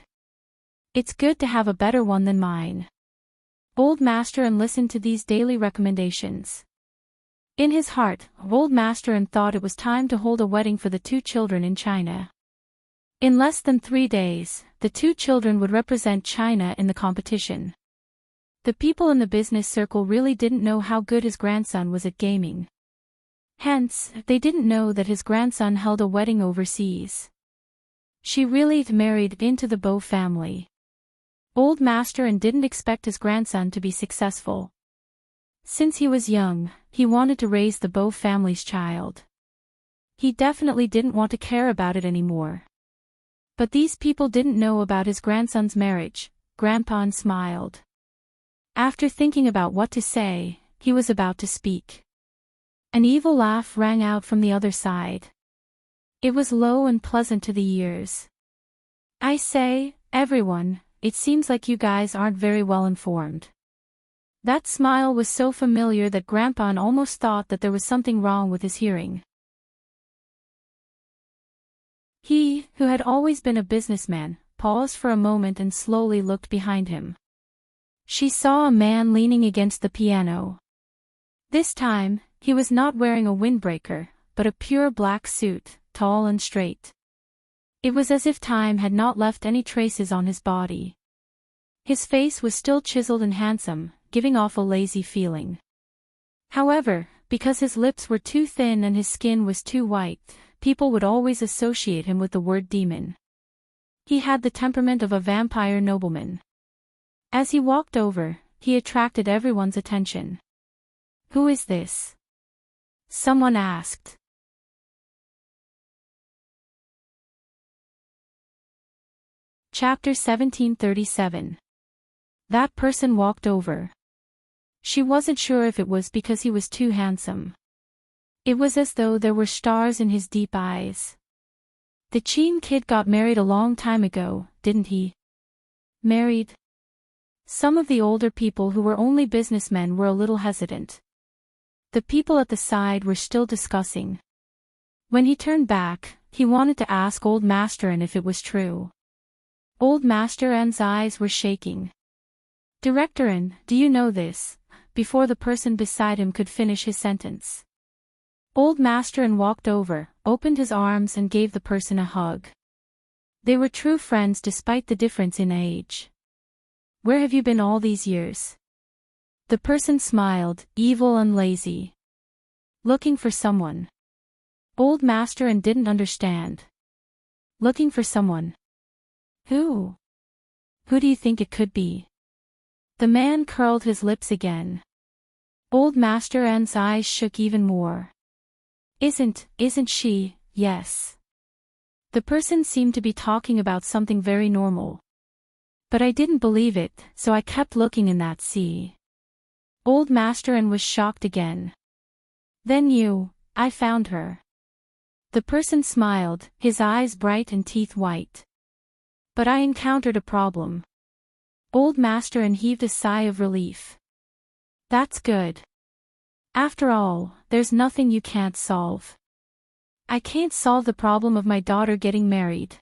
It's good to have a better one than mine. Old Master listened to these daily recommendations. In his heart, Old Master thought it was time to hold a wedding for the two children in China. In less than 3 days, the two children would represent China in the competition. The people in the business circle really didn't know how good his grandson was at gaming. Hence, they didn't know that his grandson held a wedding overseas. She really married into the Bo family. Old Master didn't expect his grandson to be successful. Since he was young, he wanted to raise the Bo family's child. He definitely didn't want to care about it anymore. But these people didn't know about his grandson's marriage. Grandpa smiled. After thinking about what to say, he was about to speak. An evil laugh rang out from the other side. It was low and pleasant to the ears. I say, everyone, it seems like you guys aren't very well informed. That smile was so familiar that Grandpa almost thought that there was something wrong with his hearing. He, who had always been a businessman, paused for a moment and slowly looked behind him. She saw a man leaning against the piano. This time, he was not wearing a windbreaker, but a pure black suit, tall and straight. It was as if time had not left any traces on his body. His face was still chiseled and handsome, giving off a lazy feeling. However, because his lips were too thin and his skin was too white, people would always associate him with the word demon. He had the temperament of a vampire nobleman. As he walked over, he attracted everyone's attention. Who is this? Someone asked. Chapter 1737. That person walked over. She wasn't sure if it was because he was too handsome. It was as though there were stars in his deep eyes. The Chin kid got married a long time ago, didn't he? Married? Some of the older people who were only businessmen were a little hesitant. The people at the side were still discussing. When he turned back, he wanted to ask Old Master if it was true. Old Master eyes were shaking. Director, do you know this? Before the person beside him could finish his sentence. Old Master walked over, opened his arms and gave the person a hug. They were true friends despite the difference in age. Where have you been all these years? The person smiled, evil and lazy. Looking for someone. Old Master didn't understand. Looking for someone. Who? Who do you think it could be? The man curled his lips again. Old Master eyes shook even more. Isn't she? Yes. The person seemed to be talking about something very normal. But I didn't believe it, so I kept looking in that sea. Old Master was shocked again. Then I found her. The person smiled, his eyes bright and teeth white. But I encountered a problem. Old Master heaved a sigh of relief. That's good. After all, there's nothing you can't solve. I can't solve the problem of my daughter getting married.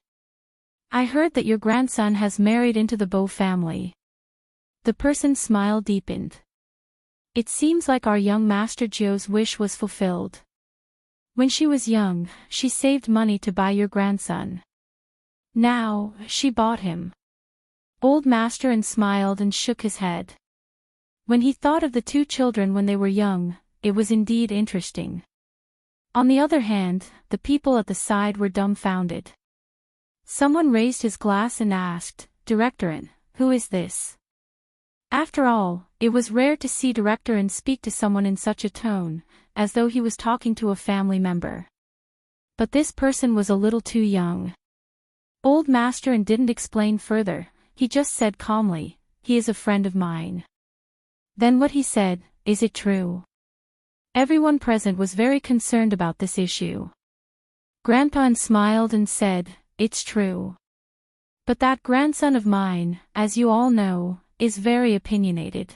I heard that your grandson has married into the Bo family. The person's smile deepened. It seems like our young Master Joe's wish was fulfilled. When she was young, she saved money to buy your grandson. Now, she bought him. Old Master smiled and shook his head. When he thought of the two children when they were young, it was indeed interesting. On the other hand, the people at the side were dumbfounded. Someone raised his glass and asked, Director, who is this? After all, it was rare to see Director speak to someone in such a tone, as though he was talking to a family member. But this person was a little too young. Old Master didn't explain further, he just said calmly, he is a friend of mine. Then what he said, is it true? Everyone present was very concerned about this issue. Grandpa smiled and said, it's true. But that grandson of mine, as you all know, is very opinionated.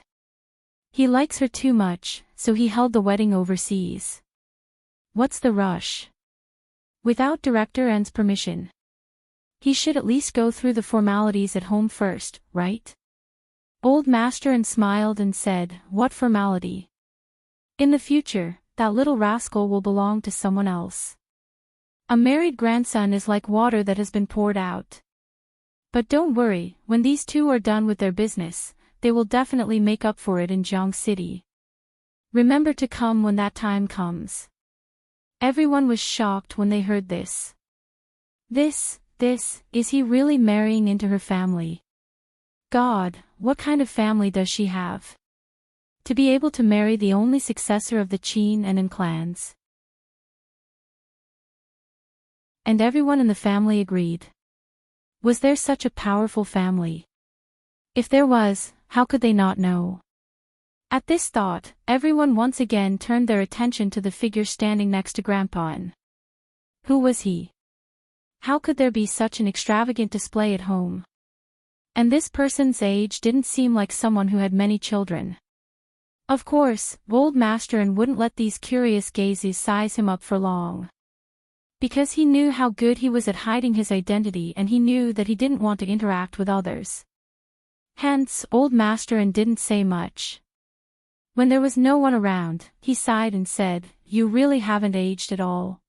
He likes her too much, so he held the wedding overseas. What's the rush? Without Director N's permission. He should at least go through the formalities at home first, right? Old Master smiled and said, "What formality? In the future, that little rascal will belong to someone else. A married grandson is like water that has been poured out. But don't worry, when these two are done with their business, they will definitely make up for it in Jiang City. Remember to come when that time comes." Everyone was shocked when they heard this. This, is he really marrying into her family? God, what kind of family does she have? To be able to marry the only successor of the Qin and En clans. And everyone in the family agreed. Was there such a powerful family? If there was, how could they not know? At this thought, everyone once again turned their attention to the figure standing next to Grandpa. Who was he? How could there be such an extravagant display at home? And this person's age didn't seem like someone who had many children. Of course, Old Master wouldn't let these curious gazes size him up for long. Because he knew how good he was at hiding his identity, and he knew that he didn't want to interact with others. Hence, Old Master didn't say much. When there was no one around, he sighed and said, "You really haven't aged at all."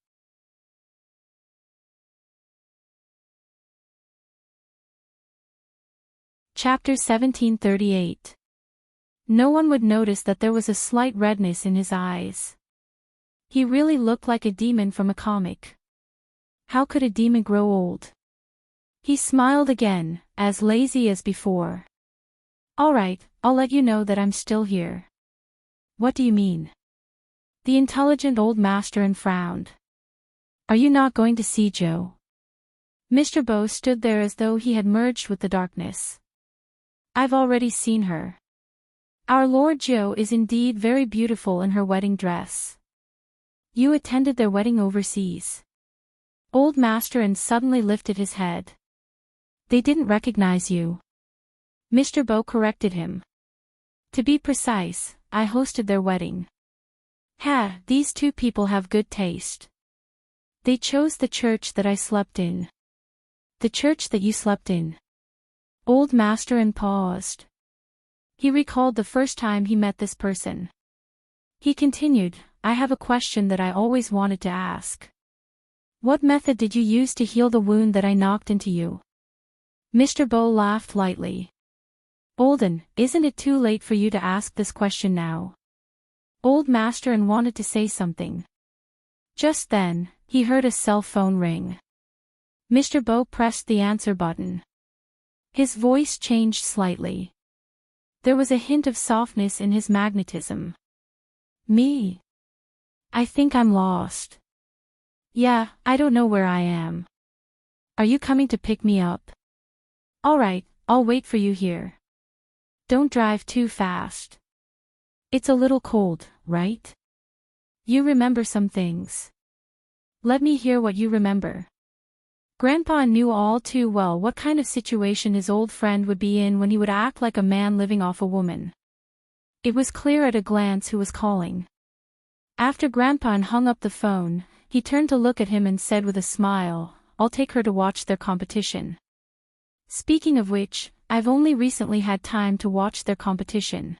Chapter 1738. No one would notice that there was a slight redness in his eyes. He really looked like a demon from a comic. How could a demon grow old? He smiled again, as lazy as before. "All right, I'll let you know that I'm still here." "What do you mean?" The intelligent Old Master frowned. "Are you not going to see Joe?" Mr. Bo stood there as though he had merged with the darkness. "I've already seen her. Our Lord Joe is indeed very beautiful in her wedding dress." "You attended their wedding overseas?" Old Master suddenly lifted his head. "They didn't recognize you." Mr. Bo corrected him. "To be precise, I hosted their wedding." "Ha, these two people have good taste. They chose the church that I slept in." "The church that you slept in?" Old Master paused. He recalled the first time he met this person. He continued, "I have a question that I always wanted to ask. What method did you use to heal the wound that I knocked into you?" Mr. Bo laughed lightly. "Olden, isn't it too late for you to ask this question now?" Old Master wanted to say something. Just then, he heard a cell phone ring. Mr. Bo pressed the answer button. His voice changed slightly. There was a hint of softness in his magnetism. "Me? I think I'm lost. Yeah, I don't know where I am. Are you coming to pick me up?" "All right, I'll wait for you here. Don't drive too fast. It's a little cold, right? You remember some things. Let me hear what you remember." Grandpa knew all too well what kind of situation his old friend would be in when he would act like a man living off a woman. It was clear at a glance who was calling. After Grandpa hung up the phone, he turned to look at him and said with a smile, "I'll take her to watch their competition. Speaking of which, I've only recently had time to watch their competition.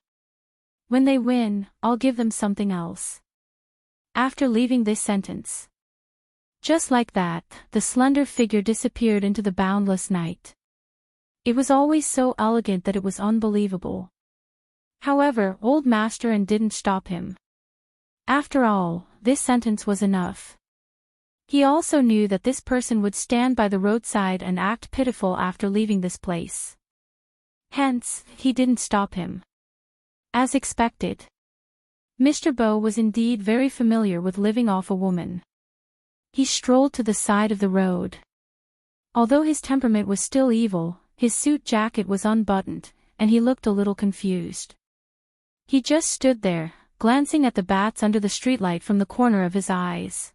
When they win, I'll give them something else." After leaving this sentence, just like that, the slender figure disappeared into the boundless night. It was always so elegant that it was unbelievable. However, Old Master didn't stop him. After all, this sentence was enough. He also knew that this person would stand by the roadside and act pitiful after leaving this place. Hence, he didn't stop him. As expected, Mr. Bo was indeed very familiar with living off a woman. He strolled to the side of the road. Although his temperament was still evil, his suit jacket was unbuttoned, and he looked a little confused. He just stood there, glancing at the bats under the streetlight from the corner of his eyes.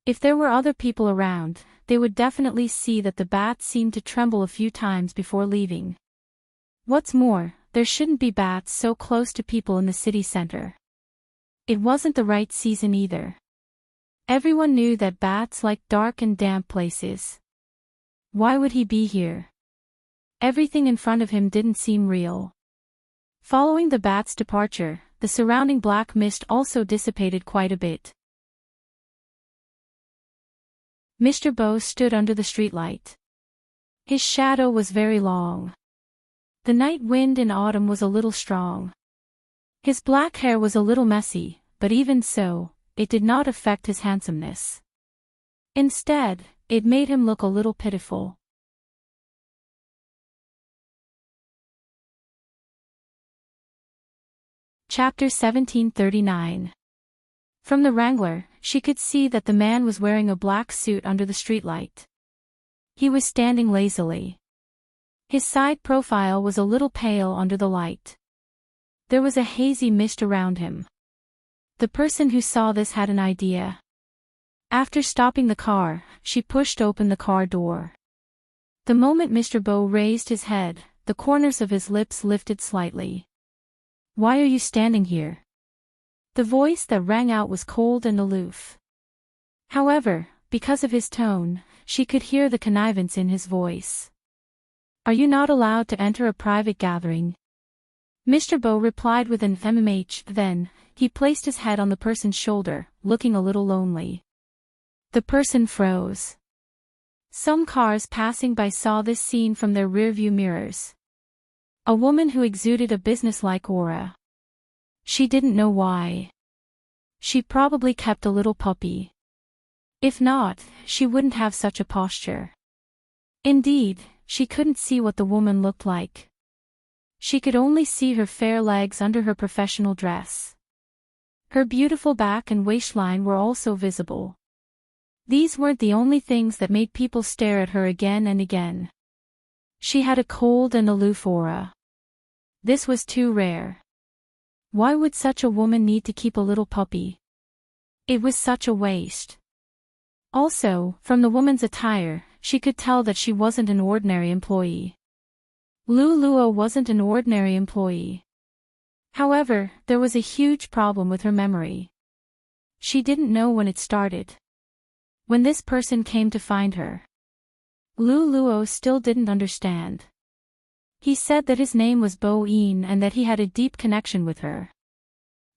If there were other people around, they would definitely see that the bats seemed to tremble a few times before leaving. What's more, there shouldn't be bats so close to people in the city center. It wasn't the right season either. Everyone knew that bats like dark and damp places. Why would he be here? Everything in front of him didn't seem real. Following the bat's departure, the surrounding black mist also dissipated quite a bit. Mr. Bow stood under the streetlight. His shadow was very long. The night wind in autumn was a little strong. His black hair was a little messy, but even so, it did not affect his handsomeness. Instead, it made him look a little pitiful. Chapter 1739. From the Wrangler, she could see that the man was wearing a black suit under the streetlight. He was standing lazily. His side profile was a little pale under the light. There was a hazy mist around him. The person who saw this had an idea. After stopping the car, she pushed open the car door. The moment Mr. Bow raised his head, the corners of his lips lifted slightly. "Why are you standing here?" The voice that rang out was cold and aloof. However, because of his tone, she could hear the connivance in his voice. "Are you not allowed to enter a private gathering?" Mr. Bow replied with an mmh. Then, he placed his head on the person's shoulder, looking a little lonely. The person froze. Some cars passing by saw this scene from their rearview mirrors. A woman who exuded a businesslike aura. She didn't know why. She probably kept a little puppy. If not, she wouldn't have such a posture. Indeed, she couldn't see what the woman looked like. She could only see her fair legs under her professional dress. Her beautiful back and waistline were also visible. These weren't the only things that made people stare at her again and again. She had a cold and aloof aura. This was too rare. Why would such a woman need to keep a little puppy? It was such a waste. Also, from the woman's attire, she could tell that she wasn't an ordinary employee. Luo wasn't an ordinary employee. However, there was a huge problem with her memory. She didn't know when it started. When this person came to find her. Luo still didn't understand. He said that his name was Bo-een and that he had a deep connection with her.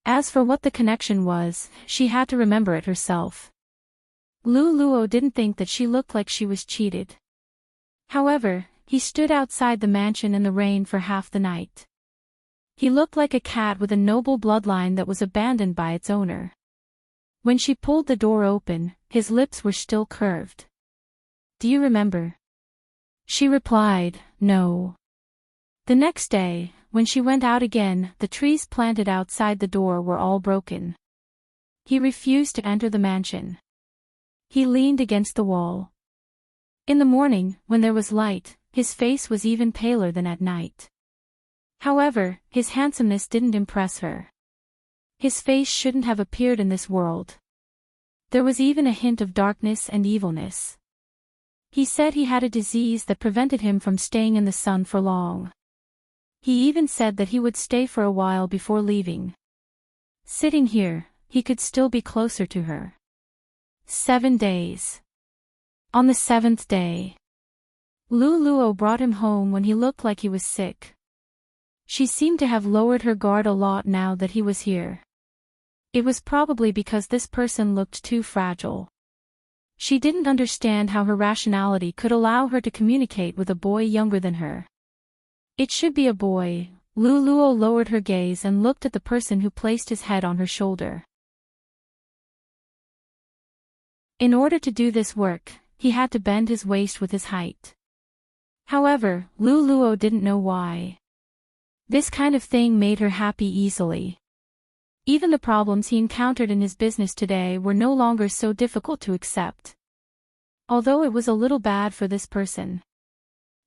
As for what the connection was, she had to remember it herself. Luo didn't think that she looked like she was cheated. However, he stood outside the mansion in the rain for half the night. He looked like a cat with a noble bloodline that was abandoned by its owner. When she pulled the door open, his lips were still curved. "Do you remember?" She replied, "No." The next day, when she went out again, the trees planted outside the door were all broken. He refused to enter the mansion. He leaned against the wall. In the morning, when there was light, his face was even paler than at night. However, his handsomeness didn't impress her. His face shouldn't have appeared in this world. There was even a hint of darkness and evilness. He said he had a disease that prevented him from staying in the sun for long. He even said that he would stay for a while before leaving. Sitting here, he could still be closer to her. 7 days. On the 7th day, Luo brought him home when he looked like he was sick. She seemed to have lowered her guard a lot now that he was here. It was probably because this person looked too fragile. She didn't understand how her rationality could allow her to communicate with a boy younger than her. It should be a boy. Luo lowered her gaze and looked at the person who placed his head on her shoulder. In order to do this work, he had to bend his waist with his height. However, Luo didn't know why. This kind of thing made her happy easily. Even the problems he encountered in his business today were no longer so difficult to accept. Although it was a little bad for this person.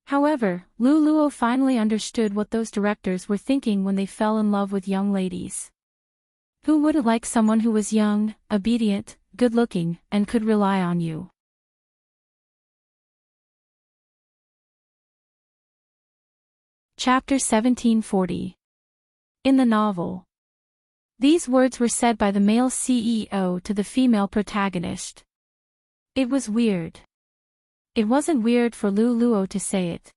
However, Luo finally understood what those directors were thinking when they fell in love with young ladies. Who wouldn't like someone who was young, obedient, good-looking, and could rely on you? Chapter 1740. In the novel. These words were said by the male CEO to the female protagonist. It was weird. It wasn't weird for Luo to say it.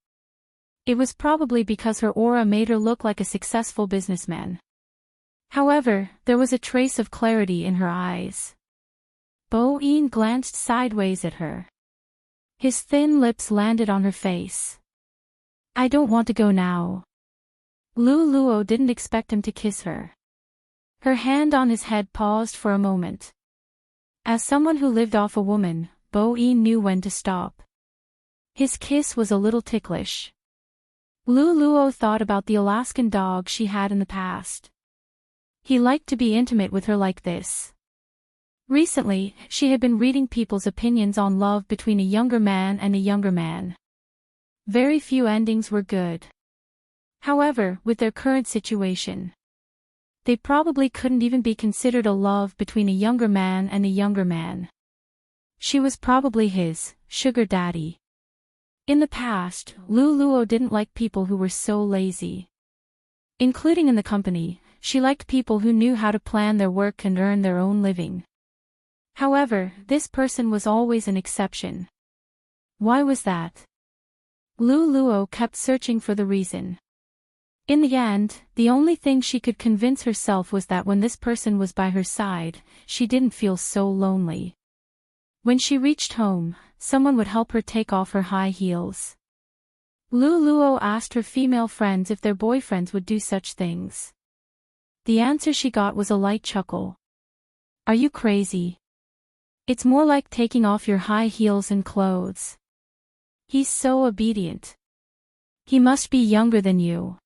It was probably because her aura made her look like a successful businessman. However, there was a trace of clarity in her eyes. Bo-Eun glanced sideways at her. His thin lips landed on her face. I don't want to go now. Lu Luo didn't expect him to kiss her. Her hand on his head paused for a moment. As someone who lived off a woman, Bo-Eun knew when to stop. His kiss was a little ticklish. Lu Luo thought about the Alaskan dog she had in the past. He liked to be intimate with her like this. Recently, she had been reading people's opinions on love between a younger man and a younger man. Very few endings were good. However, with their current situation, they probably couldn't even be considered a love between a younger man and a younger man. She was probably his sugar daddy. In the past, Lu Luo didn't like people who were so lazy. Including in the company, she liked people who knew how to plan their work and earn their own living. However, this person was always an exception. Why was that? Lu Luo kept searching for the reason. In the end, the only thing she could convince herself was that when this person was by her side, she didn't feel so lonely. When she reached home, someone would help her take off her high heels. Lu Luo asked her female friends if their boyfriends would do such things. The answer she got was a light chuckle. Are you crazy? It's more like taking off your high heels and clothes. He's so obedient. He must be younger than you.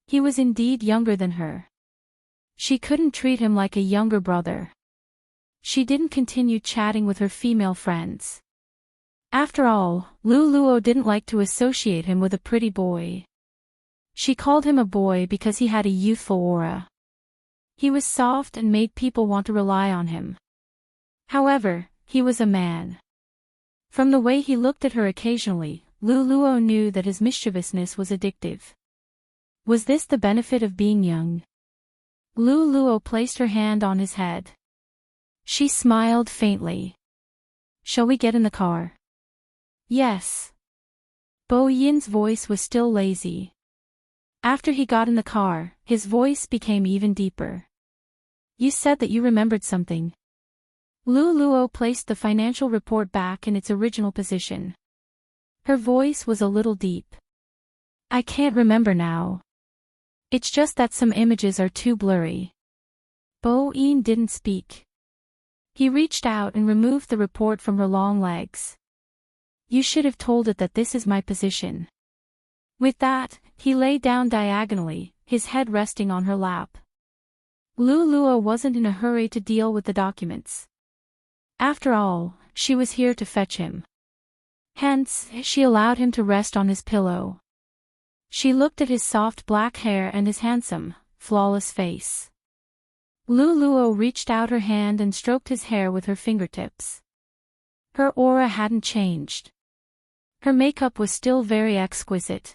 He was indeed younger than her. She couldn't treat him like a younger brother. She didn't continue chatting with her female friends. After all, Lu Luo didn't like to associate him with a pretty boy. She called him a boy because he had a youthful aura. He was soft and made people want to rely on him. However, he was a man. From the way he looked at her occasionally, Lu Luo knew that his mischievousness was addictive. Was this the benefit of being young? Lu Luo placed her hand on his head. She smiled faintly. Shall we get in the car? Yes. Bo-Eun's voice was still lazy. After he got in the car, his voice became even deeper. You said that you remembered something. Lu Luo placed the financial report back in its original position. Her voice was a little deep. I can't remember now. It's just that some images are too blurry. Bo-Eun didn't speak. He reached out and removed the report from her long legs. You should have told it that this is my position. With that, he lay down diagonally, his head resting on her lap. Lu Luo wasn't in a hurry to deal with the documents. After all, she was here to fetch him. Hence, she allowed him to rest on his pillow. She looked at his soft black hair and his handsome, flawless face. Lu Luo reached out her hand and stroked his hair with her fingertips. Her aura hadn't changed. Her makeup was still very exquisite.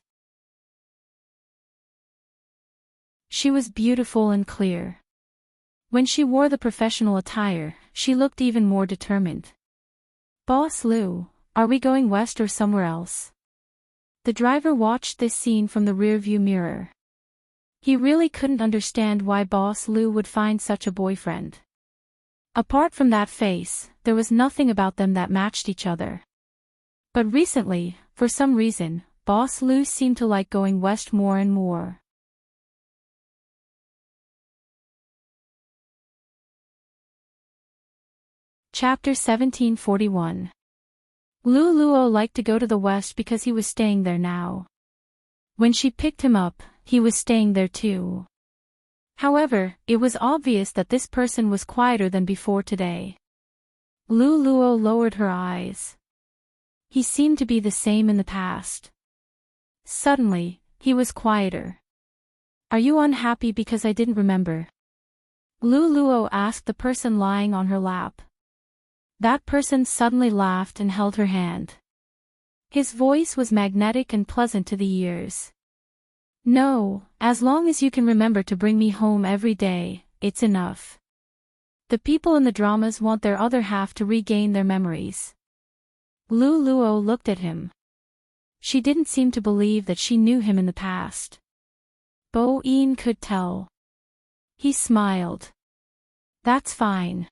She was beautiful and clear. When she wore the professional attire, she looked even more determined. Boss Lu, are we going west or somewhere else? The driver watched this scene from the rearview mirror. He really couldn't understand why Boss Lu would find such a boyfriend. Apart from that face, there was nothing about them that matched each other. But recently, for some reason, Boss Lu seemed to like going west more and more. Chapter 1741. Lu Luo liked to go to the west because he was staying there now. When she picked him up, he was staying there too. However, it was obvious that this person was quieter than before today. Lu Luo lowered her eyes. He seemed to be the same in the past. Suddenly, he was quieter. Are you unhappy because I didn't remember? Lu Luo asked the person lying on her lap. That person suddenly laughed and held her hand. His voice was magnetic and pleasant to the ears. No, as long as you can remember to bring me home every day, it's enough. The people in the dramas want their other half to regain their memories. Lu Luo looked at him. She didn't seem to believe that she knew him in the past. Bo-in could tell. He smiled. That's fine.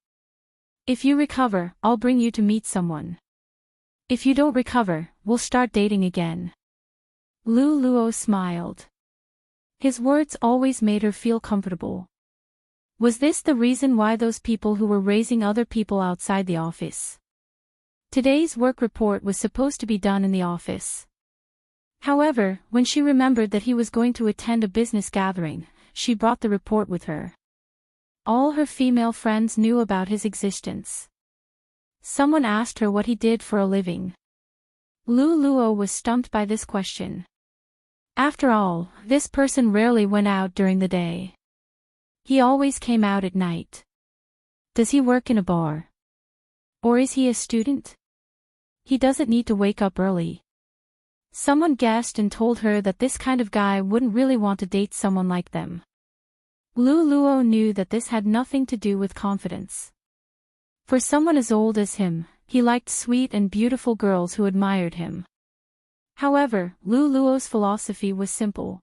If you recover, I'll bring you to meet someone. If you don't recover, we'll start dating again. Lu Luo smiled. His words always made her feel comfortable. Was this the reason why those people who were raising other people outside the office? Today's work report was supposed to be done in the office. However, when she remembered that he was going to attend a business gathering, she brought the report with her. All her female friends knew about his existence. Someone asked her what he did for a living. Lu Luo was stumped by this question. After all, this person rarely went out during the day. He always came out at night. Does he work in a bar? Or is he a student? He doesn't need to wake up early. Someone guessed and told her that this kind of guy wouldn't really want to date someone like them. Lu Luo knew that this had nothing to do with confidence. For someone as old as him, he liked sweet and beautiful girls who admired him. However, Lu Luo's philosophy was simple.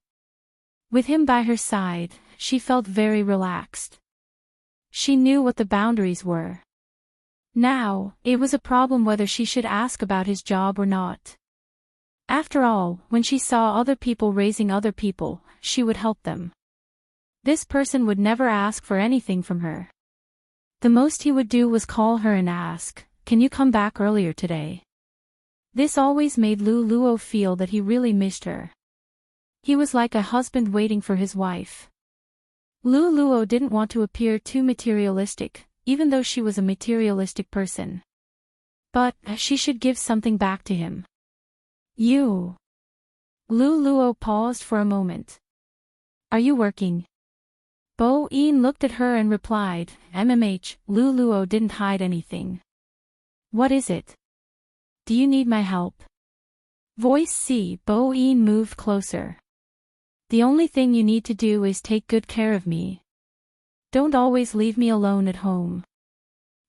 With him by her side, she felt very relaxed. She knew what the boundaries were. Now, it was a problem whether she should ask about his job or not. After all, when she saw other people raising other people, she would help them. This person would never ask for anything from her. The most he would do was call her and ask, "Can you come back earlier today?" This always made Lu Luo feel that he really missed her. He was like a husband waiting for his wife. Lu Luo didn't want to appear too materialistic, even though she was a materialistic person. But she should give something back to him. You. Lu Luo paused for a moment. Are you working? Bo-in looked at her and replied, Lu Luo didn't hide anything. What is it? Do you need my help? Voice C. Bo-in moved closer. The only thing you need to do is take good care of me. Don't always leave me alone at home.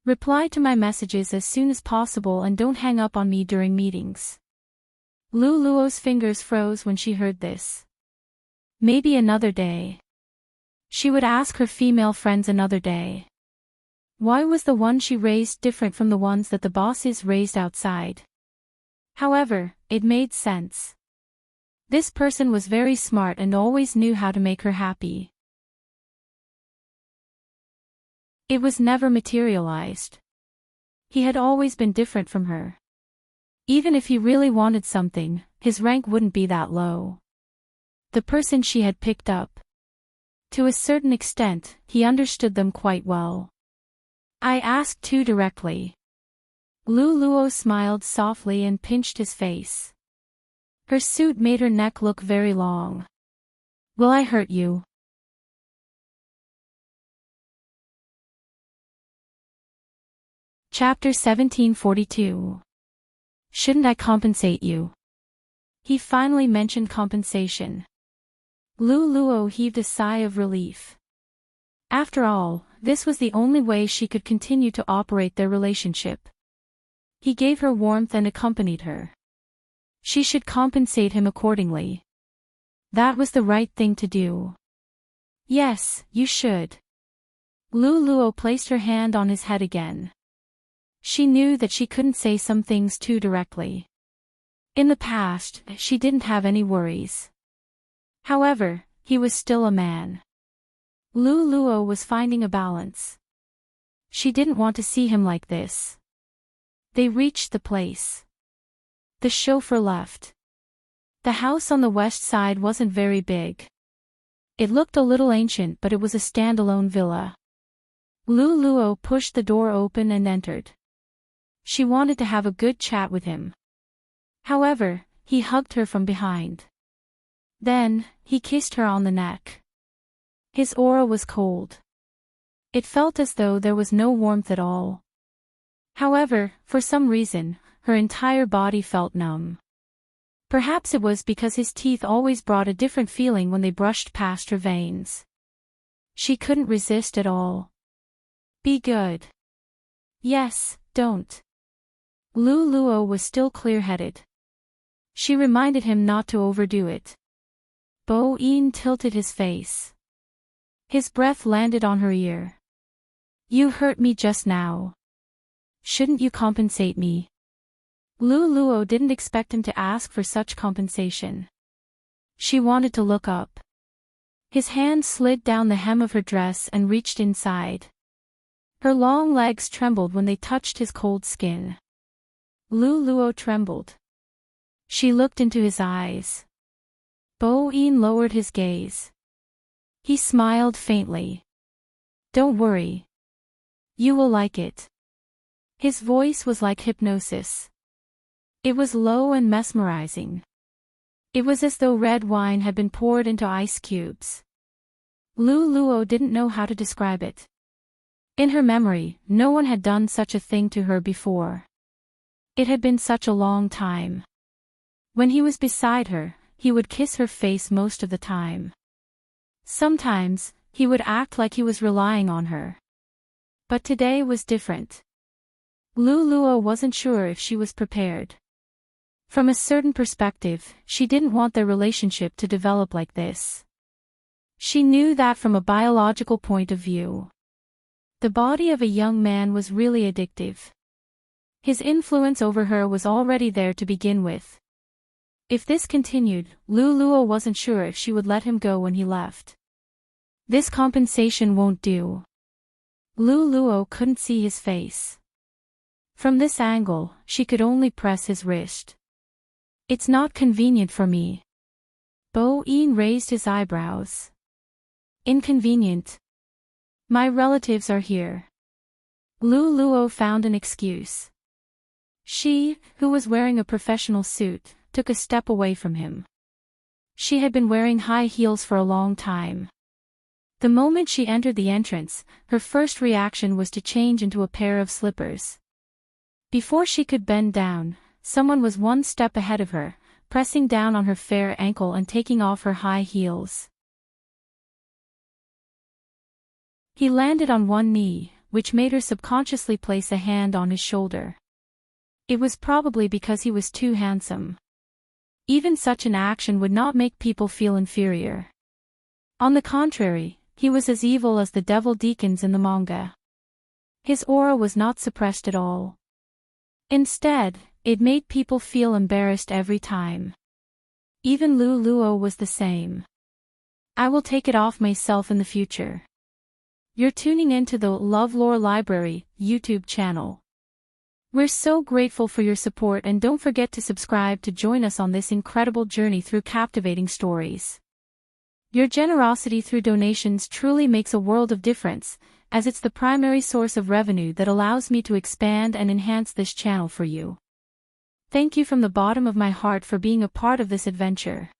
Reply to my messages as soon as possible and don't hang up on me during meetings. Lu Luo's fingers froze when she heard this. Maybe another day. She would ask her female friends another day. Why was the one she raised different from the ones that the bosses raised outside? However, it made sense. This person was very smart and always knew how to make her happy. It was never materialized. He had always been different from her. Even if he really wanted something, his rank wouldn't be that low. The person she had picked up. To a certain extent, he understood them quite well. I asked too directly. Lu Luo smiled softly and pinched his face. Her suit made her neck look very long. Will I hurt you? Chapter 1742. Shouldn't I compensate you? He finally mentioned compensation. Lu Luo heaved a sigh of relief. After all, this was the only way she could continue to operate their relationship. He gave her warmth and accompanied her. She should compensate him accordingly. That was the right thing to do. Yes, you should. Lu Luo placed her hand on his head again. She knew that she couldn't say some things too directly. In the past, she didn't have any worries. However, he was still a man. Lu Luo was finding a balance. She didn't want to see him like this. They reached the place. The chauffeur left. The house on the west side wasn't very big. It looked a little ancient, but it was a standalone villa. Lu Luo pushed the door open and entered. She wanted to have a good chat with him. However, he hugged her from behind. Then, he kissed her on the neck. His aura was cold. It felt as though there was no warmth at all. However, for some reason, her entire body felt numb. Perhaps it was because his teeth always brought a different feeling when they brushed past her veins. She couldn't resist at all. Be good. Yes, don't. Lu Luo was still clear-headed. She reminded him not to overdo it. Bo-in tilted his face. His breath landed on her ear. You hurt me just now. Shouldn't you compensate me? Lu Luo didn't expect him to ask for such compensation. She wanted to look up. His hand slid down the hem of her dress and reached inside. Her long legs trembled when they touched his cold skin. Lu Luo trembled. She looked into his eyes. Bo-in lowered his gaze. He smiled faintly. Don't worry. You will like it. His voice was like hypnosis. It was low and mesmerizing. It was as though red wine had been poured into ice cubes. Lu Luo didn't know how to describe it. In her memory, no one had done such a thing to her before. It had been such a long time. When he was beside her, he would kiss her face most of the time. Sometimes, he would act like he was relying on her. But today was different. Lu Luo wasn't sure if she was prepared. From a certain perspective, she didn't want their relationship to develop like this. She knew that from a biological point of view. The body of a young man was really addictive. His influence over her was already there to begin with. If this continued, Lu Luo wasn't sure if she would let him go when he left. This compensation won't do. Lu Luo couldn't see his face. From this angle, she could only press his wrist. It's not convenient for me. Bo-in raised his eyebrows. Inconvenient? My relatives are here. Lu Luo found an excuse. She, who was wearing a professional suit, took a step away from him. She had been wearing high heels for a long time. The moment she entered the entrance, her first reaction was to change into a pair of slippers. Before she could bend down, someone was one step ahead of her, pressing down on her fair ankle and taking off her high heels. He landed on one knee, which made her subconsciously place a hand on his shoulder. It was probably because he was too handsome. Even such an action would not make people feel inferior. On the contrary, he was as evil as the devil deacons in the manga. His aura was not suppressed at all. Instead, it made people feel embarrassed every time. Even Lu Luo was the same. I will take it off myself in the future. You're tuning in to the LoveLore Library YouTube channel. We're so grateful for your support, and don't forget to subscribe to join us on this incredible journey through captivating stories. Your generosity through donations truly makes a world of difference, as it's the primary source of revenue that allows me to expand and enhance this channel for you. Thank you from the bottom of my heart for being a part of this adventure.